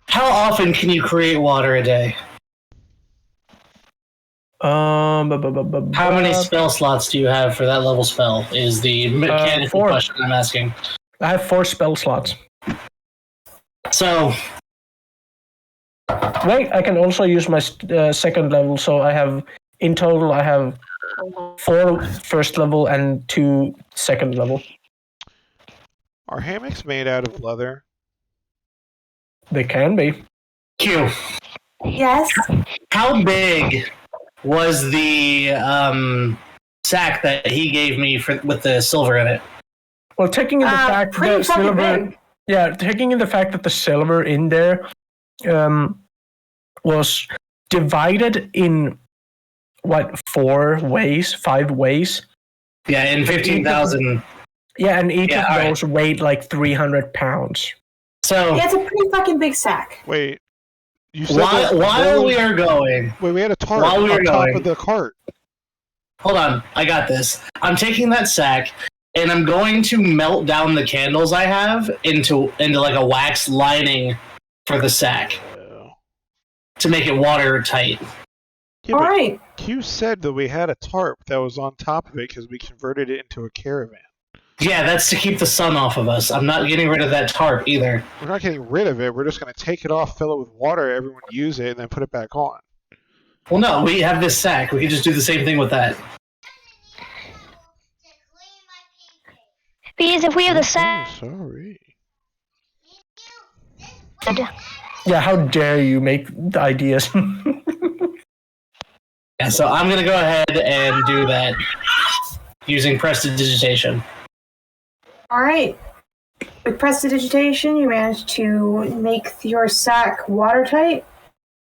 How often can you create water a day? How many spell slots do you have for that level spell? Is the mechanical 4. question I'm asking. I have 4 spell slots. So, Wait, I can also use my second level, so I have in total I have 4 first level and 2 second level. Are hammocks made out of leather? They can be. Q, Yes. how big was the sack that he gave me with the silver in it? Well, taking in the fact pretty that fucking silver, big. yeah, taking in the fact that the silver in there, was divided in what 5 ways. Yeah, in 15,000. Yeah, and each Yeah, of all right. those weighed like 300 pounds. So, Yeah, it's a pretty fucking big sack. Wait, you said that while we are going, Wait, we had a tarp while we were on top going- of the cart. hold on, I got this. I'm taking that sack and I'm going to melt down the candles I have into like a wax lining for the sack to make it watertight. Yeah, All but right. Q said that we had a tarp that was on top of it because we converted it into a caravan. Yeah, that's to keep the sun off of us. I'm not getting rid of that tarp either. We're not getting rid of it. We're just going to take it off, fill it with water, everyone use it, and then put it back on. Well, no, we have this sack. We can just do the same thing with that. Because if we have the sack, Sorry. Yeah, how dare you make the ideas? Yeah, so I'm going to go ahead and do that using prestidigitation. All right. With prestidigitation, you managed to make your sack watertight,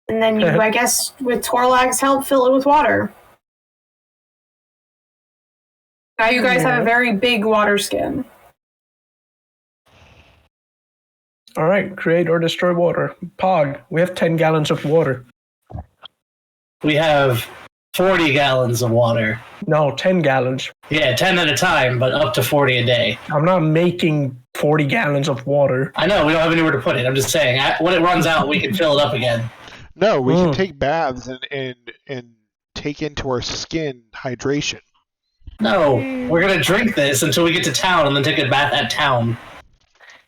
and then you, I guess, with Torlag's help, fill it with water. Now you guys have a very big water skin. All right, create or destroy water. Pog, we have 10 gallons of water. we have 40 gallons of water. No, 10 gallons. Yeah, 10 at a time, but up to 40 a day. I'm not making 40 gallons of water. I know, we don't have anywhere to put it. I'm just saying, when it runs out, we can fill it up again. No, we can take baths and take into our skin hydration. No, we're going to drink this until we get to town and then take a bath at town.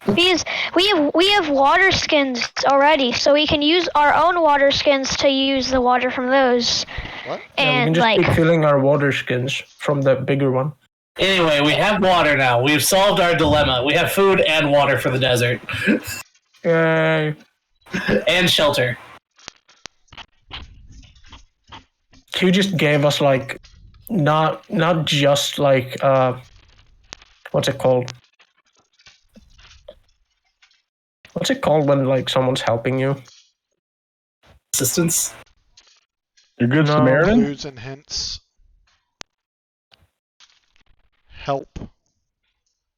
Because we have water skins already, so we can use our own water skins to use the water from those. What? And we can just like keep filling our water skins from the bigger one. Anyway, we have water now. We've solved our dilemma. We have food and water for the desert. Yay. And shelter. He just gave us like not just like what's it called? What's it called when like someone's helping you? Assistance? You're good Samaritan? Clues and hints. Help.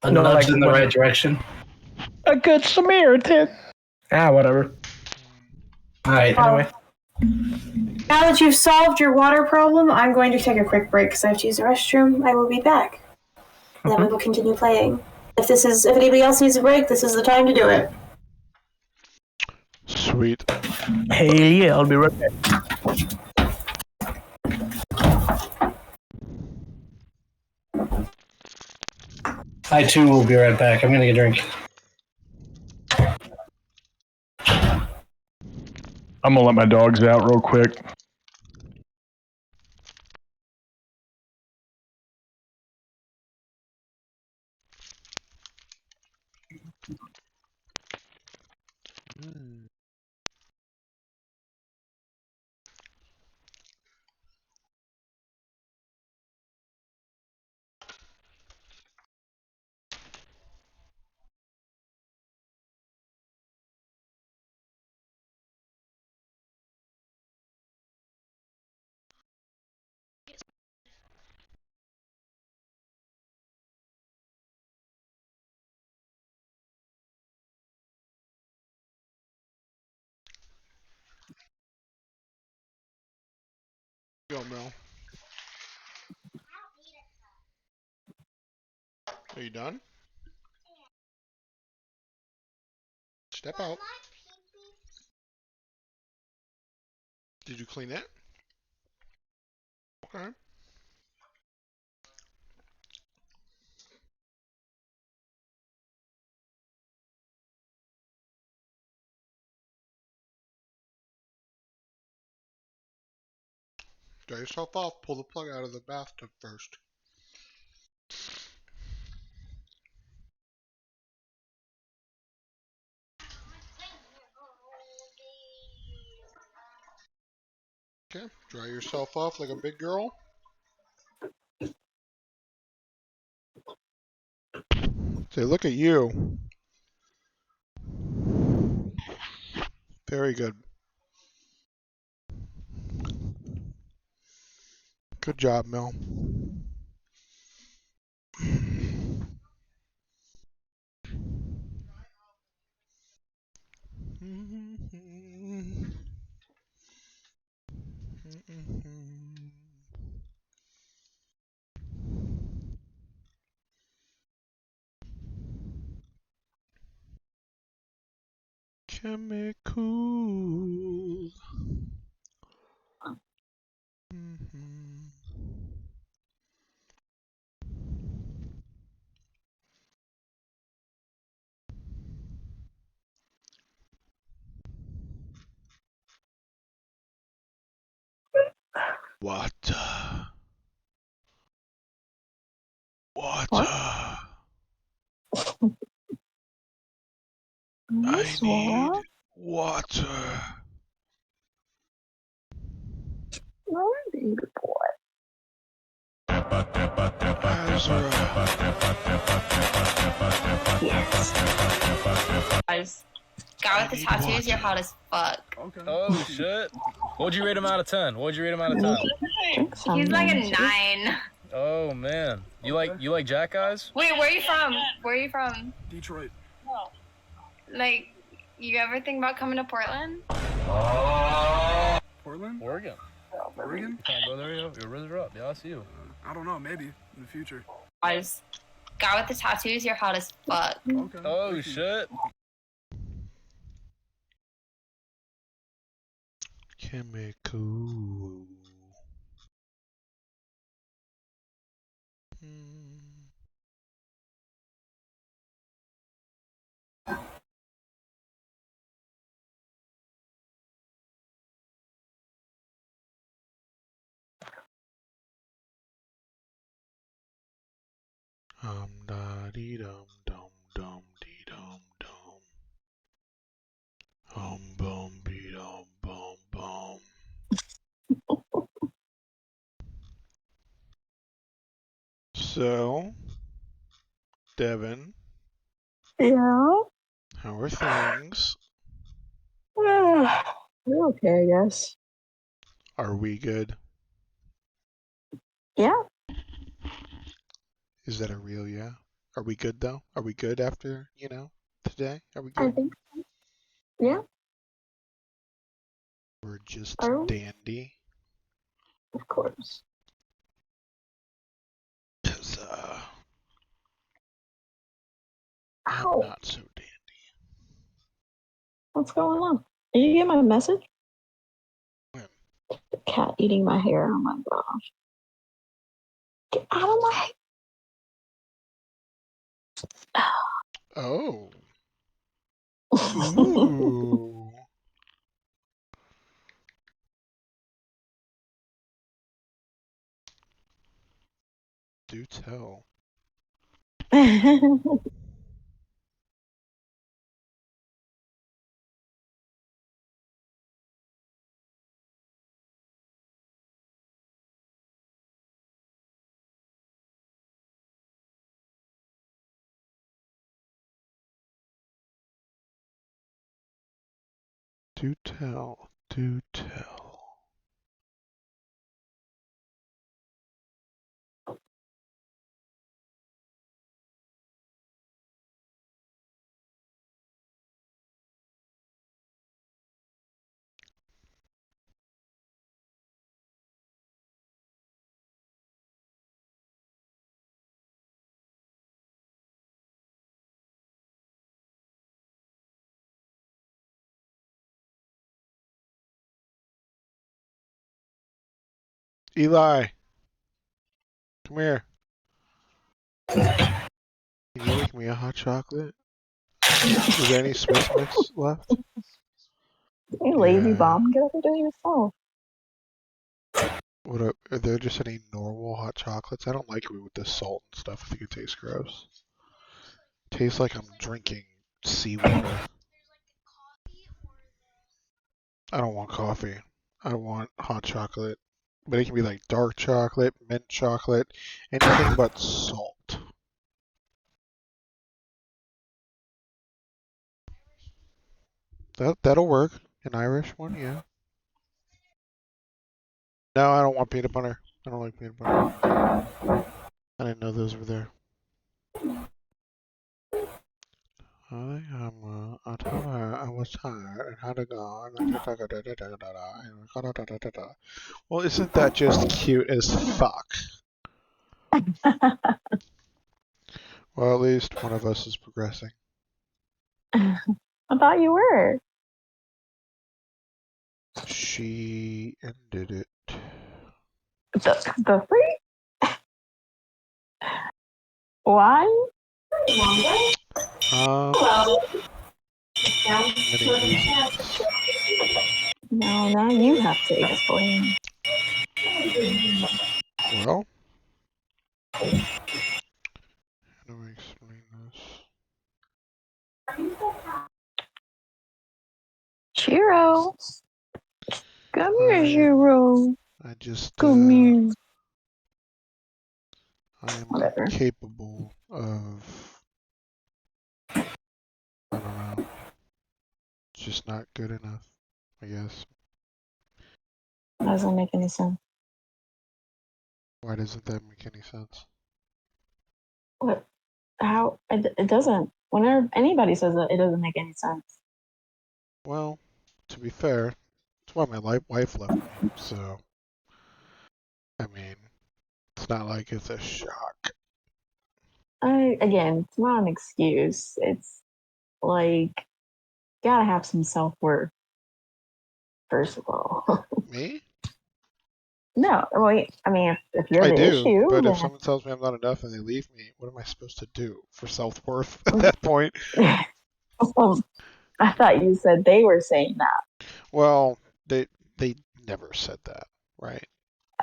A nudge like in the right direction. A good Samaritan. Whatever. Alright. Anyway. Now that you've solved your water problem, I'm going to take a quick break because I have to use the restroom. I will be back. And then we will continue playing. If anybody else needs a break, this is the time to do it. Sweet. Hey, yeah, I'll be right back. I too will be right back. I'm gonna get a drink. I'm gonna let my dogs out real quick. Go, Mel. Are you done? Step out. Did you clean it? Okay. Dry yourself off. Pull the plug out of the bathtub first. Okay, dry yourself off like a big girl. Say, look at you. Very good. Good job, Mel. Chemical. Water. Water. I need water. No, baby boy. Azra. Yes. Guy with the tattoos, you're hot as fuck. Okay. Oh shit. What'd you rate him out of 10? What'd you rate him out of 10? He's like a 9. Oh man. You like Jack guys? Wait, where are you from? Where are you from? Detroit. Like, you ever think about coming to Portland? Portland? Oregon. Oregon? You trying to go there, yo? You're really up. Yeah, I see you. I don't know. Maybe in the future. Guys, guy with the tattoos, you're hot as fuck. Okay. Oh shit. Chemical. Da dee dum dum dum dee dum dum. Bum dee dum bum bum. So, Devin, Yeah. how are things? You're okay, I guess. Are we good? Yeah. Is that a real yeah? Are we good though? Are we good after, today? Are we I good? think so. Yeah. We're just Are we? dandy. Of course. 'Cause, Ow. I'm not so dandy. What's going on? Did you get my message? When? The cat eating my hair. Oh my gosh. Get out of my Oh. Ooh. Do tell. Do tell. Do tell. Eli, come here. Can you make me a hot chocolate? Is there any Swiss Mix left? You lazy Yeah. bum. Get up and do it yourself. What are there just any normal hot chocolates? I don't like it with the salt and stuff. I think it tastes gross. Tastes like I'm drinking seawater. I don't want coffee. I want hot chocolate. But it can be like dark chocolate, mint chocolate, anything but salt. That'll work. An Irish one, yeah. No, I don't want peanut butter. I don't like peanut butter. I didn't know those were there. I was tired and had to go. Well, isn't that just cute as fuck? Well, at least one of us is progressing. I thought you were. She ended it. The free? Why? Many reasons. No, now you have to explain. Well, how do I explain this? Shiro. Come here, Shiro. I just, Come here. I am Whatever. incapable of, I don't know, just not good enough, I guess. That doesn't make any sense. Why doesn't that make any sense? What? How? It doesn't. Whenever anybody says that, it doesn't make any sense. Well, to be fair, that's why my wife left me, so I mean, it's not like it's a shock. Again, it's not an excuse. It's like, gotta have some self-worth, first of all. Me? No, well, I mean, if you're I the do, issue, but then... if someone tells me I'm not enough and they leave me, what am I supposed to do for self-worth at that point? I thought you said they were saying that. Well, they never said that, right?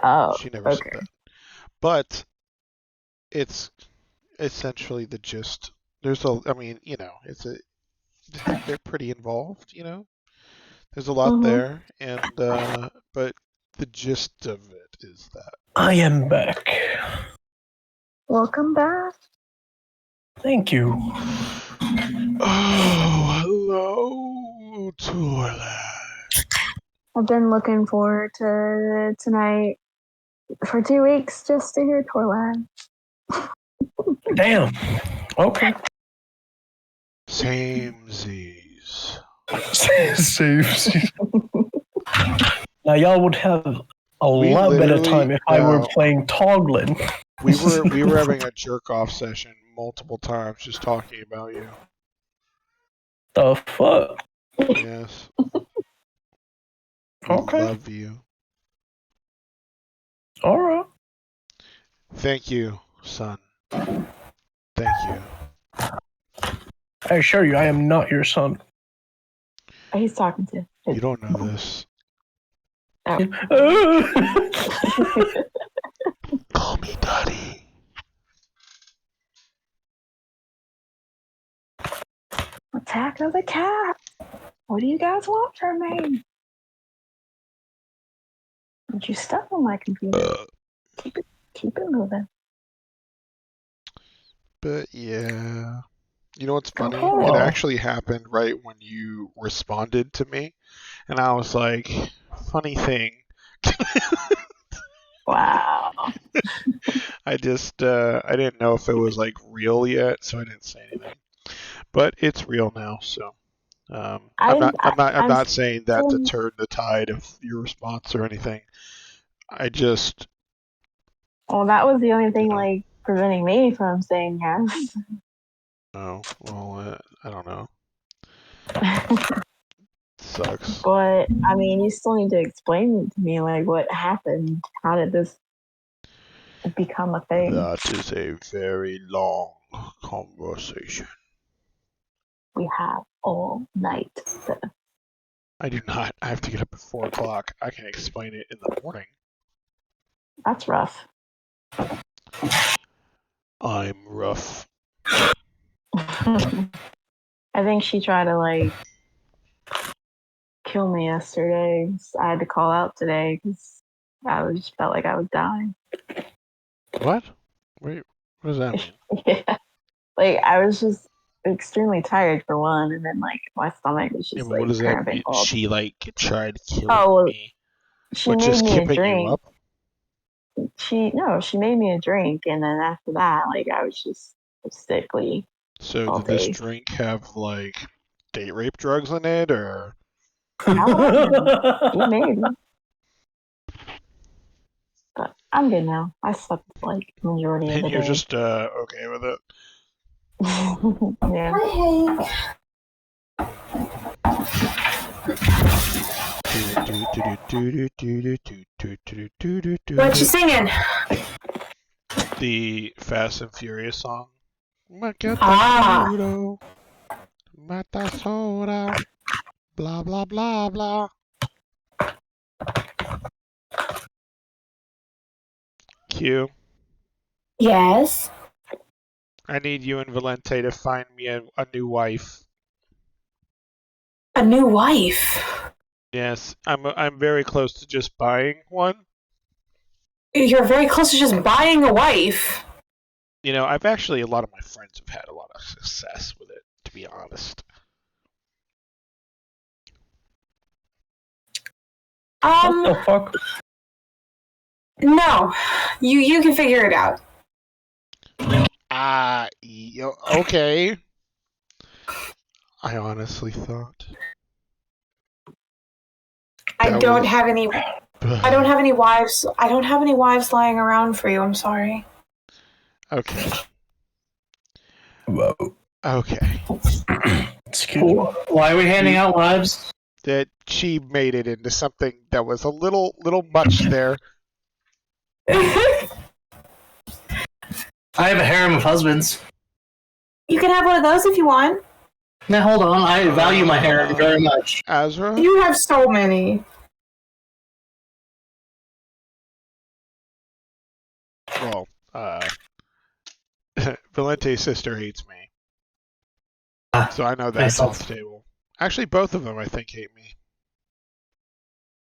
Oh, She never said that. But it's essentially the gist. I mean, they're pretty involved, There's a lot there, and but the gist of it is that I am back. Welcome back. Thank you. Oh, hello, Torla. I've been looking forward to tonight for 2 weeks just to hear Torland. Damn. Okay. Same Z's. Same. Now y'all would have a lot better time if I were playing Toglin. We were having a jerk off session multiple times just talking about you. The fuck? Yes. Okay. Love you. All right. Thank you, son. Thank you. I assure you, I am not your son. He's talking to. You don't know this. Oh. Call me Daddy. Attack of the cat. What do you guys want from me? Don't you stuff on my computer? Keep it moving. But yeah. You know what's funny? Oh. It actually happened right when you responded to me. And I was like, funny thing. Wow. I didn't know if it was like real yet, so I didn't say anything. But it's real now, so I'm not saying that to turn the tide of your response or anything. Well, that was the only thing like preventing me from saying yes. Oh, well, I don't know. Sucks. But I mean, you still need to explain to me like what happened. How did this become a thing? That is a very long conversation. We have all night. So. I do not. I have to get up at 4 o'clock. I can explain it in the morning. That's rough. I'm rough. I think she tried to like kill me yesterday. I had to call out today because I just felt like I was dying. What? Wait, what does that mean? Yeah. Like I was just extremely tired for one, and then like my stomach was just like what does that mean? all... She like tried killing me. She made me a drink. You up? She made me a drink, and then after that, like I was just sickly. So did this drink have like date rape drugs in it, or? She made me. But I'm good now. I slept like majority of the day. You're just okay with it. Yeah. What you singing? The Fast and Furious song. Mata soda. Blah blah blah blah. Q. Yes. I need you and Valente to find me a new wife. A new wife? Yes, I'm very close to just buying one. You're very close to just buying a wife. You know, a lot of my friends have had a lot of success with it, to be honest. What the fuck? No. You can figure it out. Okay. I honestly thought. I don't have any I don't have any wives. I don't have any wives lying around for you. I'm sorry. Okay. Whoa. Okay. Why are we handing out wives? That she made it into something that was a little much there. I have a harem of husbands. You can have one of those if you want. Now hold on, I value my harem very much. Azra? You have so many. Well, Valente's sister hates me. So I know that's unstable. Actually, both of them, I think, hate me.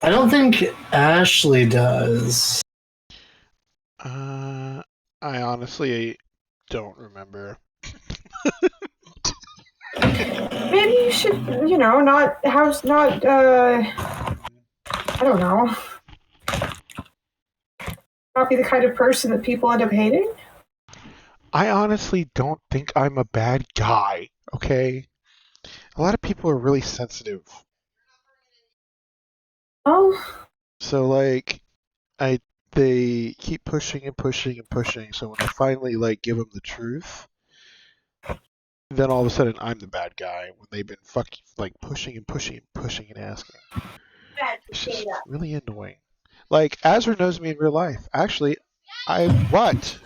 I don't think Ashley does. I honestly don't remember. Maybe you should, not I don't know. Not be the kind of person that people end up hating? I honestly don't think I'm a bad guy, okay? A lot of people are really sensitive. Oh. So, like, they keep pushing and pushing and pushing, so when I finally, give them the truth, then all of a sudden I'm the bad guy when they've been pushing and pushing and pushing and asking. It's just really annoying. Like, Azra knows me in real life. Actually, what?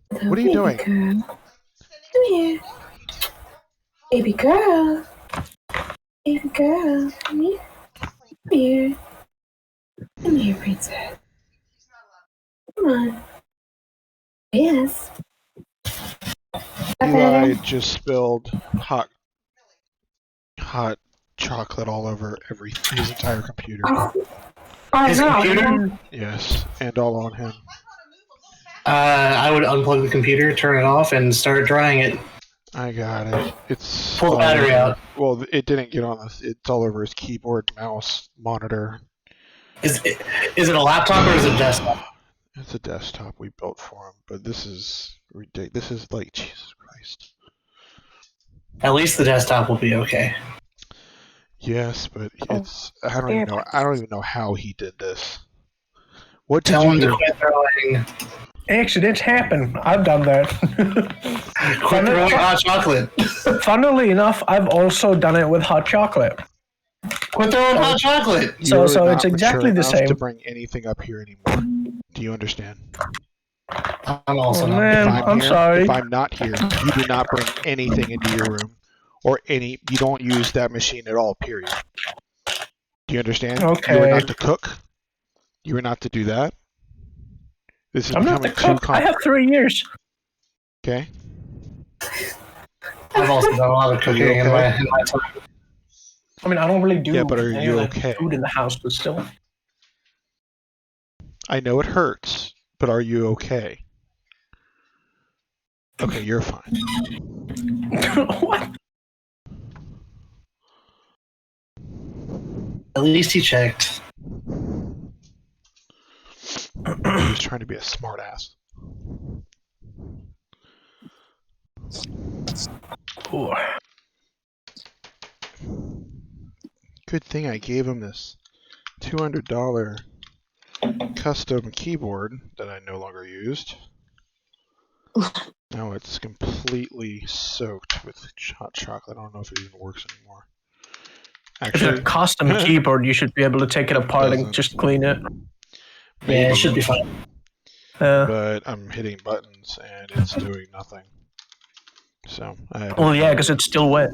What are you doing? Girl. Come here. Baby girl. Baby girl. Come here. Come here. Come here, princess. Come on. Yes. Eli just spilled hot chocolate all over his entire computer. His computer? Yes, and all on him. I would unplug the computer, turn it off, and start drying it. I got it. It's pull the battery out. Well, it didn't get on this. It's all over his keyboard, mouse, monitor. Is it a laptop or is it a desktop? It's a desktop we built for him, but this is ridiculous. This is like Jesus Christ. At least the desktop will be okay. Yes, but it's I don't even know how he did this. What did Tell you him do? to quit throwing. Accidents happen. I've done that. Quit throwing hot chocolate. Funnily enough, I've also done it with hot chocolate. Quit throwing hot chocolate. So it's exactly the same. To bring anything up here anymore. Do you understand? I'm also not. Man, I'm sorry. If I'm not here, you do not bring anything into your room, or you don't use that machine at all. Period. Do you understand? Okay. You are not to cook. You are not to do that. This is I'm not the cook. I have 3 years. Okay. I've also done a lot of cooking in my time. I mean, I don't really do Yeah, but are any you of the okay? food in the house, but still. I know it hurts, but are you okay? Okay, you're fine. What? At least he checked. He was trying to be a smart ass. Ooh. Good thing I gave him this $200 custom keyboard that I no longer used. Now it's completely soaked with hot chocolate. I don't know if it even works anymore. Actually, if it's a custom keyboard, you should be able to take it apart and just clean it. Yeah, it should be fine. But I'm hitting buttons and it's doing nothing. So well, yeah, because it's still wet.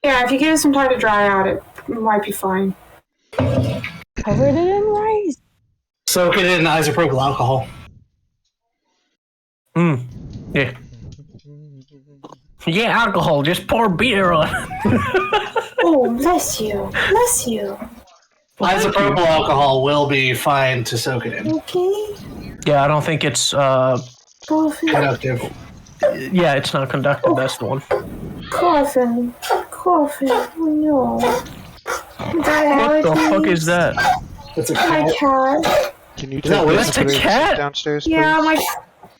Yeah, if you give it some time to dry out, it might be fine. Covered it in rice. Soak it in isopropyl alcohol. Yeah. Yeah, alcohol. Just pour beer on. Oh, bless you. Bless you. Isopropyl alcohol will be fine to soak it in. Okay. Yeah, I don't think it's Conductive. Yeah, it's not conductive. That's the one. Coughing. Oh no. What the fuck is that? It's a My cat. Can you No, take that's this and a put it cat? downstairs, please? Yeah,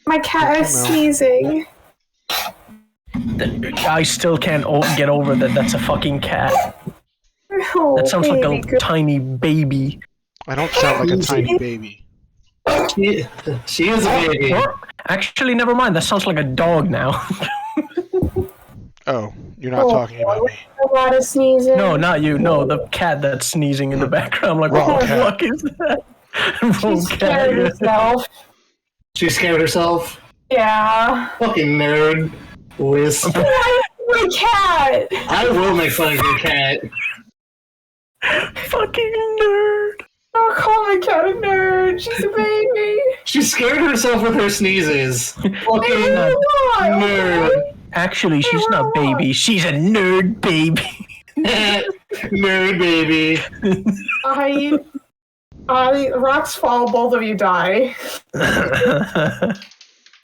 my cat is sneezing. I still can't get over that. That's a fucking cat. Oh, That sounds like a baby girl. tiny baby. I don't sound like a tiny baby. She is a baby. Or, actually, never mind. That sounds like a dog now. Oh, you're not talking about me. A lot of sneezing. No, not you. No, the cat that's sneezing in the background. I'm like, what the fuck is that? She scared herself. She scared herself? Yeah. Fucking nerd. Wisp. My cat! I will make fun of your cat. Fucking nerd. Don't call my cat a nerd. She's a baby. She scared herself with her sneezes. Fucking nerd. Actually, she's not baby. She's a nerd baby. Nerd baby. Rocks fall, both of you die.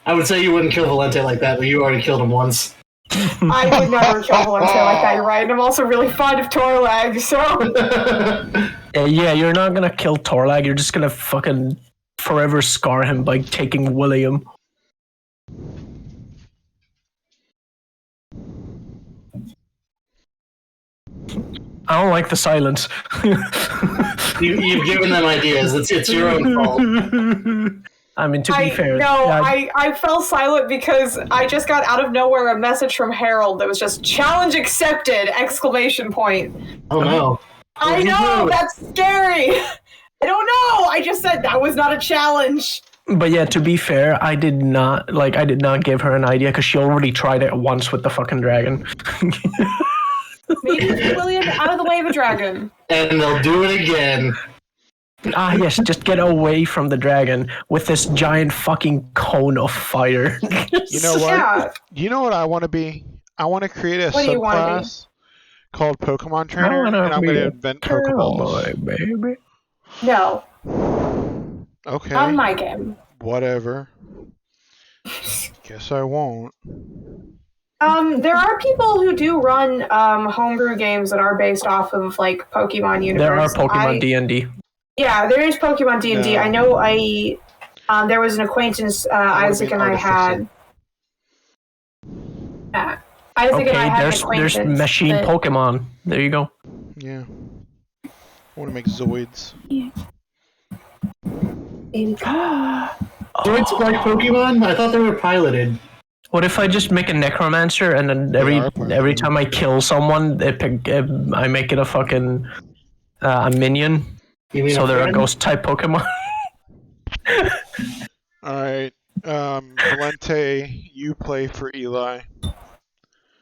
I would say you wouldn't kill Valente like that, but you already killed him once. I would never kill Valente like that, you're right. And I'm also really fond of Torlag, so... Yeah, you're not gonna kill Torlag. You're just gonna fucking forever scar him by taking William. I don't like the silence. You've given them ideas. It's your own fault. I mean, to be fair. No, I fell silent because I just got out of nowhere a message from Harold that was just challenge accepted! Exclamation point. Oh no. I know, that's scary! I don't know! I just said that was not a challenge! But yeah, to be fair, I did not give her an idea because she already tried it once with the fucking dragon. Maybe William out of the way of a dragon. And they'll do it again. Ah, yes, just get away from the dragon with this giant fucking cone of fire. You know what? Yeah. You know what I want to be? I want to create a What do you wanna subclass called Pokemon Trainer, and I'm going to invent Pokeballs. Baby. No. Okay. On my game. Whatever. Guess I won't. There are people who do run homebrew games that are based off of like Pokemon universe. There are Pokemon D&D. Yeah, there is Pokemon D&D. No. I know there was an acquaintance Isaac and I had. Isaac and I had an acquaintance. There's machine Pokemon. There you go. Yeah. I want to make Zoids. Zoids like Pokemon? I thought they were piloted. What if I just make a necromancer and then every time I kill someone, I make it a fucking a minion? So they're a ghost type Pokemon. Alright. Valente, you play for Eli.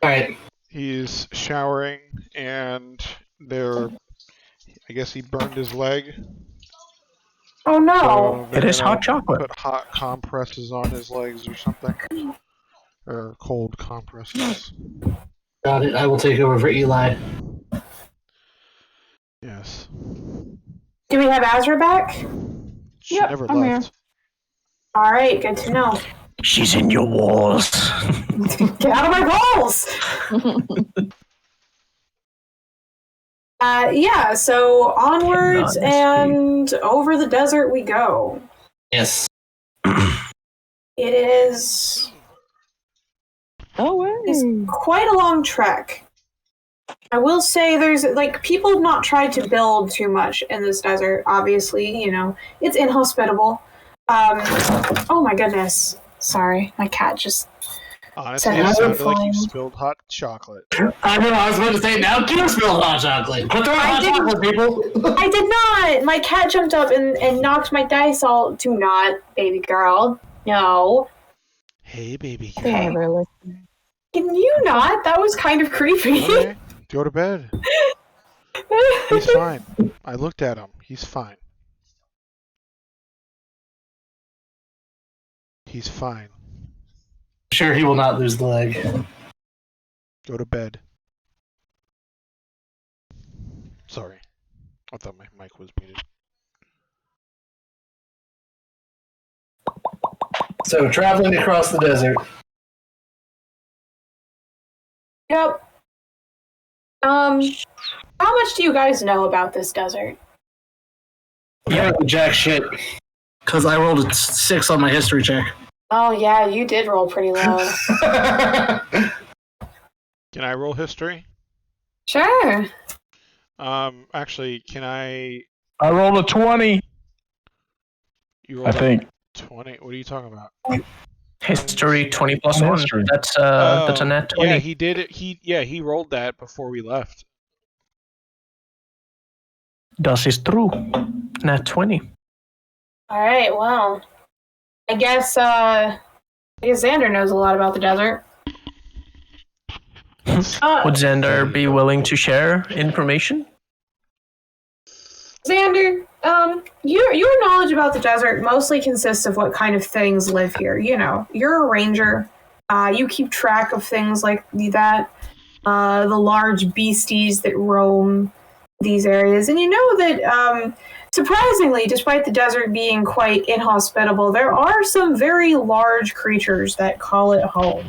Alright. He's showering and I guess he burned his leg. Oh no! So it is hot chocolate. Put hot compresses on his legs or something. Or cold compresses. Got it. I will take over for Eli. Yes. Do we have Azra back? She never left. Alright, good to know. She's in your walls. Get out of my walls! Yeah, so onwards and over the desert we go. Yes. It is... It's quite a long trek. I will say there's, like, people have not tried to build too much in this desert, obviously, you know. It's inhospitable. Oh my goodness. Sorry, my cat just... Honestly, it sounded like you spilled hot chocolate. I know, I was about to say, now you spilled hot chocolate. Put the hot chocolate, people. I did not! My cat jumped up and knocked my dice all... Do not, baby girl. No. Hey, baby girl. They never listen. Can you not? That was kind of creepy. Okay, go to bed. He's fine. I looked at him. He's fine. He's fine. Sure, he will not lose the leg. Go to bed. Sorry. I thought my mic was muted. So, traveling across the desert. Yep. How much do you guys know about this desert? Yeah, jack shit. Because I rolled a 6 on my history check. Oh yeah, you did roll pretty low. Can I roll history? Sure. Actually, can I? I rolled a 20. You rolled I think. 20. What are you talking about? History 20 plus On 1. history. That's a nat 20. Yeah, he did it. He rolled that before we left. Das ist true. Nat 20. All right, well, I guess Xander knows a lot about the desert. Would Xander be willing to share information? Xander, your knowledge about the desert mostly consists of what kind of things live here. You know, you're a ranger. You keep track of things like that, the large beasties that roam these areas. And you know that, surprisingly, despite the desert being quite inhospitable, there are some very large creatures that call it home.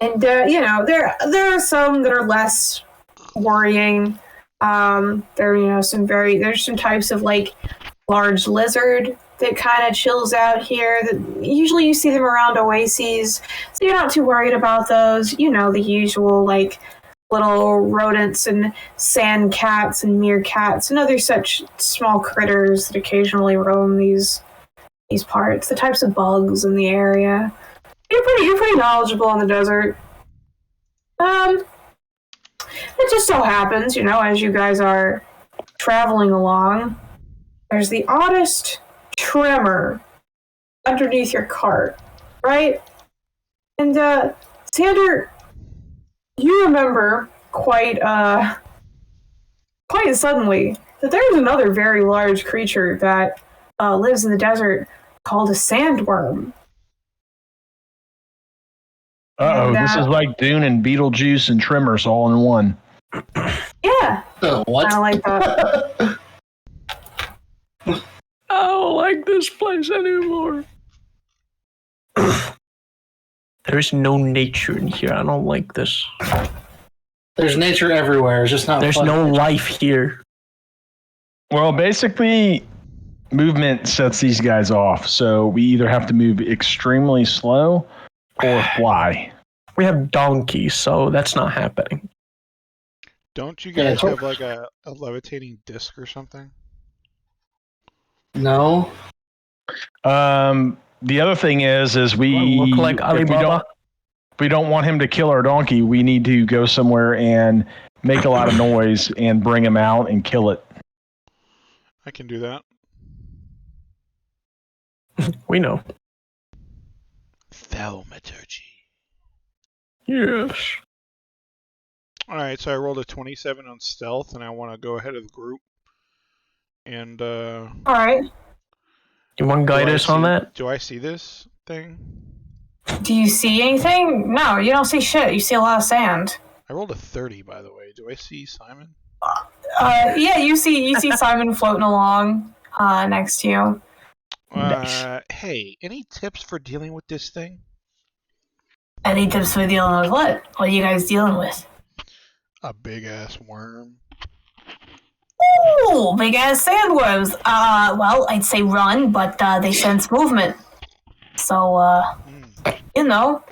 You know, there are some that are less worrying. There's some types of like large lizard that kind of chills out here. That usually you see them around oases, so you're not too worried about those. You know, the usual like little rodents and sand cats and meerkats and other such small critters that occasionally roam these parts. The types of bugs in the area. You're pretty knowledgeable in the desert. It just so happens, you know, as you guys are traveling along, there's the oddest tremor underneath your cart, right? And Xander, you remember quite suddenly that there's another very large creature that lives in the desert called a sandworm. Uh-oh, this is like Dune and Beetlejuice and Tremors all in one. Yeah. What? I like that. I don't like this place anymore. There is no nature in here. I don't like this. There's nature everywhere. It's just not. There's fun. no life here. Well, basically, movement sets these guys off. So we either have to move extremely slow or fly. We have donkeys, so that's not happening. Don't you guys have like a levitating disc or something? No. The other thing is we look like Alibaba. If we don't want him to kill our donkey, we need to go somewhere and make a lot of noise and bring him out and kill it. I can do that. We know. Thaumaturgy. Yes. Alright, so I rolled a 27 on stealth, and I want to go ahead of the group. And, Alright. You want to guide us on that? Do I see this thing? Do you see anything? No, you don't see shit. You see a lot of sand. I rolled a 30, by the way. Do I see Simon? Yeah, you see Simon floating along next to you. Hey, any tips for dealing with this thing? Any tips for dealing with what? What are you guys dealing with? A big-ass worm. Ooh, big-ass sandworms. Well, I'd say run, but they sense movement. So, you know,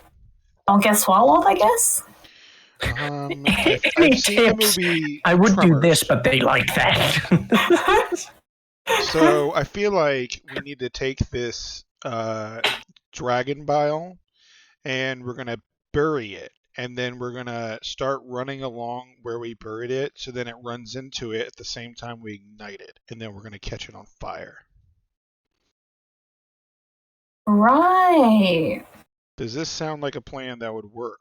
don't get swallowed, I guess? Any tips? I would do this, but they like that. So, I feel like we need to take this dragon bile, and we're going to bury it. And then we're going to start running along where we buried it, so then it runs into it at the same time we ignite it. And then we're going to catch it on fire. Right. Does this sound like a plan that would work?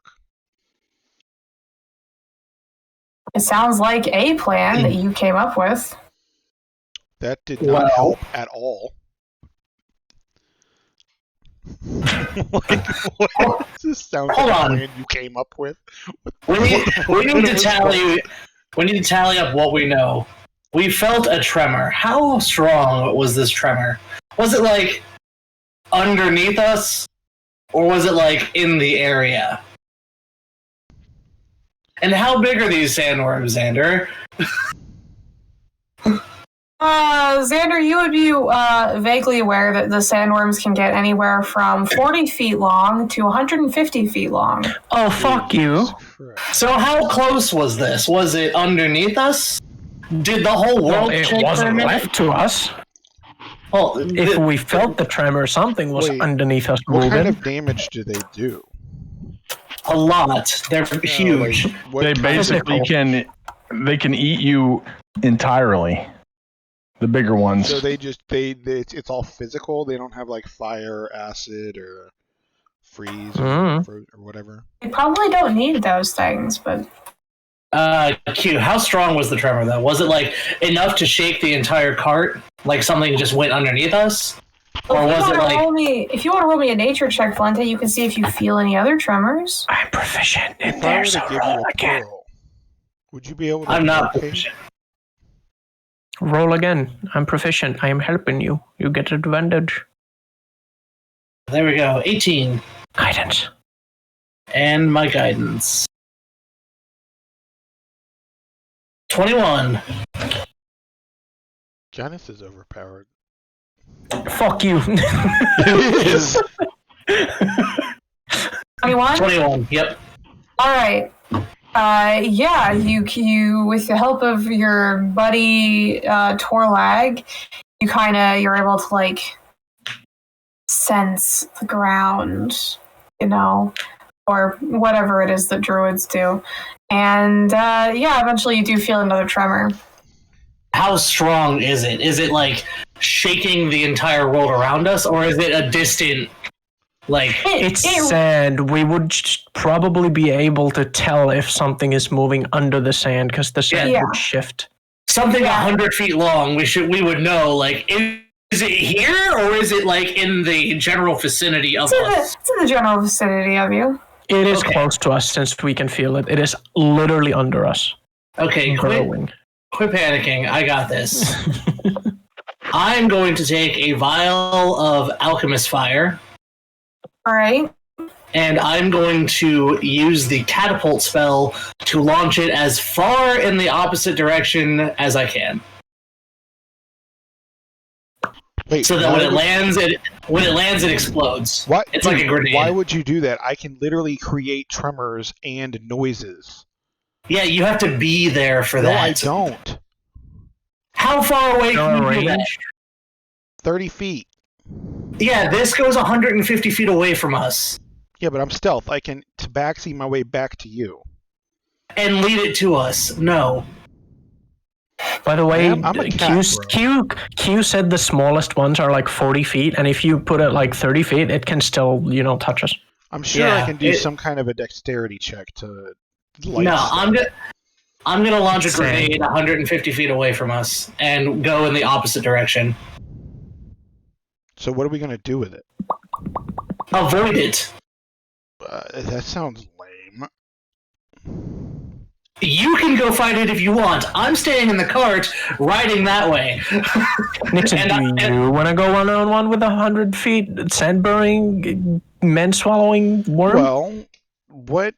It sounds like a plan that you came up with. That did not help at all. Like, what does this sound like a plan you came up with? We need to tally up what we know. We felt a tremor. How strong was this tremor? Was it like underneath us, or was it like in the area? And how big are these sandworms, Xander? Xander, you would be vaguely aware that the sandworms can get anywhere from 40 feet long to 150 feet long. Oh, fuck you. So how close was this? Was it underneath us? Did the whole world It shake for a wasn't minute? left to us. Well, If we felt the tremor, something was Wait, underneath us What moving. kind of damage do they do? a lot. They're huge. They basically can eat you entirely. The bigger ones. So it's all physical. They don't have like fire, acid, or freeze or whatever. You probably don't need those things, but Q, how strong was the tremor though? Was it like enough to shake the entire cart? Like something just went underneath us? Or was it like if you want to roll me a nature check, Valente, you can see if you feel any other tremors. I'm proficient in If I there, were so to give roll you a again. pearl, would you be able to? I'm not locate? proficient. Roll again. I'm proficient. I am helping you. You get advantage. There we go. 18. Guidance. And my guidance. 21. Janice is overpowered. Fuck you. It is. 21? 21, yep. All right. Yeah, you with the help of your buddy Torlag, you're able to like sense the ground, or whatever it is that druids do, and eventually you do feel another tremor. How strong is it? Is it like shaking the entire world around us, or is it a distant, like... It's sand. We would probably be able to tell if something is moving under the sand, because the sand would shift. Something 100 feet long, we would know, like, is it here, or is it, like, in the general vicinity of us? It's in the general vicinity of you. It is close to us, since we can feel it. It is literally under us. Okay, quit panicking. I got this. I'm going to take a vial of alchemist fire. All right. And I'm going to use the catapult spell to launch it as far in the opposite direction as I can. Wait, so that when it lands, it explodes. What? It's like a grenade. Why would you do that? I can literally create tremors and noises. Yeah, you have to be there for that. No, I don't. How far away can you do that? 30 feet. Yeah, this goes 150 feet away from us. Yeah, but I'm stealth. I can tabaxi my way back to you. And lead it to us. No. By the way, I'm a cat, Q said the smallest ones are like 40 feet, and if you put it like 30 feet, it can still, touch us. I'm sure I can do some kind of a dexterity check to light No, stuff. I'm gonna launch a grenade 150 feet away from us and go in the opposite direction. So what are we gonna do with it? Avoid it. That sounds lame. You can go fight it if you want. I'm staying in the cart, riding that way. Nixon, do you want to go one-on-one with 100 feet sand-burning, men-swallowing worm? Well, what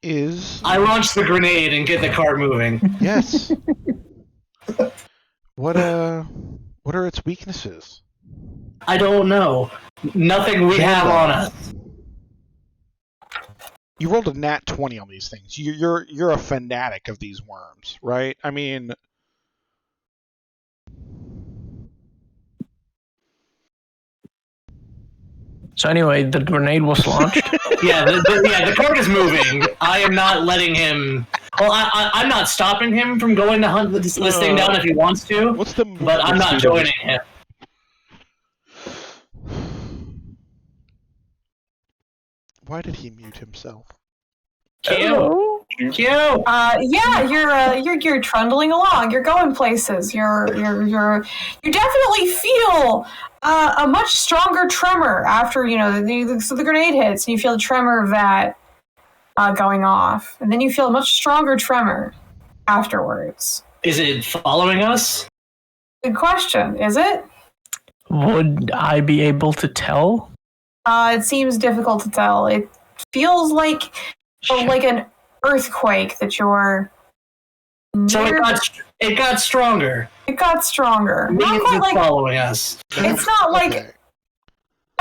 is... I launch the grenade and get the cart moving. Yes. What are its weaknesses? I don't know. Nothing we have on us. You rolled a nat 20 on these things. You're a fanatic of these worms, right? I mean... So anyway, the grenade was launched. The cart is moving. I am not letting him... Well, I'm not stopping him from going to hunt this thing down if he wants to, but I'm not joining him. Why did he mute himself? Q. You're trundling along. You're going places. You definitely feel a much stronger tremor after the grenade hits. And you feel the tremor of that going off, and then you feel a much stronger tremor afterwards. Is it following us? Good question. Is it? Would I be able to tell? It seems difficult to tell. It feels like an earthquake that you're So it got stronger. It got stronger. Means Not quite it's like following us. it's not like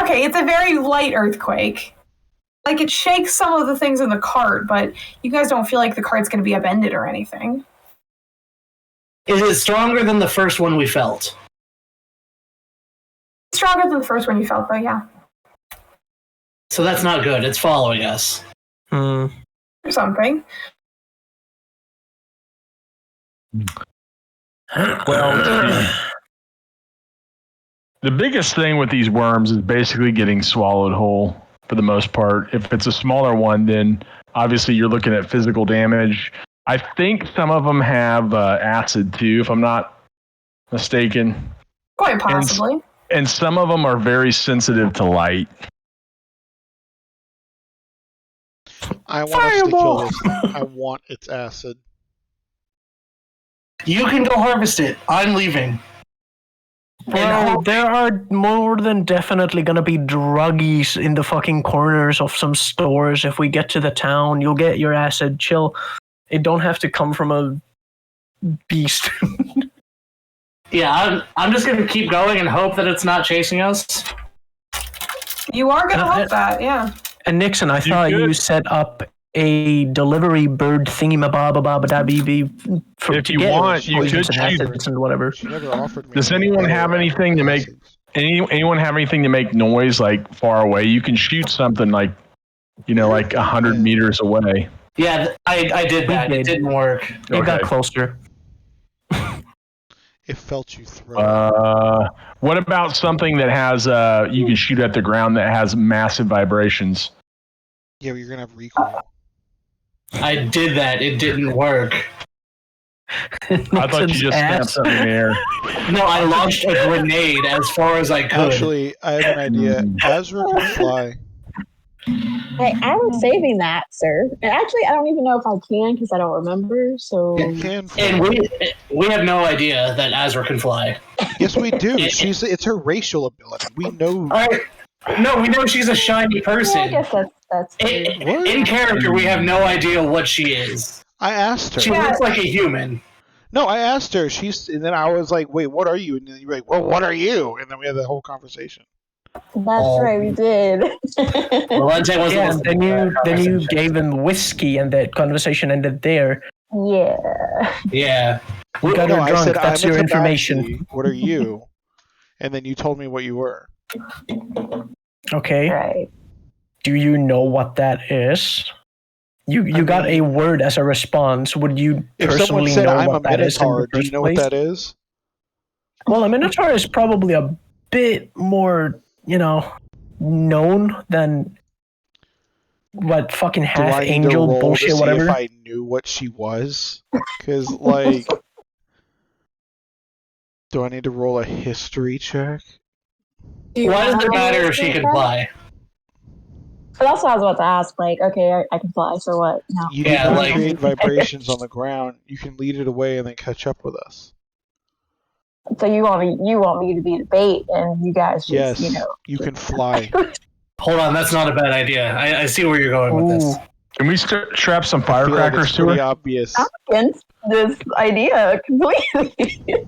okay, it's a very light earthquake. Like it shakes some of the things in the cart, but you guys don't feel like the cart's going to be upended or anything. Is it stronger than the first one we felt? Stronger than the first one you felt, though, yeah. So that's not good. It's following us. Or something. Well, the biggest thing with these worms is basically getting swallowed whole for the most part. If it's a smaller one, then obviously you're looking at physical damage. I think some of them have acid too, if I'm not mistaken. Quite possibly. And some of them are very sensitive to light. I want us to kill this thing. I want its acid. You can go harvest it. I'm leaving. Bro, there are more than definitely gonna be druggies in the fucking corners of some stores. If we get to the town, you'll get your acid. Chill. It don't have to come from a beast. Yeah, I'm just gonna keep going and hope that it's not chasing us. You are going to hope that, yeah. And Nixon, I thought you set up a delivery bird thingy-ma-ba-ba-ba-da-bee-bee for if you want, you could shoot and whatever. Does anyone have anything to make anyone have anything to make noise like far away? You can shoot something like 100 meters away. Yeah, I did that. It didn't work. It got closer. It felt you throw. What about something that has you can shoot at the ground that has massive vibrations? Yeah, but you're gonna have recoil. I did that. It didn't work. I thought you just snapped something in the air. No, I launched a grenade as far as I could. Actually, I have an idea. Azra can fly. Hey, I was saving that, sir. And actually, I don't even know if I can because I don't remember. So, can fly. And we have no idea that Azra can fly. Yes, we do. It's her racial ability. We know. No, we know she's a shiny person. I guess that's in character. We have no idea what she is. I asked her. She looks like a human. No, I asked her. And then I was like, "Wait, what are you?" And then you were like, "Well, what are you?" And then we had the whole conversation. That's right, we did. Then you gave him whiskey, and that conversation ended there. Yeah. Yeah. You got her drunk. I said, That's your information. What are you? And then you told me what you were. Okay. Right. Do you know what that is? You got a word as a response. Would you personally said, know I'm what a that is? Minotaur, do you know what that is? Well, a Minotaur is probably a bit more, known than what fucking half angel bullshit, whatever. If I knew what she was, because do I need to roll a history check? Why does it matter if she can fly? But that's what I was about to ask. Okay, I can fly, so what? No. You create vibrations on the ground. You can lead it away and then catch up with us. So you want me to be the bait, and you guys just, you can fly. Hold on, that's not a bad idea. I see where you're going with this. Can we strap some firecrackers to her? Obvious. I'm against this idea completely.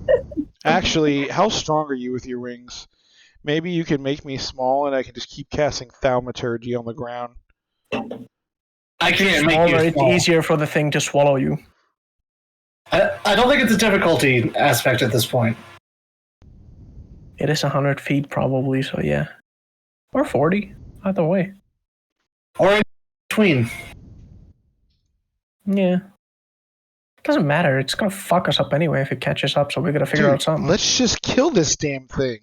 Actually, how strong are you with your wings? Maybe you can make me small, and I can just keep casting thaumaturgy on the ground. I can't make you small. It's easier for the thing to swallow you. I don't think it's a difficulty aspect at this point. It is 100 feet probably, so yeah. Or 40, either way. Or in between. Yeah. Doesn't matter, it's gonna fuck us up anyway if it catches up, so we gotta figure out something. Let's just kill this damn thing.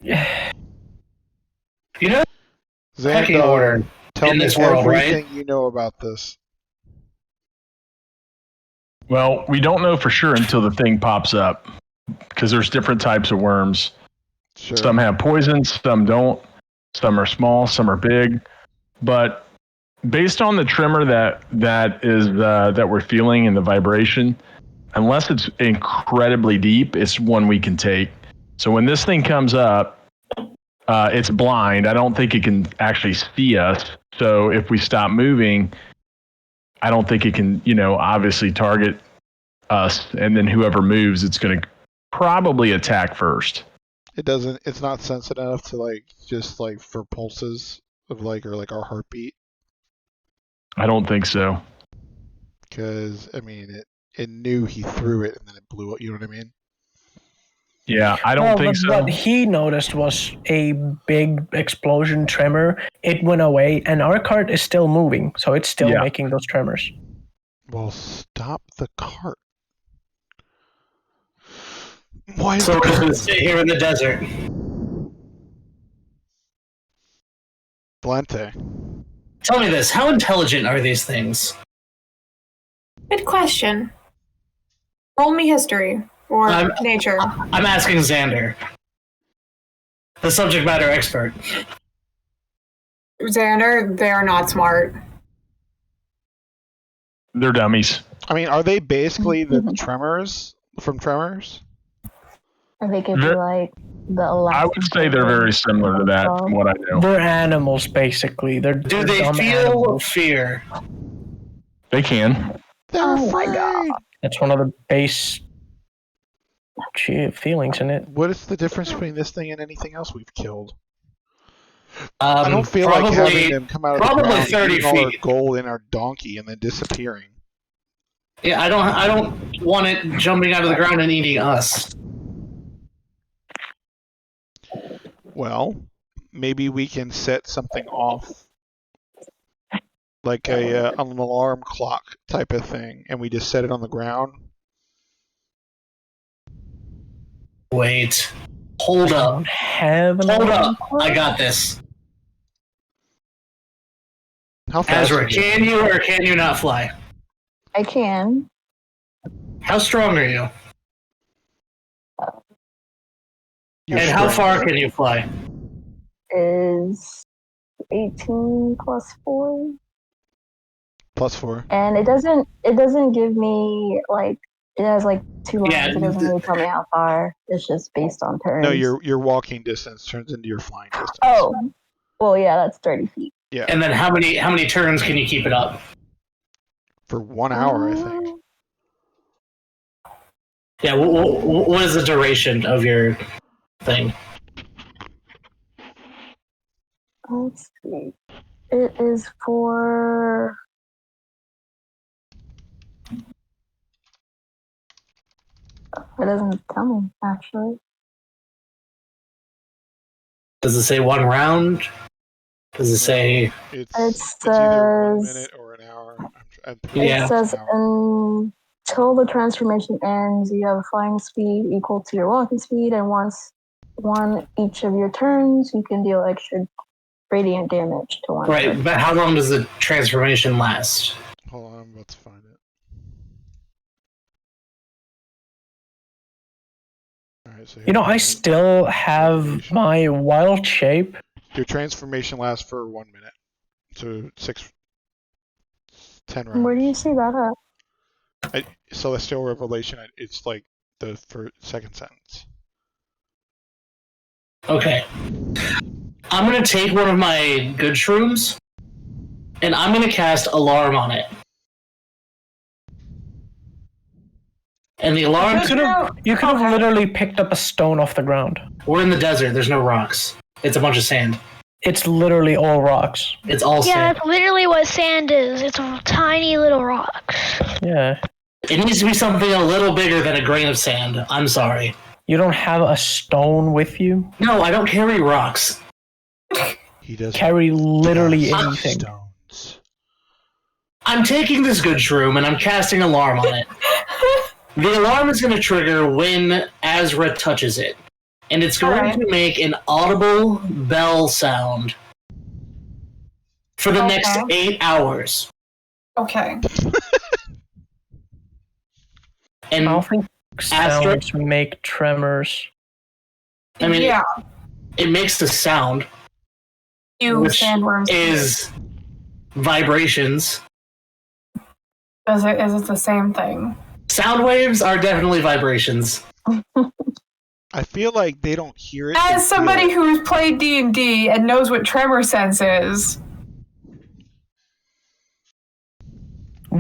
Yeah. Pecking order tell in me this world, everything right? you know about this. Well, we don't know for sure until the thing pops up, because there's different types of worms. Sure. Some have poison, some don't. Some are small, some are big. But based on the tremor that we're feeling and the vibration, unless it's incredibly deep, it's one we can take. So when this thing comes up, it's blind. I don't think it can actually see us. So if we stop moving, I don't think it can, obviously target us, and then whoever moves, it's going to probably attack first. It's not sensitive enough to just for pulses of or our heartbeat. I don't think so. Because it knew he threw it and then it blew up. You know what I mean? Yeah, I don't think so. What he noticed was a big explosion tremor. It went away, and our cart is still moving, so it's still making those tremors. Well, stop the cart. Why? So we're just going to sit here in the desert. Blente. Tell me this: how intelligent are these things? Good question. Roll me history or nature. I'm asking Xander, the subject matter expert. Xander, they're not smart. They're dummies. Are they basically the Tremors from Tremors? They could be like the I would say they're very similar to that, from what I know. They're animals, basically. Do they feel fear? They can. Oh my god. That's one of the base feelings in it. What is the difference between this thing and anything else we've killed? I don't feel like having them come out of the probably ground, 30 eating all our feet. gold in our donkey, and then disappearing. Yeah, I don't want it jumping out of the ground and eating us. Well, maybe we can set something off, like an alarm clock type of thing, and we just set it on the ground. Wait. Hold up. Hold up. I got this. How fast? Azra, can you or can you not fly? I can. How strong are you? And how far can you fly? Is 18 plus 4. Plus 4. And it doesn't give me it has 2 lines. It doesn't really tell me how far. It's just based on turns. No, your walking distance turns into your flying distance. Oh, well, yeah, that's 30 feet. Yeah. And then how many turns can you keep it up? For 1 hour, I think. Yeah. What is the duration of your thing? Let's see. It is for. It doesn't tell me, actually. Does it say 1 round? Does it say? It says either 1 minute or an hour. It says until the transformation ends, you have a flying speed equal to your walking speed, and once each of your turns, you can deal extra radiant damage to one. Right, but how long does the transformation last? Hold on, I'm about to find it. Alright, so I still have my wild shape. Your transformation lasts for 1 minute. So 10 rounds. Where do you see that at? Celestial Revelation, it's the second sentence. Okay. I'm going to take one of my good shrooms, and I'm going to cast Alarm on it. And the alarm... You could have literally picked up a stone off the ground. We're in the desert. There's no rocks. It's a bunch of sand. It's literally all rocks. It's all Yeah, sand. that's literally what sand is. It's tiny little rocks. Yeah. It needs to be something a little bigger than a grain of sand. I'm sorry. You don't have a stone with you? No, I don't carry rocks. He does carry literally anything. Stones. I'm taking this good shroom and I'm casting Alarm on it. The alarm is going to trigger when Azra touches it. And it's going to make an audible bell sound for the next 8 hours. Okay. And I don't think sounds make tremors. I mean, yeah. It makes the sound, which sandworms is vibrations. Is it the same thing? Sound waves are definitely vibrations. I feel like they don't hear it. As somebody who's played D&D and knows what tremor sense is.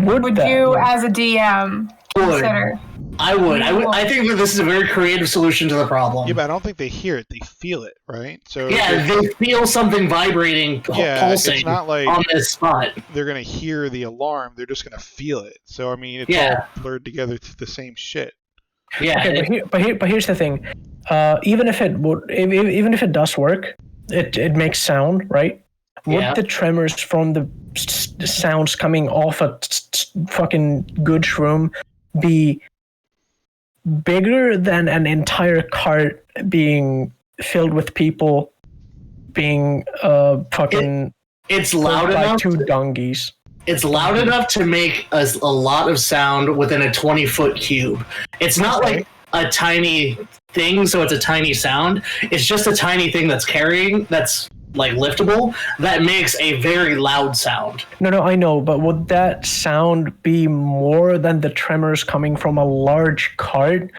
would you, as a DM, consider? I would. I think that this is a very creative solution to the problem. Yeah, but I don't think they hear it. They feel it, right? So yeah, they feel something vibrating, pulsing it's not like on this spot. They're going to hear the alarm. They're just going to feel it. So, I mean, it's all blurred together to the same shit. Yeah. Okay, but here's the thing. Even if it does work, it makes sound, right? Would the tremors from the sounds coming off a fucking good shroom be bigger than an entire cart being filled with people being fucking it's loud by enough 2 donkeys? It's loud enough to make a lot of sound within a 20-foot cube. It's not like a tiny thing, so it's a tiny sound. It's just a tiny thing that's like liftable, that makes a very loud sound. No, I know, but would that sound be more than the tremors coming from a large cart?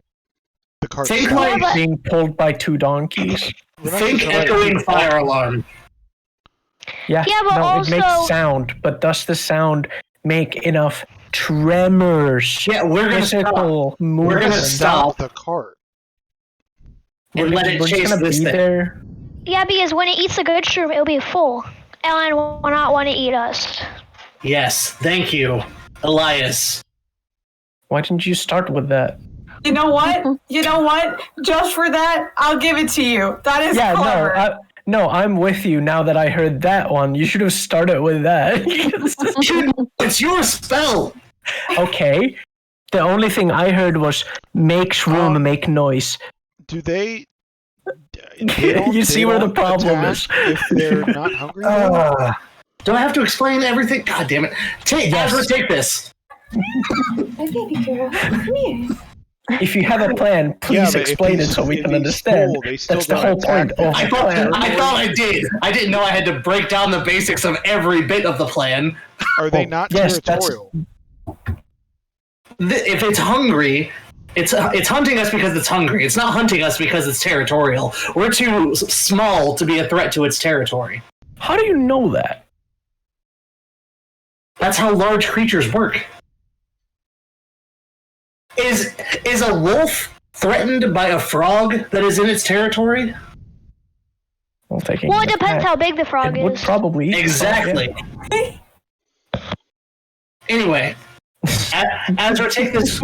The cart think like being pulled by 2 donkeys. Think echoing fire alarm. Yeah, but no, also... it makes sound, but does the sound make enough tremors? Yeah, we're gonna stop. We're gonna stop the cart and let it chase this thing. There. Yeah, because when it eats a good shroom, it'll be full, and it will not want to eat us. Yes, thank you, Elias. Why didn't you start with that? You know what? Just for that, I'll give it to you. That is clever. No, I'm with you now that I heard that one. You should have started with that. It's your spell. Okay. The only thing I heard was make shroom make noise. Do they you see where the problem is. If they're not hungry? Do I have to explain everything? God damn it. Take this. My baby girl, come here. If you have a plan, please explain it so we can understand. That's the whole point of the plan. I thought I did. I didn't know I had to break down the basics of every bit of the plan. Are they not territorial? If it's hungry, it's hunting us because it's hungry. It's not hunting us because it's territorial. We're too small to be a threat to its territory. How do you know that? That's how large creatures work. Is a wolf threatened by a frog that is in its territory? Well, it depends how big the frog is. Would probably exactly. Anyway, Azra, take this,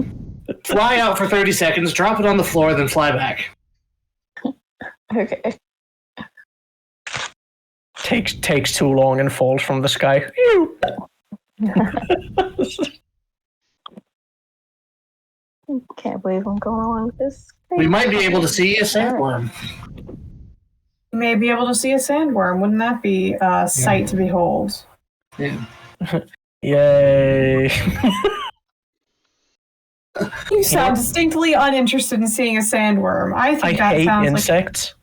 fly out for 30 seconds, drop it on the floor, then fly back. Okay. Takes too long and falls from the sky. Can't believe I'm going on with this. We might be able to see a sandworm. You may be able to see a sandworm. Wouldn't that be a sight to behold? Yeah. Yay. You sound distinctly uninterested in seeing a sandworm. I hate insects.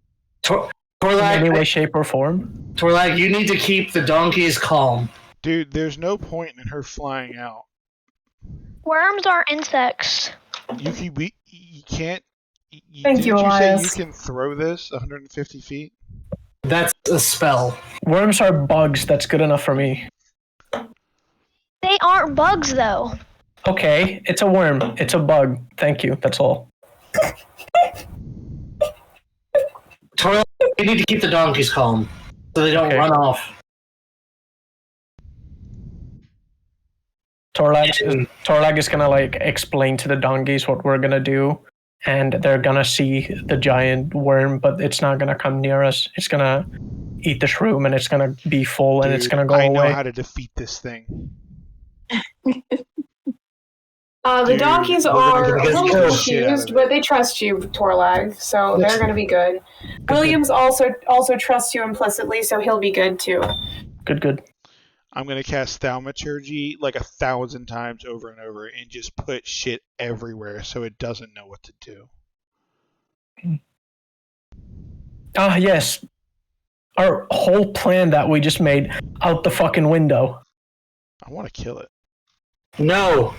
Torlag, in any way, shape, or form. Torlag, you need to keep the donkeys calm. Dude, there's no point in her flying out. Worms are insects. You can't. Thank you, Elias. Say you can throw this 150 feet? That's a spell. Worms are bugs. That's good enough for me. They aren't bugs, though. Okay, it's a worm. It's a bug. Thank you. That's all. Torlag, you need to keep the donkeys calm so they don't run off. Torlag is gonna explain to the donkeys what we're gonna do, and they're gonna see the giant worm, but it's not gonna come near us. It's gonna eat the shroom, and it's gonna be full, and it's gonna go away. I know how to defeat this thing. The donkeys are a little confused, but they trust you, Torlag, so they're going to be good. Williams also trusts you implicitly, so he'll be good too. Good. I'm going to cast Thaumaturgy 1,000 times over and over and just put shit everywhere so it doesn't know what to do. Ah, yes. Our whole plan that we just made out the fucking window. I want to kill it. No.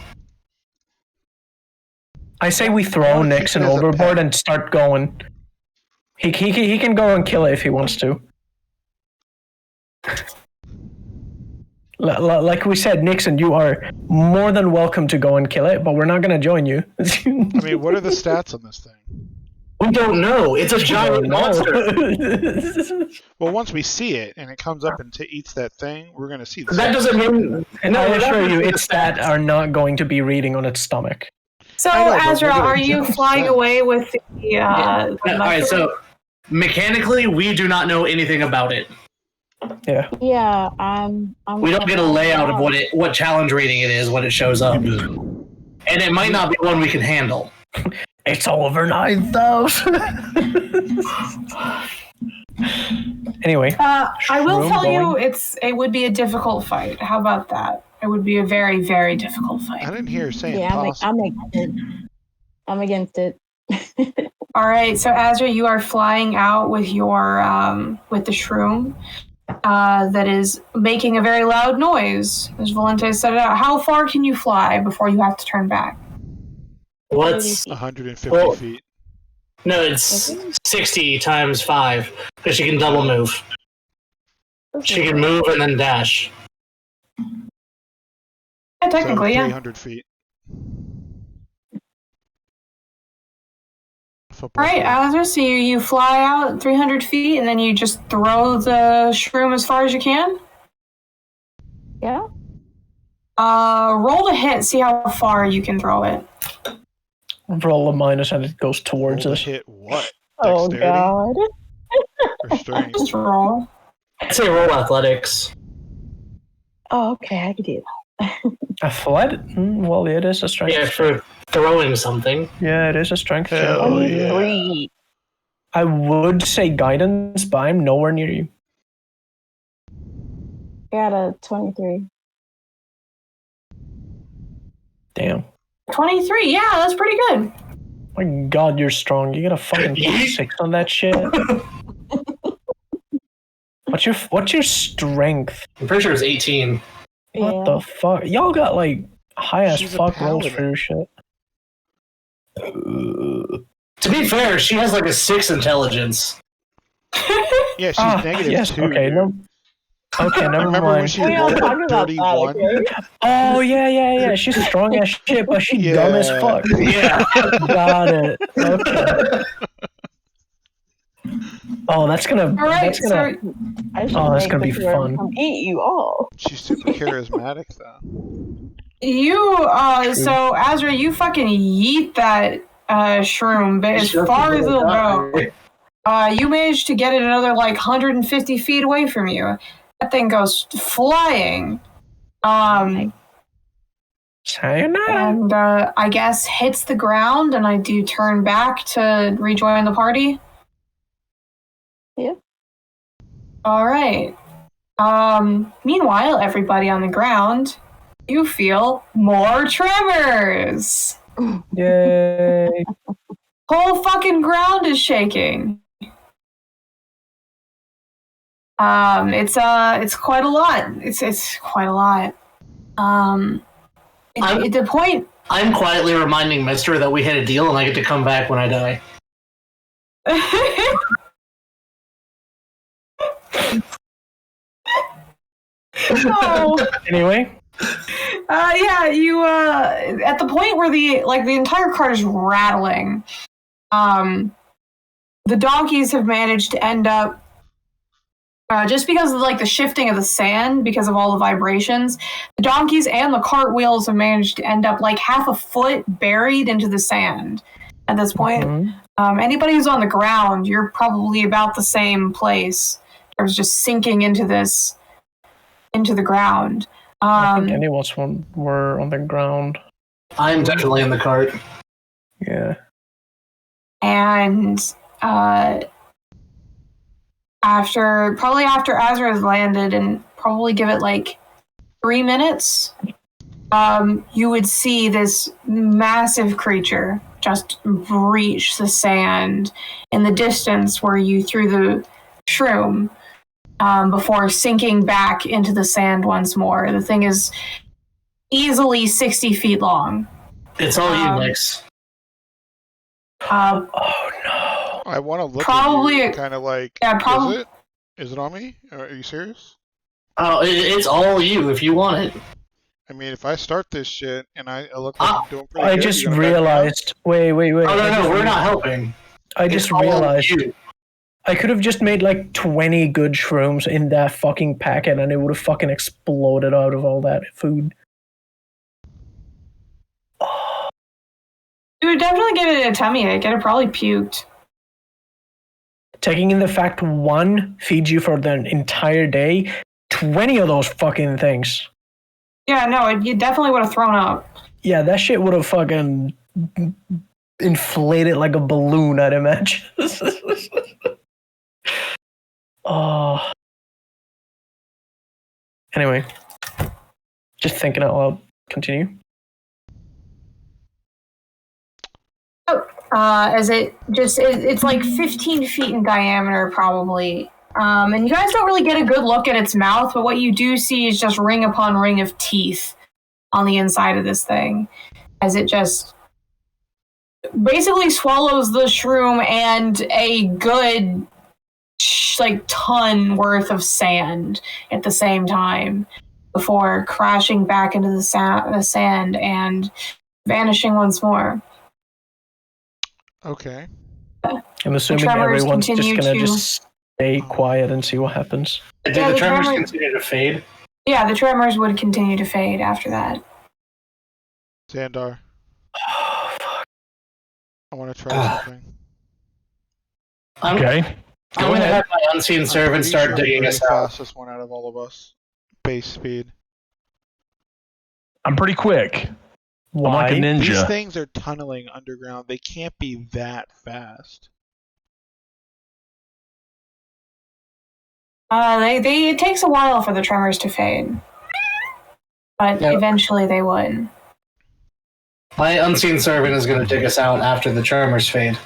I say we throw Nixon overboard and start going. He can go and kill it if he wants to. Like we said, Nixon, you are more than welcome to go and kill it, but we're not going to join you. I mean, what are the stats on this thing? We don't know. It's a giant monster. Well, once we see it and it comes up and eats that thing, we're going to see that. Doesn't mean. And I assure you, its stats are not going to be reading on its stomach. So, Azra, are you flying away with the? All right. So, mechanically, we do not know anything about it. Yeah. Yeah. We don't get a layout of what challenge rating it is when it shows up, and it might not be one we can handle. It's over 9,000. Anyway, I will tell you, it would be a difficult fight. How about that? It would be a very, very difficult fight. I didn't hear her saying I'm against it. All right, so Azra, you are flying out with your with the shroom that is making a very loud noise. As Valente said it out. How far can you fly before you have to turn back? What's 150 feet? No, it's 60 times 5 because she can double move. She can move and then dash. Yeah, technically, so 300 feet. All right, Azra, so you fly out 300 feet and then you just throw the shroom as far as you can? Yeah. Roll to hit, see how far you can throw it. Roll a minus and it goes towards us. Hit what? Oh, God. Or strength? Just roll. I'd say roll athletics. Oh, okay, I can do that. Athletic? Well, it is a strength. Yeah, for throwing something. Yeah, it is a strength. Hell yeah. I would say guidance, but I'm nowhere near you. Got a 23. Damn. 23, yeah, that's pretty good. My God, you're strong. You got a fucking 6 on that shit. What's your strength? I'm pretty sure it's 18. What the fuck? Y'all got like high as fuck rolls for your shit. To be fair, she has like a 6 intelligence. Yeah, she's -2. Okay, never Remember mind. when she rolled 31? Oh, yeah. She's strong as shit, but she's dumb as fuck. Yeah. Got it. Okay. Oh, that's gonna. All right, that's gonna. That's gonna be fun. Come eat you all. She's super charismatic, though. So Azra, you fucking yeet that shroom, but as far as it'll go, you managed to get it another like 150 feet away from you. That thing goes flying. Sayonara. And I guess hits the ground, and I do turn back to rejoin the party. Yeah. All right. Meanwhile, everybody on the ground, you feel more tremors. Yay. Whole fucking ground is shaking. It's quite a lot. It's quite a lot. At the point, I'm quietly reminding Mister that we had a deal and I get to come back when I die. No. Anyway. Yeah, you at the point where the entire cart is rattling, the donkeys have managed to end up just because of like the shifting of the sand, because of all the vibrations, the donkeys and the cart wheels have managed to end up like half a foot buried into the sand at this point. Mm-hmm. Anybody who's on the ground, you're probably about the same place. There's just sinking into the ground. I think any of us were on the ground. I'm definitely in the cart. Yeah. And after Azra has landed, and probably give it like 3 minutes, you would see this massive creature just breach the sand in the distance where you threw the shroom, before sinking back into the sand once more. The thing is easily 60 feet long. It's all you, Nix. Oh no! I want to look probably at you, kind of like. Yeah, Is it on me? Are you serious? Oh, it's all you if you want it. I mean, if I start this shit and I look like I'm doing pretty I good, just you gonna back me up? realized. Wait. Oh, no, we're not helping. I just realized I could have just made like 20 good shrooms in that fucking packet and it would have fucking exploded out of all that food. You would definitely give it a tummy ache. I'd have probably puked. Taking in the fact one feeds you for the entire day, 20 of those fucking things. Yeah, no, you definitely would have thrown up. Yeah, that shit would have fucking inflated like a balloon, I'd imagine. Oh. Anyway, just thinking out loud. Continue. As it's like 15 feet in diameter, probably. And you guys don't really get a good look at its mouth, but what you do see is just ring upon ring of teeth on the inside of this thing, as it just basically swallows the shroom and a good ton worth of sand at the same time before crashing back into the sand and vanishing once more. Okay. I'm assuming everyone's just gonna stay quiet and see what happens. Did the tremors continue to fade? Yeah, the tremors would continue to fade after that. Xandar. I want to try something. Okay. I'm going to have my unseen servant start digging us out. Fastest one out of all of us. Base speed. I'm pretty quick. Why? I'm like a ninja. These things are tunneling underground. They can't be that fast. It takes a while for the tremors to fade, but eventually they would. My unseen servant is going to dig us out after the tremors fade.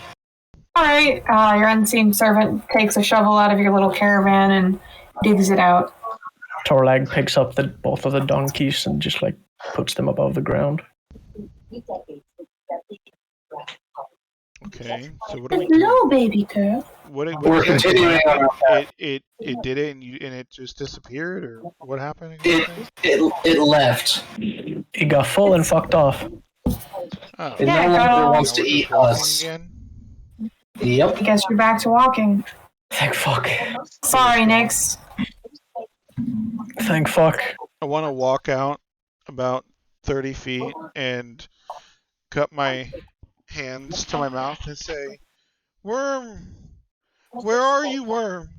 All right, your unseen servant takes a shovel out of your little caravan and digs it out. Torlag picks up both of the donkeys and just like puts them above the ground. Okay, so what do we do? Hello, baby girl. We're continuing on our path. It did it and it just disappeared, or what happened? It left. It got full and fucked off. Oh. It no longer wants to eat us. Again? Yep. I guess you're back to walking. Thank fuck. Sorry, Nix. Thank fuck. I want to walk out about 30 feet and cup my hands to my mouth and say, "Worm, where are you, Worm?"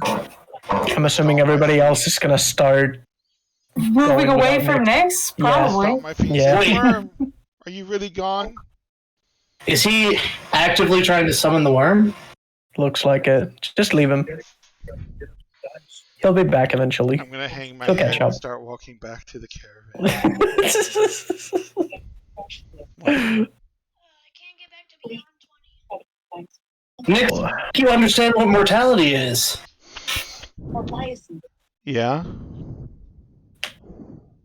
I'm assuming everybody else is gonna start moving away from Nix? Probably. My feet Yeah. say, "Worm, are you really gone?" Is he actively trying to summon the worm? Looks like it. Just leave him. He'll be back eventually. I'm gonna hang my He'll head catch and up. start walking back to the caravan. Nick, do you understand what mortality is? Yeah.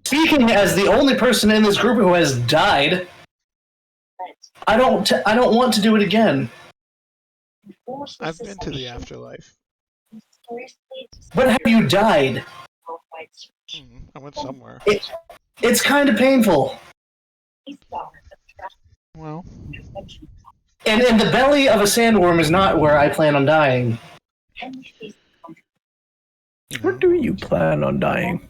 Speaking as the only person in this group who has died, I don't want to do it again. I've been to the afterlife. But have you died? I went somewhere. It's kind of painful. Well. And the belly of a sandworm is not where I plan on dying. Where do you plan on dying?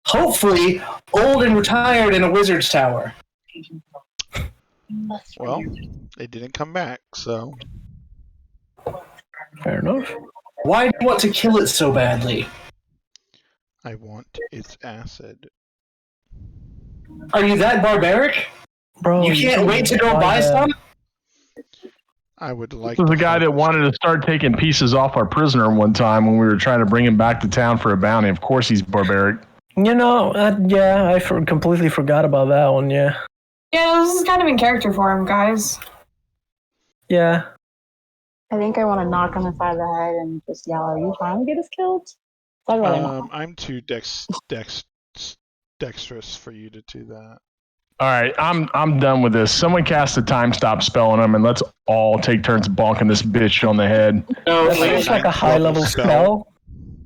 Hopefully, old and retired in a wizard's tower. Well, they didn't come back, so. Fair enough. Why do you want to kill it so badly? I want its acid. Are you that barbaric? Bro, you can't wait to go buy some? I would like This is the guy that wanted to start taking pieces off our prisoner one time when we were trying to bring him back to town for a bounty. Of course he's barbaric. You know, I completely forgot about that one, yeah. Yeah, this is kind of in character for him, guys. Yeah. I think I want to knock on the side of the head and just yell, "Are you trying to get us killed?" So I'd rather not. I'm too dexterous for you to do that. All right, I'm done with this. Someone cast a time stop spell on him, and let's all take turns bonking this bitch on the head. No, it's like a high level spell.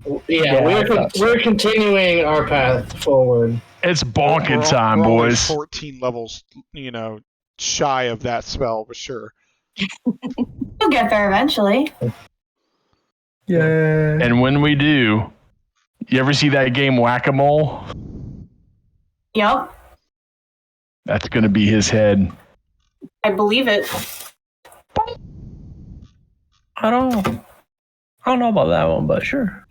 we're continuing our path forward. It's bonking time, we're only boys. 14 levels, shy of that spell, for sure. You'll get there eventually. Yeah. And when we do, you ever see that game Whack-A-Mole? Yep. That's going to be his head. I believe it. I don't know about that one, but sure.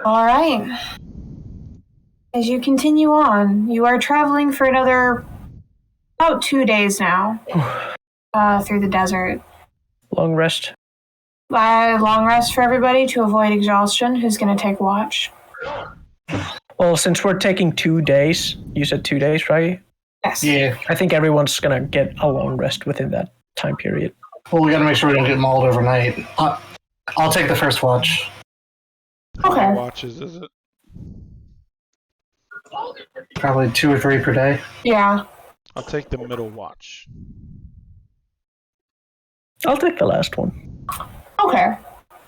All right. As you continue on, you are traveling for another about 2 days now through the desert. Long rest. Long rest for everybody to avoid exhaustion. Who's going to take watch? Well, since we're taking 2 days, you said 2 days, right? Yes. Yeah. I think everyone's going to get a long rest within that time period. Well, we got to make sure we don't get mauled overnight. I'll take the first watch. How Okay. many watches is it? Probably 2 or 3 per day. Yeah. I'll take the middle watch. I'll take the last one. Okay.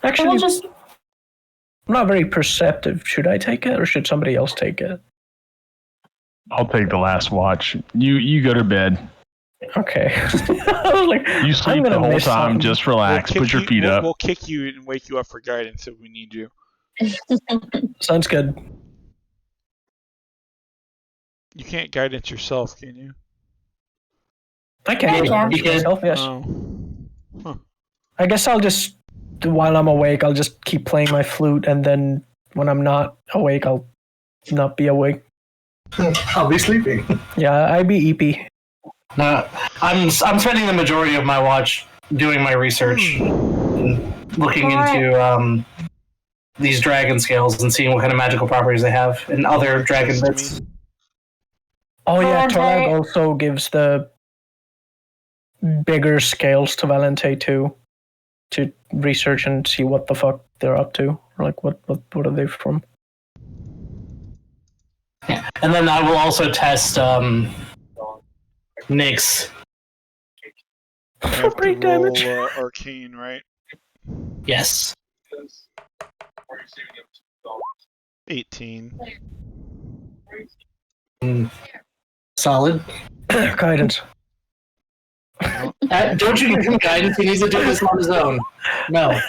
Actually, We'll just. I'm not very perceptive. Should I take it or should somebody else take it? I'll take the last watch. You go to bed. Okay. I was like, You sleep the whole time. Just relax. Put your feet up. We'll kick you and wake you up for guidance if we need you. Sounds good. You can't guidance yourself, can you? I can. Myself, yes. Oh. Huh. I guess I'll just, while I'm awake, I'll just keep playing my flute, and then when I'm not awake, I'll not be awake. I'll be sleeping. Yeah, I be EP. No, I'm spending the majority of my watch doing my research, and looking into these dragon scales and seeing what kind of magical properties they have and other dragon bits. Oh yeah, Valente. Torag also gives the bigger scales to Valente too, to research and see what the fuck they're up to. Like what are they from? Yeah. And then I will also test Nyx. For break damage. Arcane, right? Yes. 18. Solid. Guidance. Don't you give him guidance? He needs to do this on his own. No.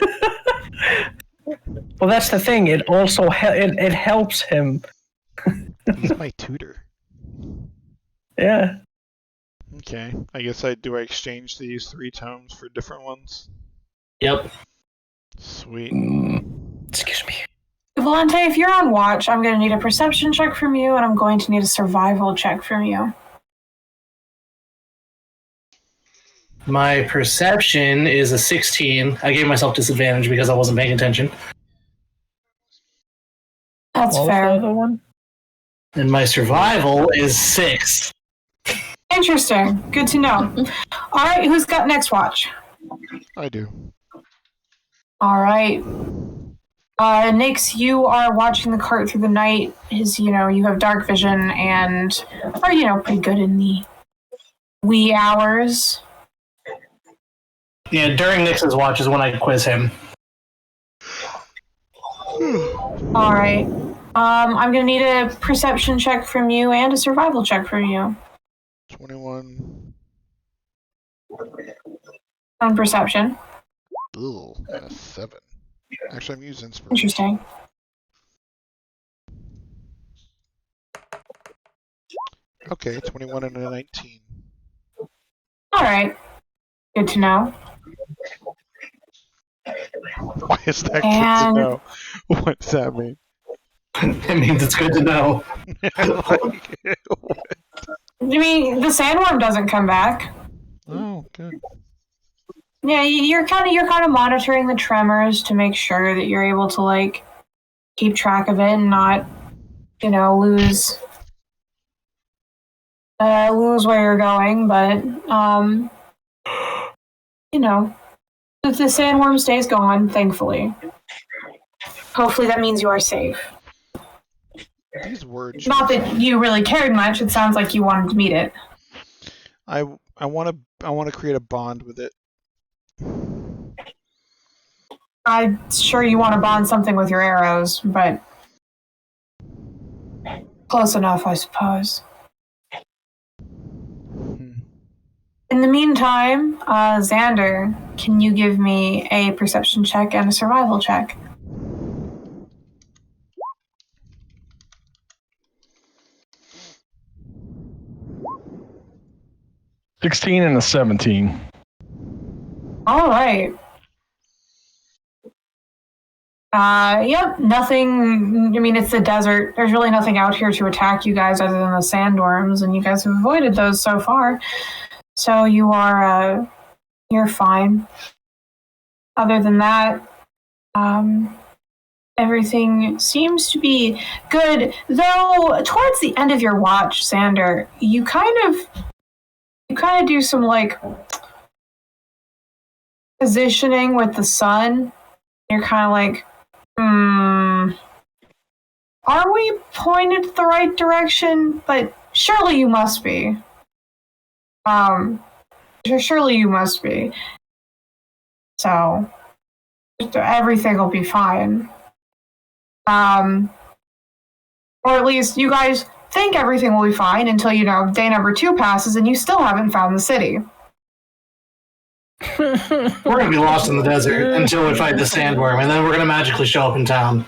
Well, that's the thing. It also it helps him. He's my tutor. Yeah. Okay. I guess I exchange these 3 tomes for different ones? Yep. Sweet. Excuse me. Valente, if you're on watch, I'm going to need a perception check from you, and I'm going to need a survival check from you. My perception is a 16. I gave myself disadvantage because I wasn't paying attention. That's What was fair. the other one? And my survival is 6. Interesting. Good to know. All right, who's got next watch? I do. All right. Nyx, you are watching the cart through the night. You have dark vision and are, pretty good in the wee hours. Yeah, during Nyx's watch is when I quiz him. All right. I'm going to need a perception check from you and a survival check from you. 21. On perception. Ooh, and a 7. Actually, I'm using inspiration. Interesting. Okay, 21 and a 19. All right. Good to know. Why is that And- good to know? What does that mean? It means it's good to know. I mean, the sandworm doesn't come back. Oh, good. Yeah, you're kind of monitoring the tremors to make sure that you're able to keep track of it and not, lose where you're going. But if the sandworm stays gone, thankfully. Hopefully that means you are safe. These words. Not that you really cared much. It sounds like you wanted to meet it. I want to create a bond with it. I'm sure you want to bond something with your arrows, but close enough, I suppose. In the meantime, Xander, can you give me a perception check and a survival check? $16 and a 17. All right. Yep, nothing. I mean, it's the desert. There's really nothing out here to attack you guys other than the sandworms, and you guys have avoided those so far. So you're fine. Other than that, everything seems to be good. Though towards the end of your watch, Xander, you kind of do some like positioning with the sun. You're kind of like, are we pointed the right direction? But surely you must be. Surely you must be. So everything will be fine. Or at least you guys think everything will be fine until, day number 2 passes and you still haven't found the city. We're going to be lost in the desert until we fight the sandworm, and then we're going to magically show up in town.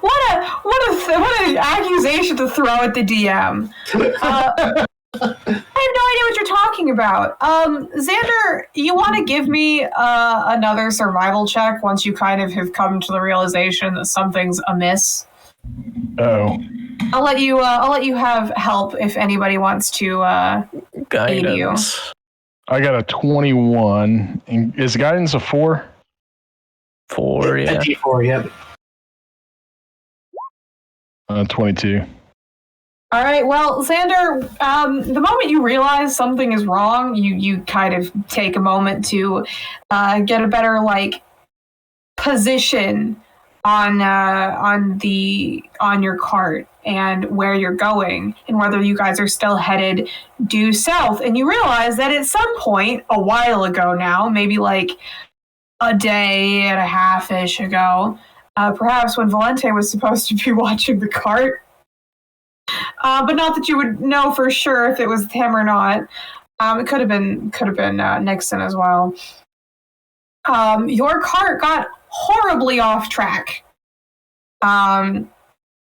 What an accusation to throw at the DM. I have no idea what you're talking about. Xander, you want to give me another survival check once you kind of have come to the realization that something's amiss? Oh. I'll let you have help if anybody wants to aid you. I got a 21. Is guidance a 4? 4, yeah. A D4, yep. 22. All right. Well, Xander, the moment you realize something is wrong, you kind of take a moment to get a better position on your cart and where you're going and whether you guys are still headed due south. And you realize that at some point a while ago now, maybe like a day and a half-ish ago, perhaps when Valente was supposed to be watching the cart, but not that you would know for sure if it was him or not. It could have been Nixon as well. Your cart got horribly off track.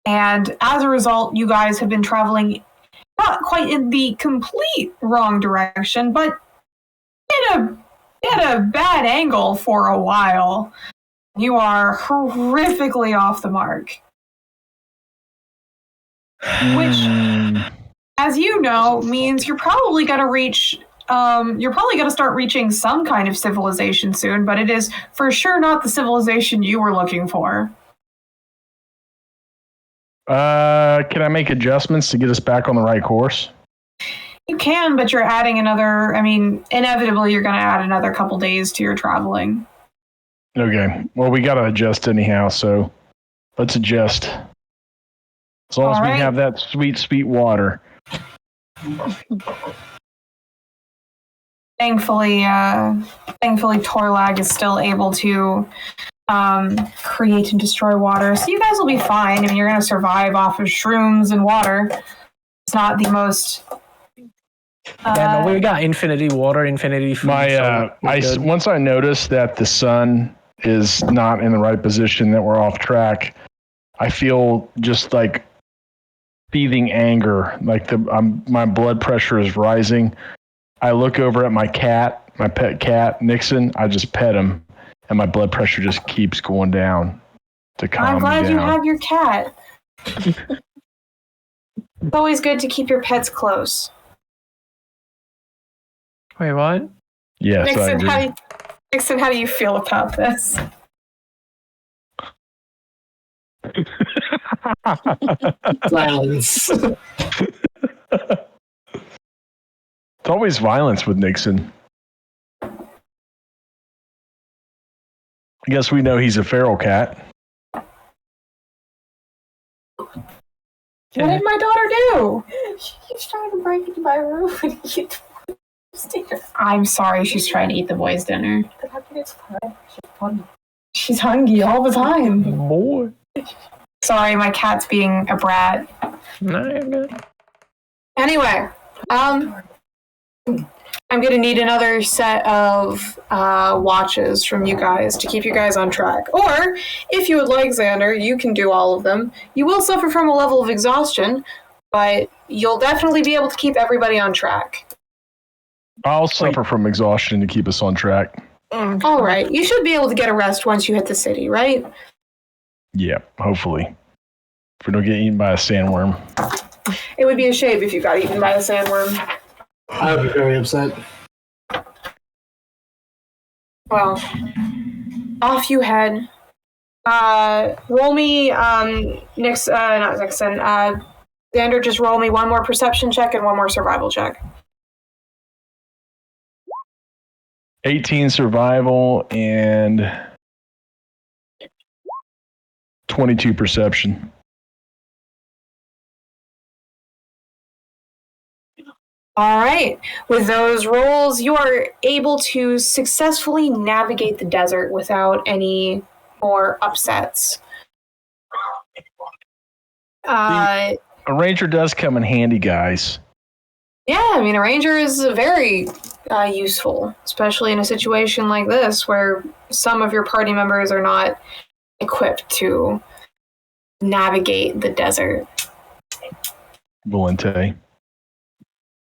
And as a result, you guys have been traveling not quite in the complete wrong direction, but in a bad angle for a while. You are horrifically off the mark. Which, as you know, means you're probably going to reach, you're probably going to start reaching some kind of civilization soon, but it is for sure not the civilization you were looking for. Can I make adjustments to get us back on the right course? You can, but you're adding inevitably you're going to add another couple days to your traveling. Okay. Well, we got to adjust anyhow, so let's adjust. As long as we have that sweet, sweet water. Thankfully, Torlag is still able to create and destroy water, so you guys will be fine. I mean, you're going to survive off of shrooms and water. It's not the most... yeah, no, we got infinity water, infinity food. Once I noticed that the sun is not in the right position, that we're off track, I feel just like seething anger, like my blood pressure is rising. I look over at my cat, my pet cat, Nixon. I just pet him, and my blood pressure just keeps going down to calm me down. I'm glad you have your cat. It's always good to keep your pets close. Wait, what? Yes, Nixon, how do you feel about this? Silence. It's always violence with Nixon. I guess we know he's a feral cat. What did my daughter do? She keeps trying to break into my room and I'm sorry, she's trying to eat the boys' dinner. She's hungry all the time. Boy. Sorry, my cat's being a brat. No, you're good. Anyway, I'm gonna need another set of watches from you guys to keep you guys on track. Or, if you would like, Xander, you can do all of them. You will suffer from a level of exhaustion, but you'll definitely be able to keep everybody on track. I'll suffer from exhaustion to keep us on track. All right, you should be able to get a rest once you hit the city, right? Yeah, hopefully. If we don't get eaten by a sandworm. It would be a shame if you got eaten by a sandworm. I would be very upset. Well, off you head. Roll me, not Nixon, Xander, just roll me one more perception check and one more survival check. 18 survival and 22 perception. All right. With those rolls, you are able to successfully navigate the desert without any more upsets. A ranger does come in handy, guys. Yeah, I mean, a ranger is very useful, especially in a situation like this where some of your party members are not equipped to navigate the desert. Valente.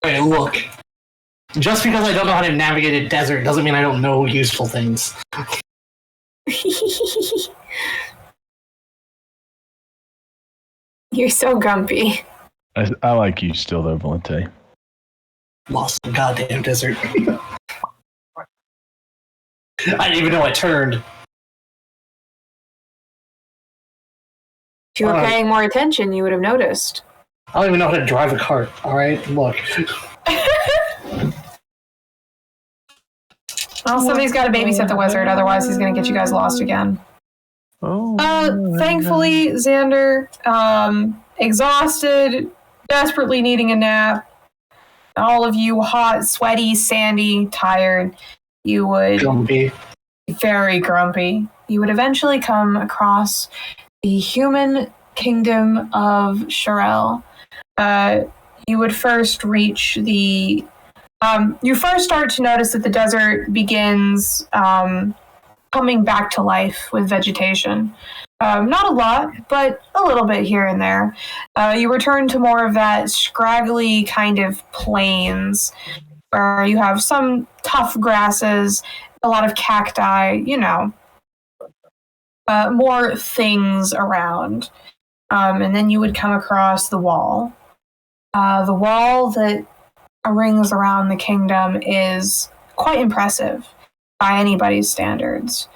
Hey, look. Just because I don't know how to navigate a desert doesn't mean I don't know useful things. You're so grumpy. I like you still, though, Valente. Lost the goddamn desert. I didn't even know I turned. If you were paying more attention, you would have noticed. I don't even know how to drive a cart, alright? Look. Well, somebody's got to babysit the wizard, otherwise he's going to get you guys lost again. Thankfully, Xander, exhausted, desperately needing a nap, all of you hot, sweaty, sandy, tired, you would... Grumpy. Very grumpy. You would eventually come across the human kingdom of Sharel. You would first reach the... you first start to notice that the desert begins coming back to life with vegetation. Not a lot, but a little bit here and there. You return to more of that scraggly kind of plains where you have some tough grasses, a lot of cacti, you know, more things around. And then you would come across the wall. The wall that rings around the kingdom is quite impressive by anybody's standards.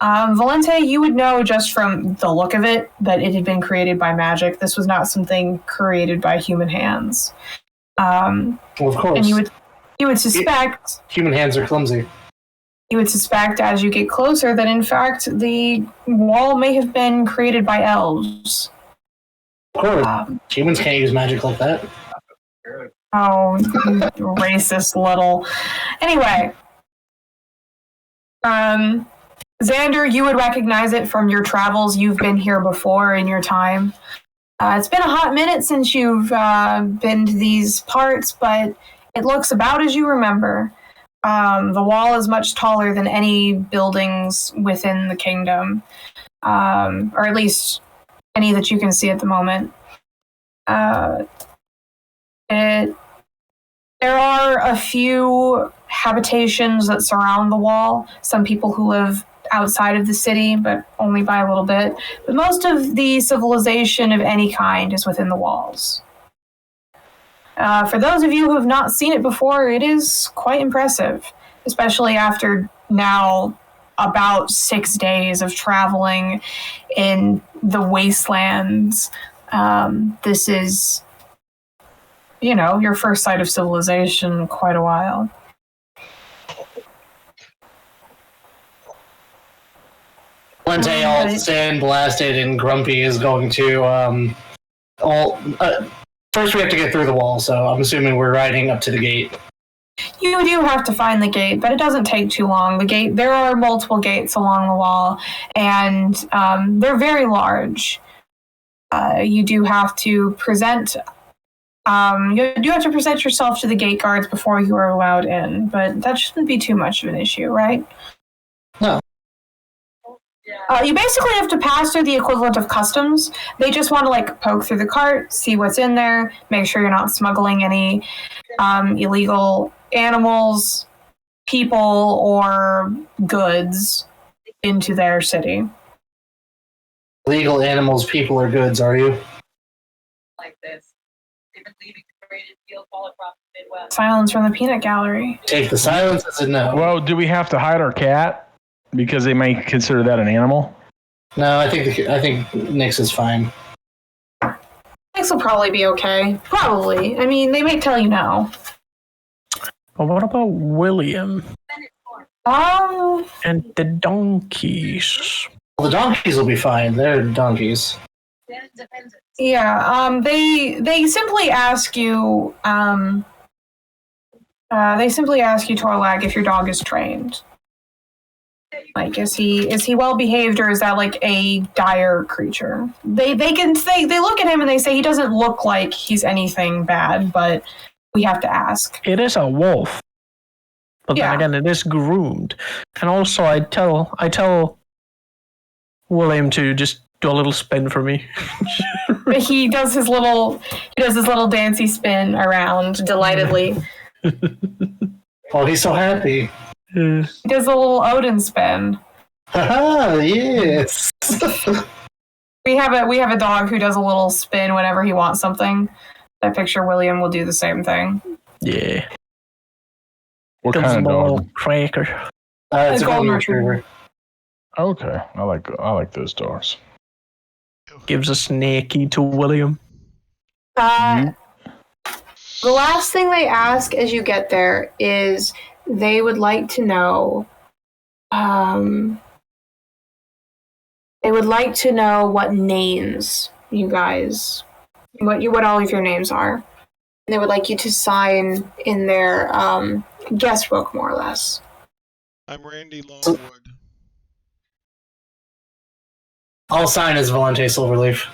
Valente, you would know just from the look of it that it had been created by magic. This was not something created by human hands. Well, of course. And you would suspect... Human hands are clumsy. You would suspect as you get closer that in fact the wall may have been created by elves. Of course. Humans can't use magic like that. Oh, racist little. Anyway. Xander, you would recognize it from your travels. You've been here before in your time. It's been a hot minute since you've been to these parts, but it looks about as you remember. The wall is much taller than any buildings within the kingdom, or at least any that you can see at the moment. There are a few habitations that surround the wall. Some people who live outside of the city, but only by a little bit. But most of the civilization of any kind is within the walls. For those of you who have not seen it before, it is quite impressive, especially after now about 6 days of traveling in the wastelands. This is, you know, your first sight of civilization in quite a while. Valente, all sandblasted and grumpy, is going to first we have to get through the wall, so I'm assuming we're riding up to the gate. You do have to find the gate, but it doesn't take too long. There are multiple gates along the wall, and they're very large. You do have to present. You do have to present yourself to the gate guards before you are allowed in, but that shouldn't be too much of an issue, right? No. You basically have to pass through the equivalent of customs. They just want to like poke through the cart, see what's in there, make sure you're not smuggling any illegal animals, people, or goods into their city. Illegal animals, people, or goods, are you? Like this. They've been leaving created fields all across the Midwest. Silence from the peanut gallery. Take the silence as a no. Well, do we have to hide our cat? Because they might consider that an animal? No, I think Nyx is fine. Nyx will probably be okay. Probably. I mean, they may tell you no. But what about William? And the donkeys? Well, the donkeys will be fine. They're donkeys. Yeah, they simply ask you, Torlag, if your dog is trained. Like, is he well behaved, or is that like a dire creature? They look at him and they say he doesn't look like he's anything bad, but we have to ask. It is a wolf, but then again, it is groomed, and also I tell William to just do a little spin for me. He does his little dancey spin around delightedly. Oh, he's so happy. He does a little Odin spin. Haha, yes. We have a dog who does a little spin whenever he wants something. I picture William will do the same thing. Yeah. What kind of dog? Cracker. It's a golden retriever. Okay, I like those dogs. Gives a snaky to William. The last thing they ask as you get there is they would like to know. They would like to know what names you guys, what all of your names are. They would like you to sign in their guest book, more or less. I'm Randy Longwood. I'll sign as Volante Silverleaf.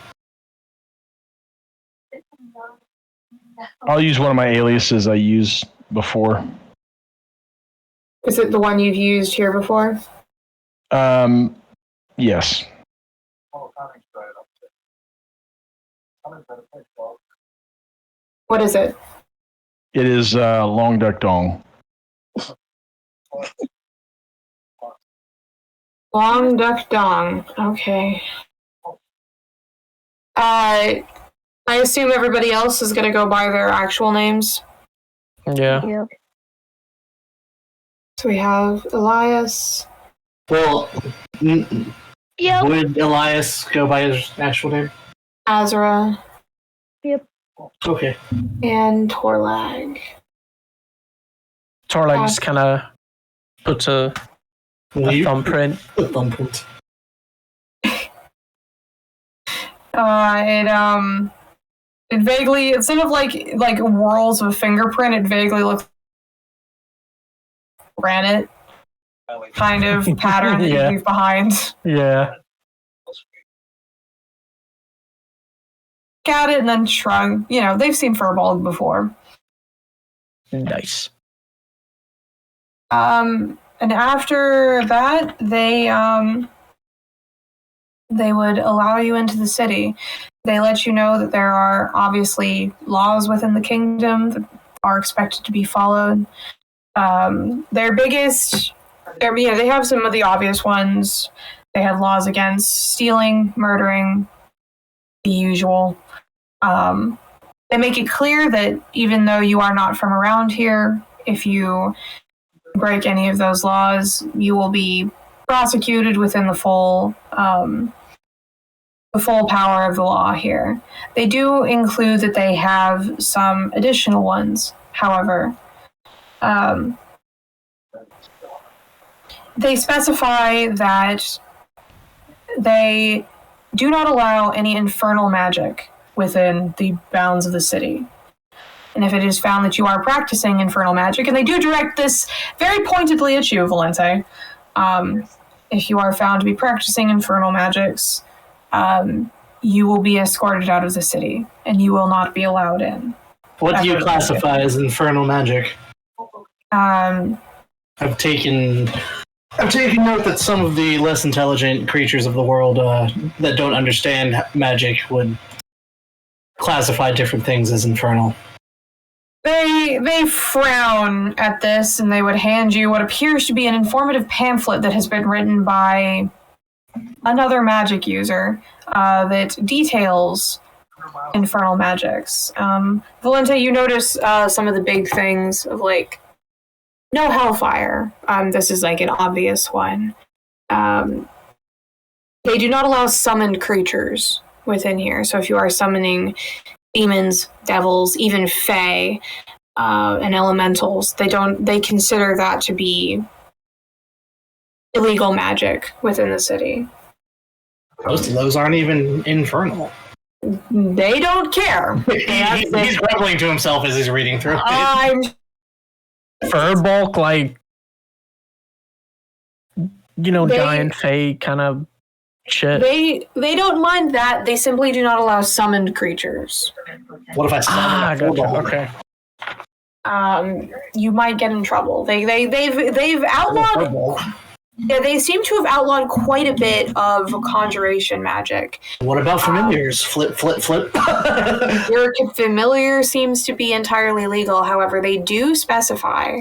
I'll use one of my aliases I used before. Is it the one you've used here before? Yes. What is it? It is Long Duck Dong. Long Duck Dong. Okay. I assume everybody else is going to go by their actual names. Yeah. Yep. So we have Elias. Well, Yep. would Elias go by his actual name? Azra. Yep. Okay. And Torlag. Torlag just kind of puts a thumbprint. A thumbprint. It vaguely, instead of like whirls of a fingerprint, it vaguely looks granite kind of pattern that you leave behind. Yeah. Got it, and then shrug. You know, they've seen Furball before. Nice. And after that, they would allow you into the city. They let you know that there are obviously laws within the kingdom that are expected to be followed. They have some of the obvious ones. They have laws against stealing, murdering, the usual. They make it clear that even though you are not from around here, if you break any of those laws, you will be prosecuted within the full power of the law here. They do include that they have some additional ones, however. They specify that they do not allow any infernal magic within the bounds of the city. And if it is found that you are practicing infernal magic, and they do direct this very pointedly at you, Valente, if you are found to be practicing infernal magics, you will be escorted out of the city, and you will not be allowed in. What do you classify as infernal magic? I've taken note that some of the less intelligent creatures of the world that don't understand magic would classify different things as infernal. They frown at this, and they would hand you what appears to be an informative pamphlet that has been written by another magic user that details infernal magics. Valente, you notice some of the big things of like no hellfire. This is like an obvious one. They do not allow summoned creatures within here. So if you are summoning demons, devils, even fae, and elementals, they consider that to be illegal magic within the city. Most of those aren't even infernal. They don't care. He's grumbling to himself as he's reading through it. Furbolg, like, giant fae kind of shit. They don't mind that. They simply do not allow summoned creatures. What if I summon Okay. You might get in trouble. They've outlawed. Yeah, they seem to have outlawed quite a bit of conjuration magic. What about familiars? Flip. Your familiar seems to be entirely legal. However, they do specify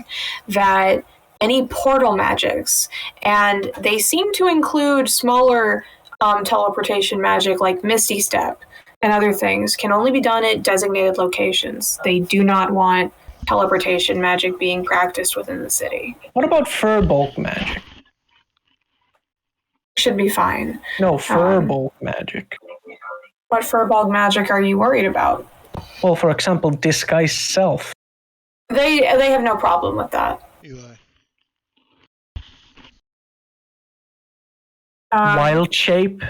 that any portal magics, and they seem to include smaller teleportation magic like Misty Step and other things, can only be done at designated locations. They do not want teleportation magic being practiced within the city. What about Furbolg magic? Should be fine. No, Furbolg magic. What Furbolg magic are you worried about? Well, for example, disguise self. They have no problem with that. Eli. Wild shape.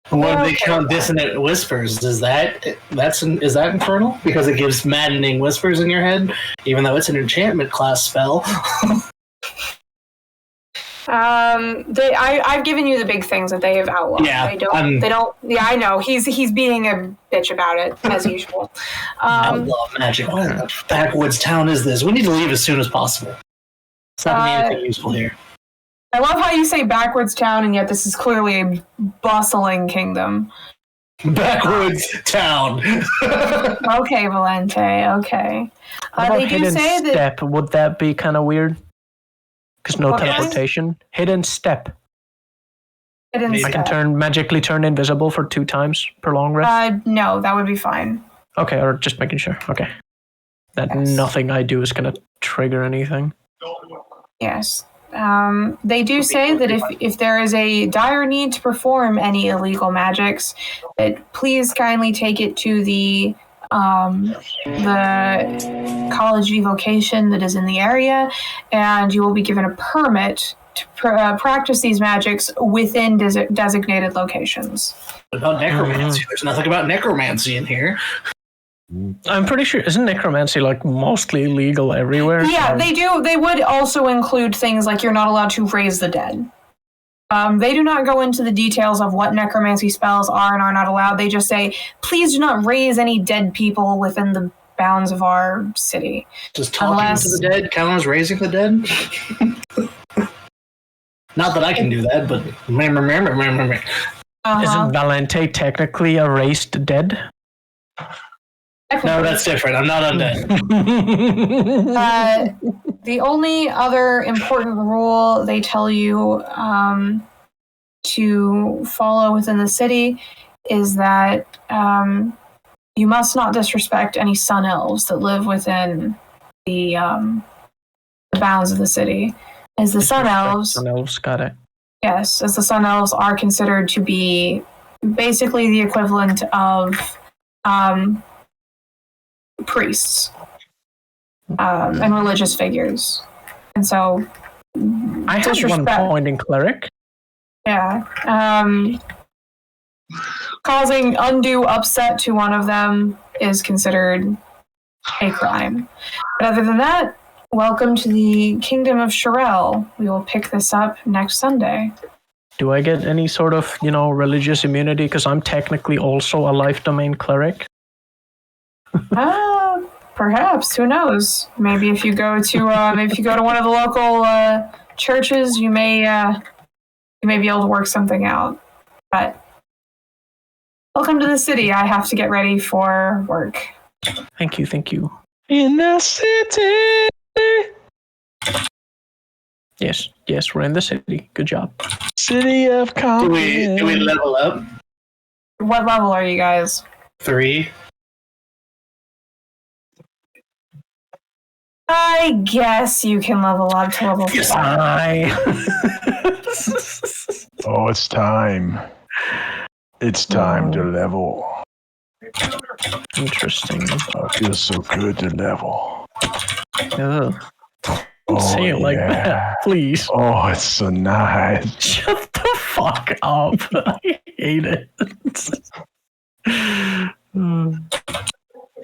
What do they count dissonant whispers? Is that infernal? Because it gives maddening whispers in your head, even though it's an enchantment class spell. I've given you the big things that they have outlawed. Yeah, they don't. Yeah, I know. He's being a bitch about it as usual. Outlaw magic. What kind of backwoods town is this? We need to leave as soon as possible. It's not gonna be anything useful here. I love how you say backwards town, and yet this is clearly a bustling kingdom. Backwoods town. Okay, Valente. Okay. They do say that. Step, would that be kind of weird? Because no teleportation. Hidden step. I can magically turn invisible for 2 times per long rest? No, that would be fine. Okay, or just making sure. Okay. That nothing I do is going to trigger anything. Yes. They do say that if there is a dire need to perform any illegal magics, that please kindly take it to the college evocation that is in the area, and you will be given a permit to practice these magics within designated locations. What about necromancy? There's nothing about necromancy in here. I'm pretty sure, isn't necromancy like mostly legal everywhere? Yeah, they do. They would also include things like you're not allowed to raise the dead. They do not go into the details of what necromancy spells are and are not allowed. They just say, please do not raise any dead people within the bounds of our city. Does talking to the dead count as raising the dead? Not that I can do that, but... Isn't Valente technically a raised dead? No, that's different. I'm not undead. The only other important rule they tell you to follow within the city is that you must not disrespect any sun elves that live within the bounds of the city. As the sun elves, got it. Yes, as the sun elves are considered to be basically the equivalent of priests and religious figures, and so I have one point in cleric. Yeah, causing undue upset to one of them is considered a crime. But other than that, welcome to the Kingdom of Sherelle. We will pick this up next Sunday. Do I get any sort of, religious immunity? Because I'm technically also a life domain cleric. Perhaps. Who knows? Maybe if you go to one of the local churches, you may be able to work something out. But welcome to the city. I have to get ready for work. Thank you. In the city. Yes, we're in the city. Good job. City of confidence. Do we level up? What level are you guys? 3. I guess you can level up to level 5. Oh, it's time. It's time to level. Interesting. Oh, it feels so good to level. Don't say it like that, please. Oh, it's so nice. Shut the fuck up. I hate it.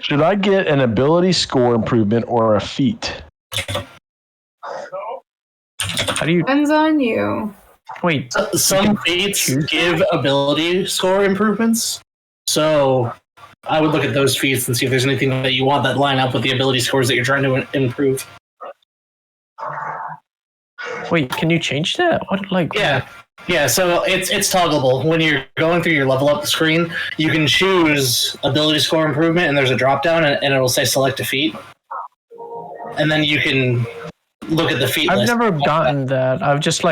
Should I get an ability score improvement or a feat? How do you... Depends on you. Wait. Some feats give ability score improvements. So I would look at those feats and see if there's anything that you want that line up with the ability scores that you're trying to improve. Wait, can you change that? What, like? Yeah, so it's toggleable. When you're going through your level up screen, you can choose ability score improvement, and there's a drop down, and it'll say select a feat. And then you can look at the feat I've list. never gotten that. I've just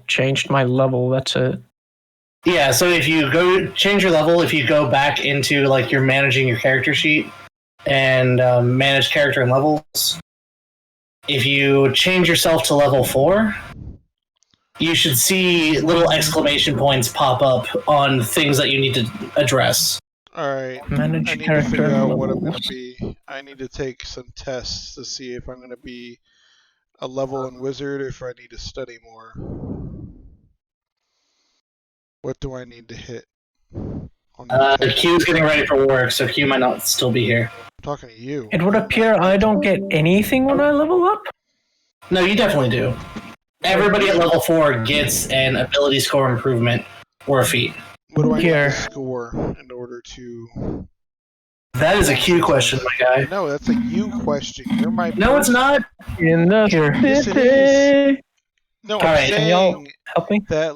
changed my level. That's it. Yeah, so if you go change your level, if you go back into you're managing your character sheet and manage character and levels, if you change yourself to level 4, you should see little exclamation points pop up on things that you need to address. Alright, I Manage need to character figure out what I'm levels. going to be. I need to take some tests to see if I'm going to be a level in wizard or if I need to study more. What do I need to hit? Q's getting ready for work, so Q might not still be here. I'm talking to you. It would appear I don't get anything when I level up? No, you definitely do. Everybody at level 4 gets an ability score improvement or a feat. What do I need to score in order to... That is a Q question, my guy. No, that's a you question. You're my... No, it's not. In the Yes, it is. No, I'm Alright, saying y'all help me? that,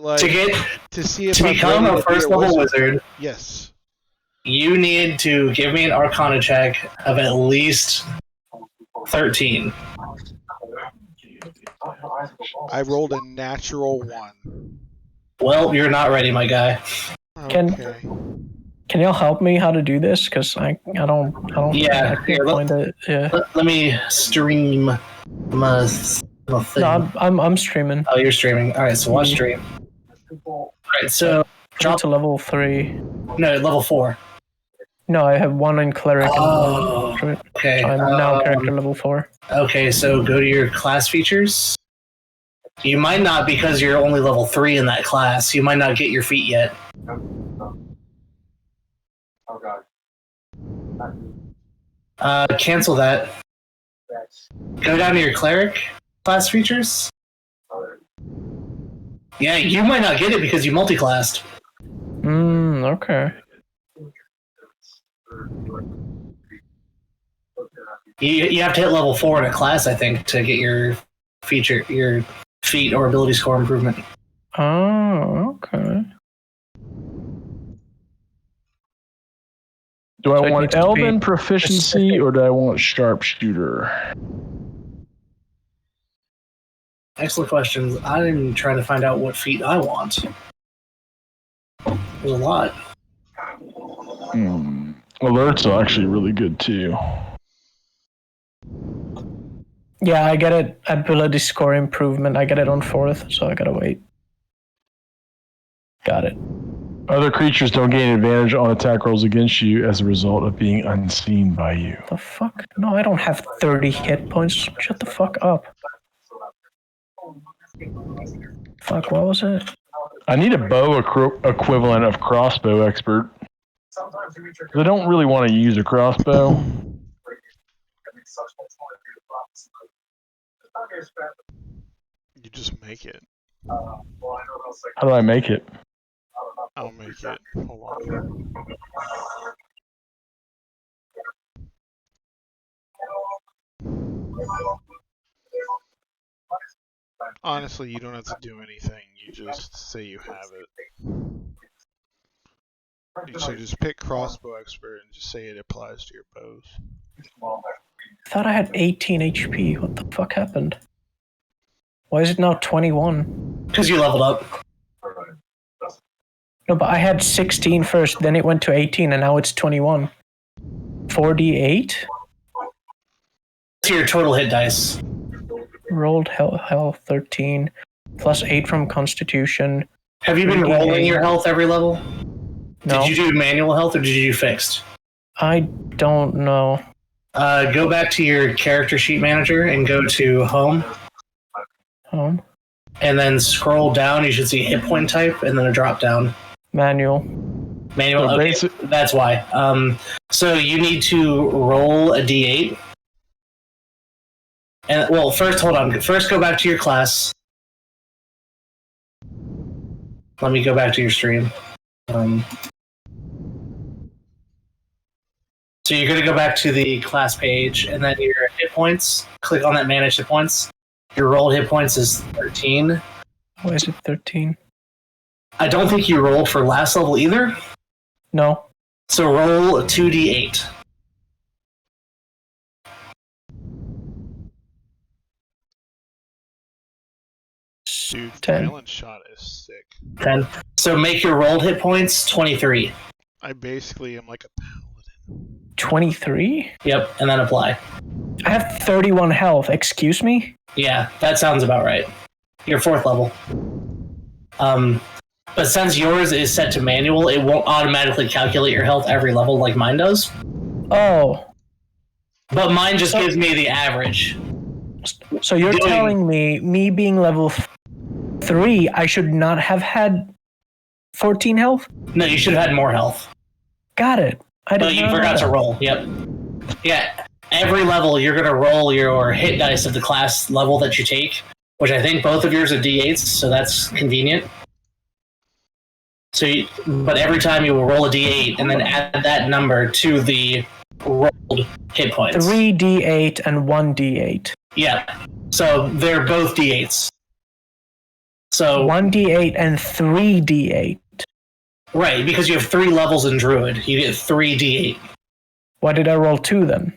to see if to I'm become ready a to be first level wizard. wizard, Yes. you need to give me an Arcana check of at least 13. I rolled a natural 1. Well, you're not ready, my guy. Okay. Can y'all help me how to do this? Because I don't. Yeah, I can't find it. Yeah. Let me stream my thing. No, I'm streaming. Oh, you're streaming. All right, so watch stream. All right, so drop to level 3. No, level 4. No, I have 1 in cleric and 1. Okay. So I'm now character level 4. Okay, so go to your class features. You might not, because you're only level 3 in that class. You might not get your feat yet. Oh god. Cancel that. Go down to your cleric class features. Yeah, you might not get it because you multi-classed. Okay. You have to hit level 4 in a class, I think, to get your feat or ability score improvement. Oh, okay. Do I So it want needs to Elven be proficiency or do I want sharpshooter? Excellent questions. I'm trying to find out what feat I want. There's a lot. Alerts are actually really good too. Yeah, I get it. Ability score improvement. I get it on 4th, so I gotta wait. Got it. Other creatures don't gain advantage on attack rolls against you as a result of being unseen by you. The fuck? No, I don't have 30 hit points. Shut the fuck up. Fuck, what was it? I need a bow equivalent of crossbow expert. I don't really want to use a crossbow. You just make it. How do I make it? I'll make it. Hold on. Honestly, you don't have to do anything. You just say you have it. You should just pick crossbow expert and just say it applies to your bows. I thought I had 18 HP. What the fuck happened? Why is it now 21? Because you leveled up. No, but I had 16 first, then it went to 18, and now it's 21. 48? To your total hit dice. Rolled health 13, plus 8 from Constitution. Have you been rolling your health every level? No. Did you do manual health or did you do fixed? I don't know. Go back to your character sheet manager and go to home. Home? And then scroll down. You should see hit point type and then a drop down. Manual. Manual, okay, that's why. So you need to roll a d8. And well, first, hold on. First, go back to your class. Let me go back to your stream. So you're going to go back to the class page, and then your hit points. Click on that manage hit points. Your rolled hit points is 13. Why is it 13? I don't think you rolled for last level either. No. So roll a 2d8. Dude, 10. Violent Shot is sick. 10. So make your rolled hit points 23. I basically am like a paladin. 23? Yep, and then apply. I have 31 health. Excuse me? Yeah, that sounds about right. You're 4th level. But since yours is set to manual, it won't automatically calculate your health every level like mine does. Oh. But mine just gives me the average. So you're telling me being level 3, I should not have had 14 health? No, you should have had more health. Got it. But you forgot to roll. Yep. Yeah. Every level, you're going to roll your hit dice of the class level that you take, which I think both of yours are d8s, so that's convenient. So, but every time you will roll a d8 and then add that number to the rolled hit points. 3d8 and 1d8. Yeah. So they're both d8s. So 1d8 and 3d8. Right, because you have 3 levels in Druid. You get 3d8. Why did I roll 2 then?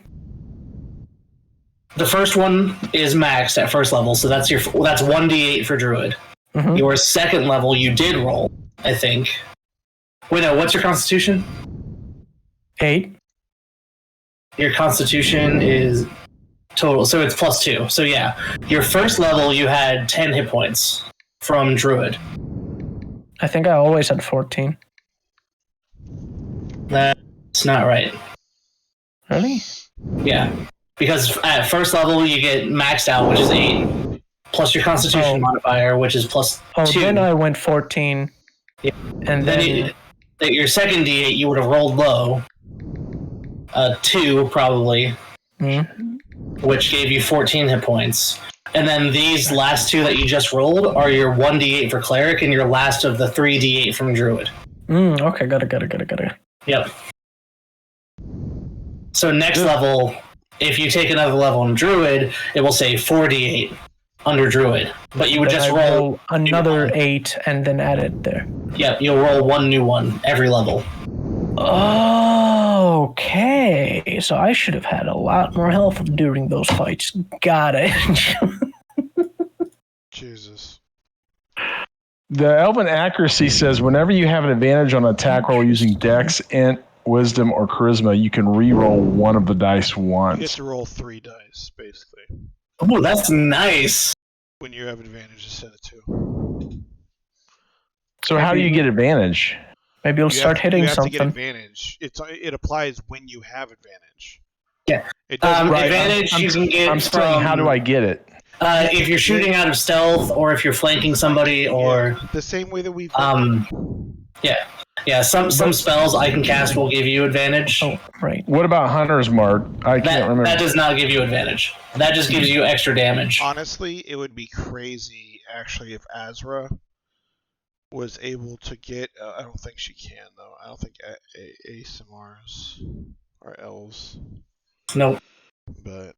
The first one is maxed at first level, so that's 1d8 for Druid. Mm-hmm. Your second level, you did roll, I think. Wait, no, what's your Constitution? 8. Your Constitution is total, so it's +2. So yeah, your first level, you had 10 hit points from Druid. I think I always had 14. That's not right. Really? Yeah. Because at first level, you get maxed out, which is 8, plus your Constitution modifier, which is +2. Oh, then I went 14. Yeah. And then your second d8, you would have rolled low. 2, probably. Mm-hmm. Which gave you 14 hit points. And then these last 2 that you just rolled are your 1d8 for Cleric and your last of the 3d8 from Druid. Okay, got it. Yep. So next level, if you take another level in Druid, it will say 4d8 under Druid. But you would then just I roll another 8 and then add it there. Yep, you'll roll 1 new one every level. Okay, so I should have had a lot more health during those fights. Got it. Jesus. The Elven Accuracy says whenever you have an advantage on an attack roll using Dex, Int, Wisdom, or Charisma, you can re-roll one of the dice once. You get to roll 3 dice, basically. Oh, that's nice. When you have advantage instead of 2. So how do you get advantage? Maybe you'll start hitting something. You have to get advantage. It applies when you have advantage. Yeah. It doesn't Advantage you can get I'm from... saying, how do I get it? If you're shooting out of stealth, or if you're flanking somebody, or... the same way that we've... Yeah. Yeah, some spells I can cast will give you advantage. Oh, right. What about Hunter's Mark? I can't remember. That does not give you advantage. That just gives you extra damage. Honestly, it would be crazy, actually, if Azra was able to get... I don't think she can, though. I don't think ASMRs are elves. Nope. But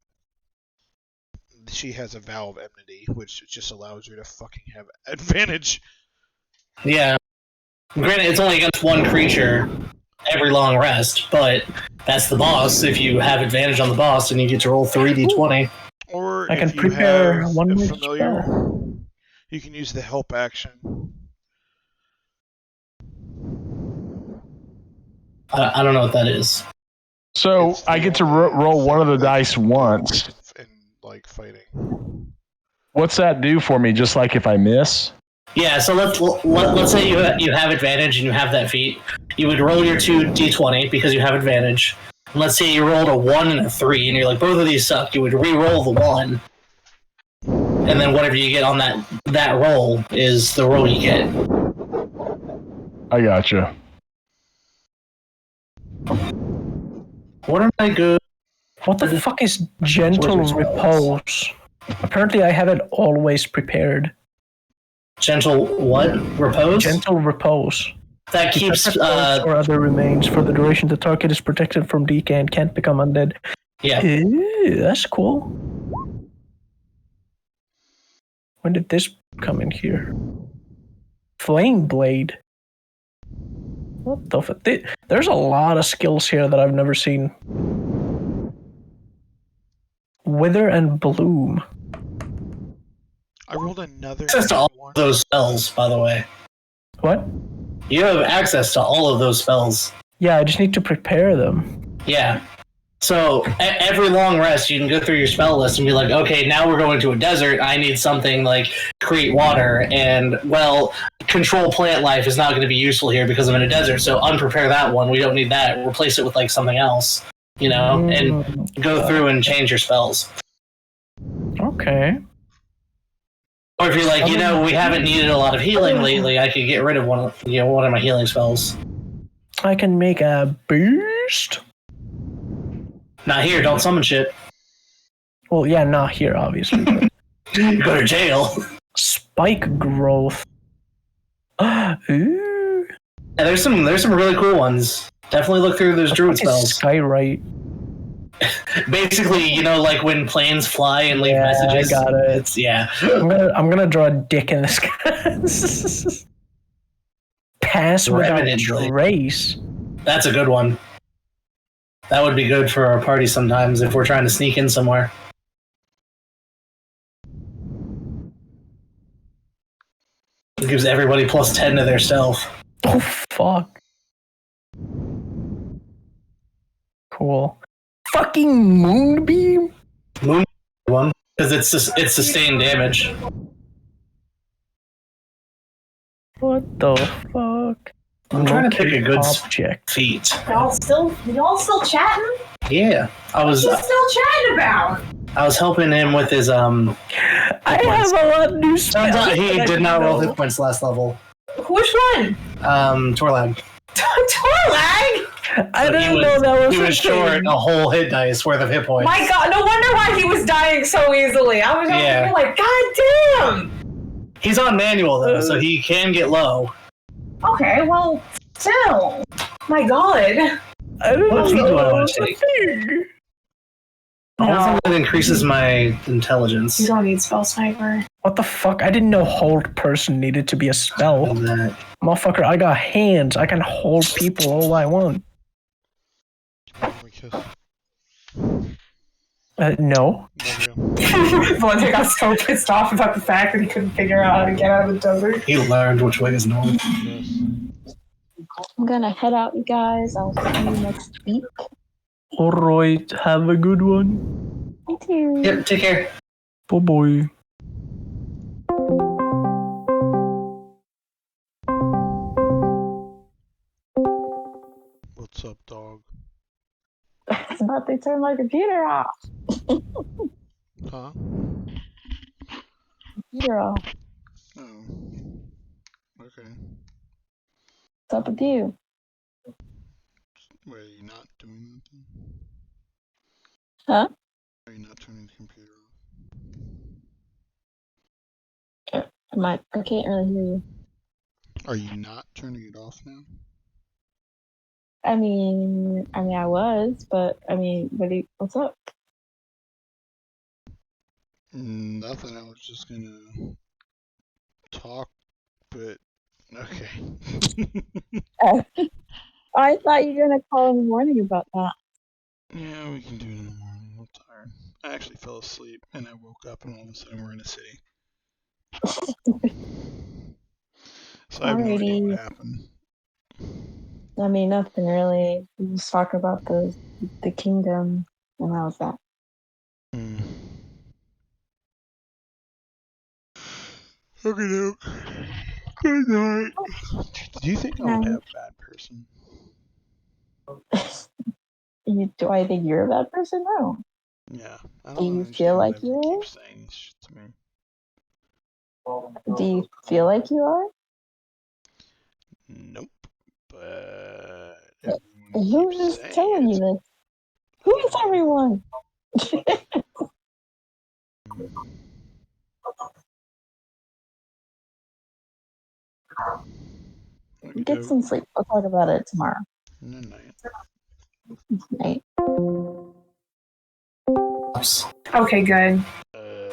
she has a vow of enmity, which just allows her to fucking have advantage. Yeah. Granted, it's only against one creature every long rest, but that's the boss. If you have advantage on the boss, then you get to roll 3d20. Or I can if you prepare have one a more familiar, spell. you can use the help action. I don't know what that is. So I get to roll one of the dice once. In like fighting. What's that do for me? Just like if I miss? Yeah, so let's say you have advantage and you have that feat. You would roll your 2d20 because you have advantage. And let's say you rolled a 1 and a 3, and you're like, both of these suck. You would re-roll the 1, and then whatever you get on that roll is the roll you get. I gotcha. What am I good? What the fuck is gentle repose? Apparently, I have it always prepared. Gentle what? Repose? Gentle repose. That keeps or other remains for the duration. The target is protected from decay and can't become undead. Yeah. Ew, that's cool. When did this come in here? Flame blade. What the fuck? There's a lot of skills here that I've never seen. Wither and bloom. I rolled another. Access to all of those spells, by the way. What? You have access to all of those spells. Yeah, I just need to prepare them. Yeah. So every long rest, you can go through your spell list and be like, okay, now we're going to a desert. I need something like create water, and well, control plant life is not going to be useful here because I'm in a desert. So unprepare that one. We don't need that. Replace it with like something else, you know, and go through and change your spells. Okay. Or if you're like, you know, we haven't needed a lot of healing lately, I could get rid of one of my healing spells. I can make a boost. Not here, don't summon shit. Well, yeah, not here, obviously. But... You go to jail. Spike growth. Ooh. Yeah, there's some really cool ones. Definitely look through those druid spells. Skywrite. Basically, you know, like when planes fly and leave messages. I got it. It's, yeah. I'm gonna draw a dick in the sky. Pass without trace. That's a good one. That would be good for our party sometimes if we're trying to sneak in somewhere. It gives everybody plus 10 to their stealth. Oh, fuck. Cool. Fucking moonbeam? Moonbeam one, because it's sustained damage. What the fuck? I'm trying to pick a good object. feat. Y'all still chatting? Yeah, What you still chatting about? I was helping him with his I have a lot of new spells. Turns out he did not roll hit points last level. Which one? Torlag. Torlag? I didn't know that was He was short a whole hit dice worth of hit points. My god, no wonder why he was dying so easily. I was thinking like, god damn! He's on manual though, so he can get low. Okay, well, still. My god. I don't What else do I want to know. take? Something that increases my intelligence. You don't need spell sniper. What the fuck? I didn't know hold person needed to be a spell. Motherfucker, I got hands. I can hold people all I want. No. Valente got so pissed off about the fact that he couldn't figure out how to get out of the desert. He learned which way is north. I'm gonna head out, you guys. I'll see you next week. Alright, have a good one. You too. Yep, take care. Bye bye. What's up, dog? It's about to turn my computer off. Huh? Computer off. Oh. Okay. What's up with you? Wait, are you not doing anything? Huh? Are you not turning the computer off? I can't really hear you. Are you not turning it off now? I mean, I was, but what's up? Nothing. I was just gonna talk, but okay. I thought you were gonna call in the morning about that. Yeah, we can do it in the morning. I'm tired. I actually fell asleep and I woke up and all of a sudden we're in a city. So I have no idea what happened. I mean, nothing really. We just talk about the kingdom, and that was that. Okay, Luke. Good night. Do you think I'm a bad person? Do I think you're a bad person? No. Yeah. I Do you feel like you are? Keep saying this shit to me. Do you feel like you are? Nope. But who is telling you this? Who is everyone? Get some sleep. We'll talk about it tomorrow. Night. Okay, good.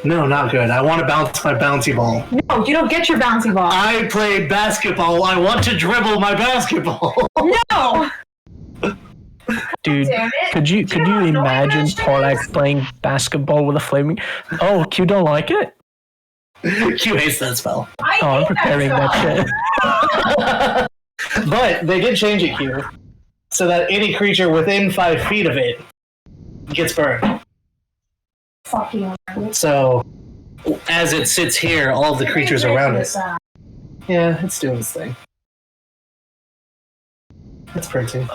No, not good. I want to bounce my bouncy ball. No, you don't get your bouncy ball. I play basketball. I want to dribble my basketball. No! Dude, could you imagine Torlax playing basketball with a flaming? Oh, Q don't like it? Q hates that spell. I'm preparing that shit. But they did change it, Q, so that any creature within 5 feet of it gets burned. Fucking. So, as it sits here, all of the creatures around it. Yeah, it's doing its thing. That's pretty.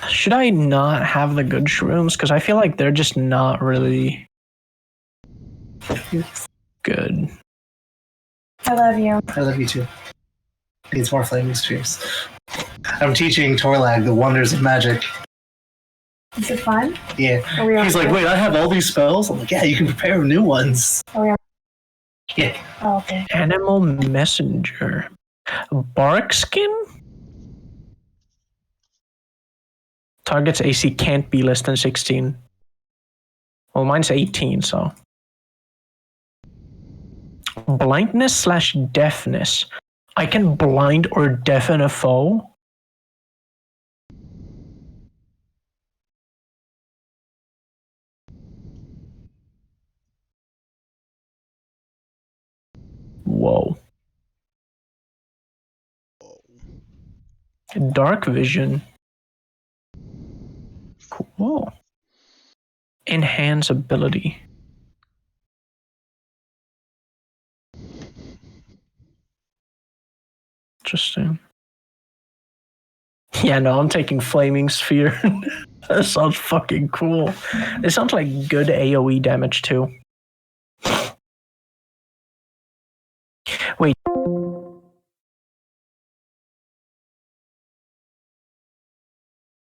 Should I not have the good shrooms? Because I feel like they're just not really good. I love you. I love you too. Needs more flaming streams. I'm teaching Torlag the wonders of magic. Is it fun? Yeah. He's like, wait, I have all these spells? I'm like, yeah, you can prepare new ones. Oh, yeah. Yeah. Oh, okay. Animal messenger. Bark skin? Target's AC can't be less than 16. Well, mine's 18, so. Blindness/deafness. I can blind or deafen a foe. Whoa. Dark vision. Cool. Enhance ability. Interesting. Yeah, no, I'm taking Flaming Sphere. That sounds fucking cool. It sounds like good AoE damage too. Wait.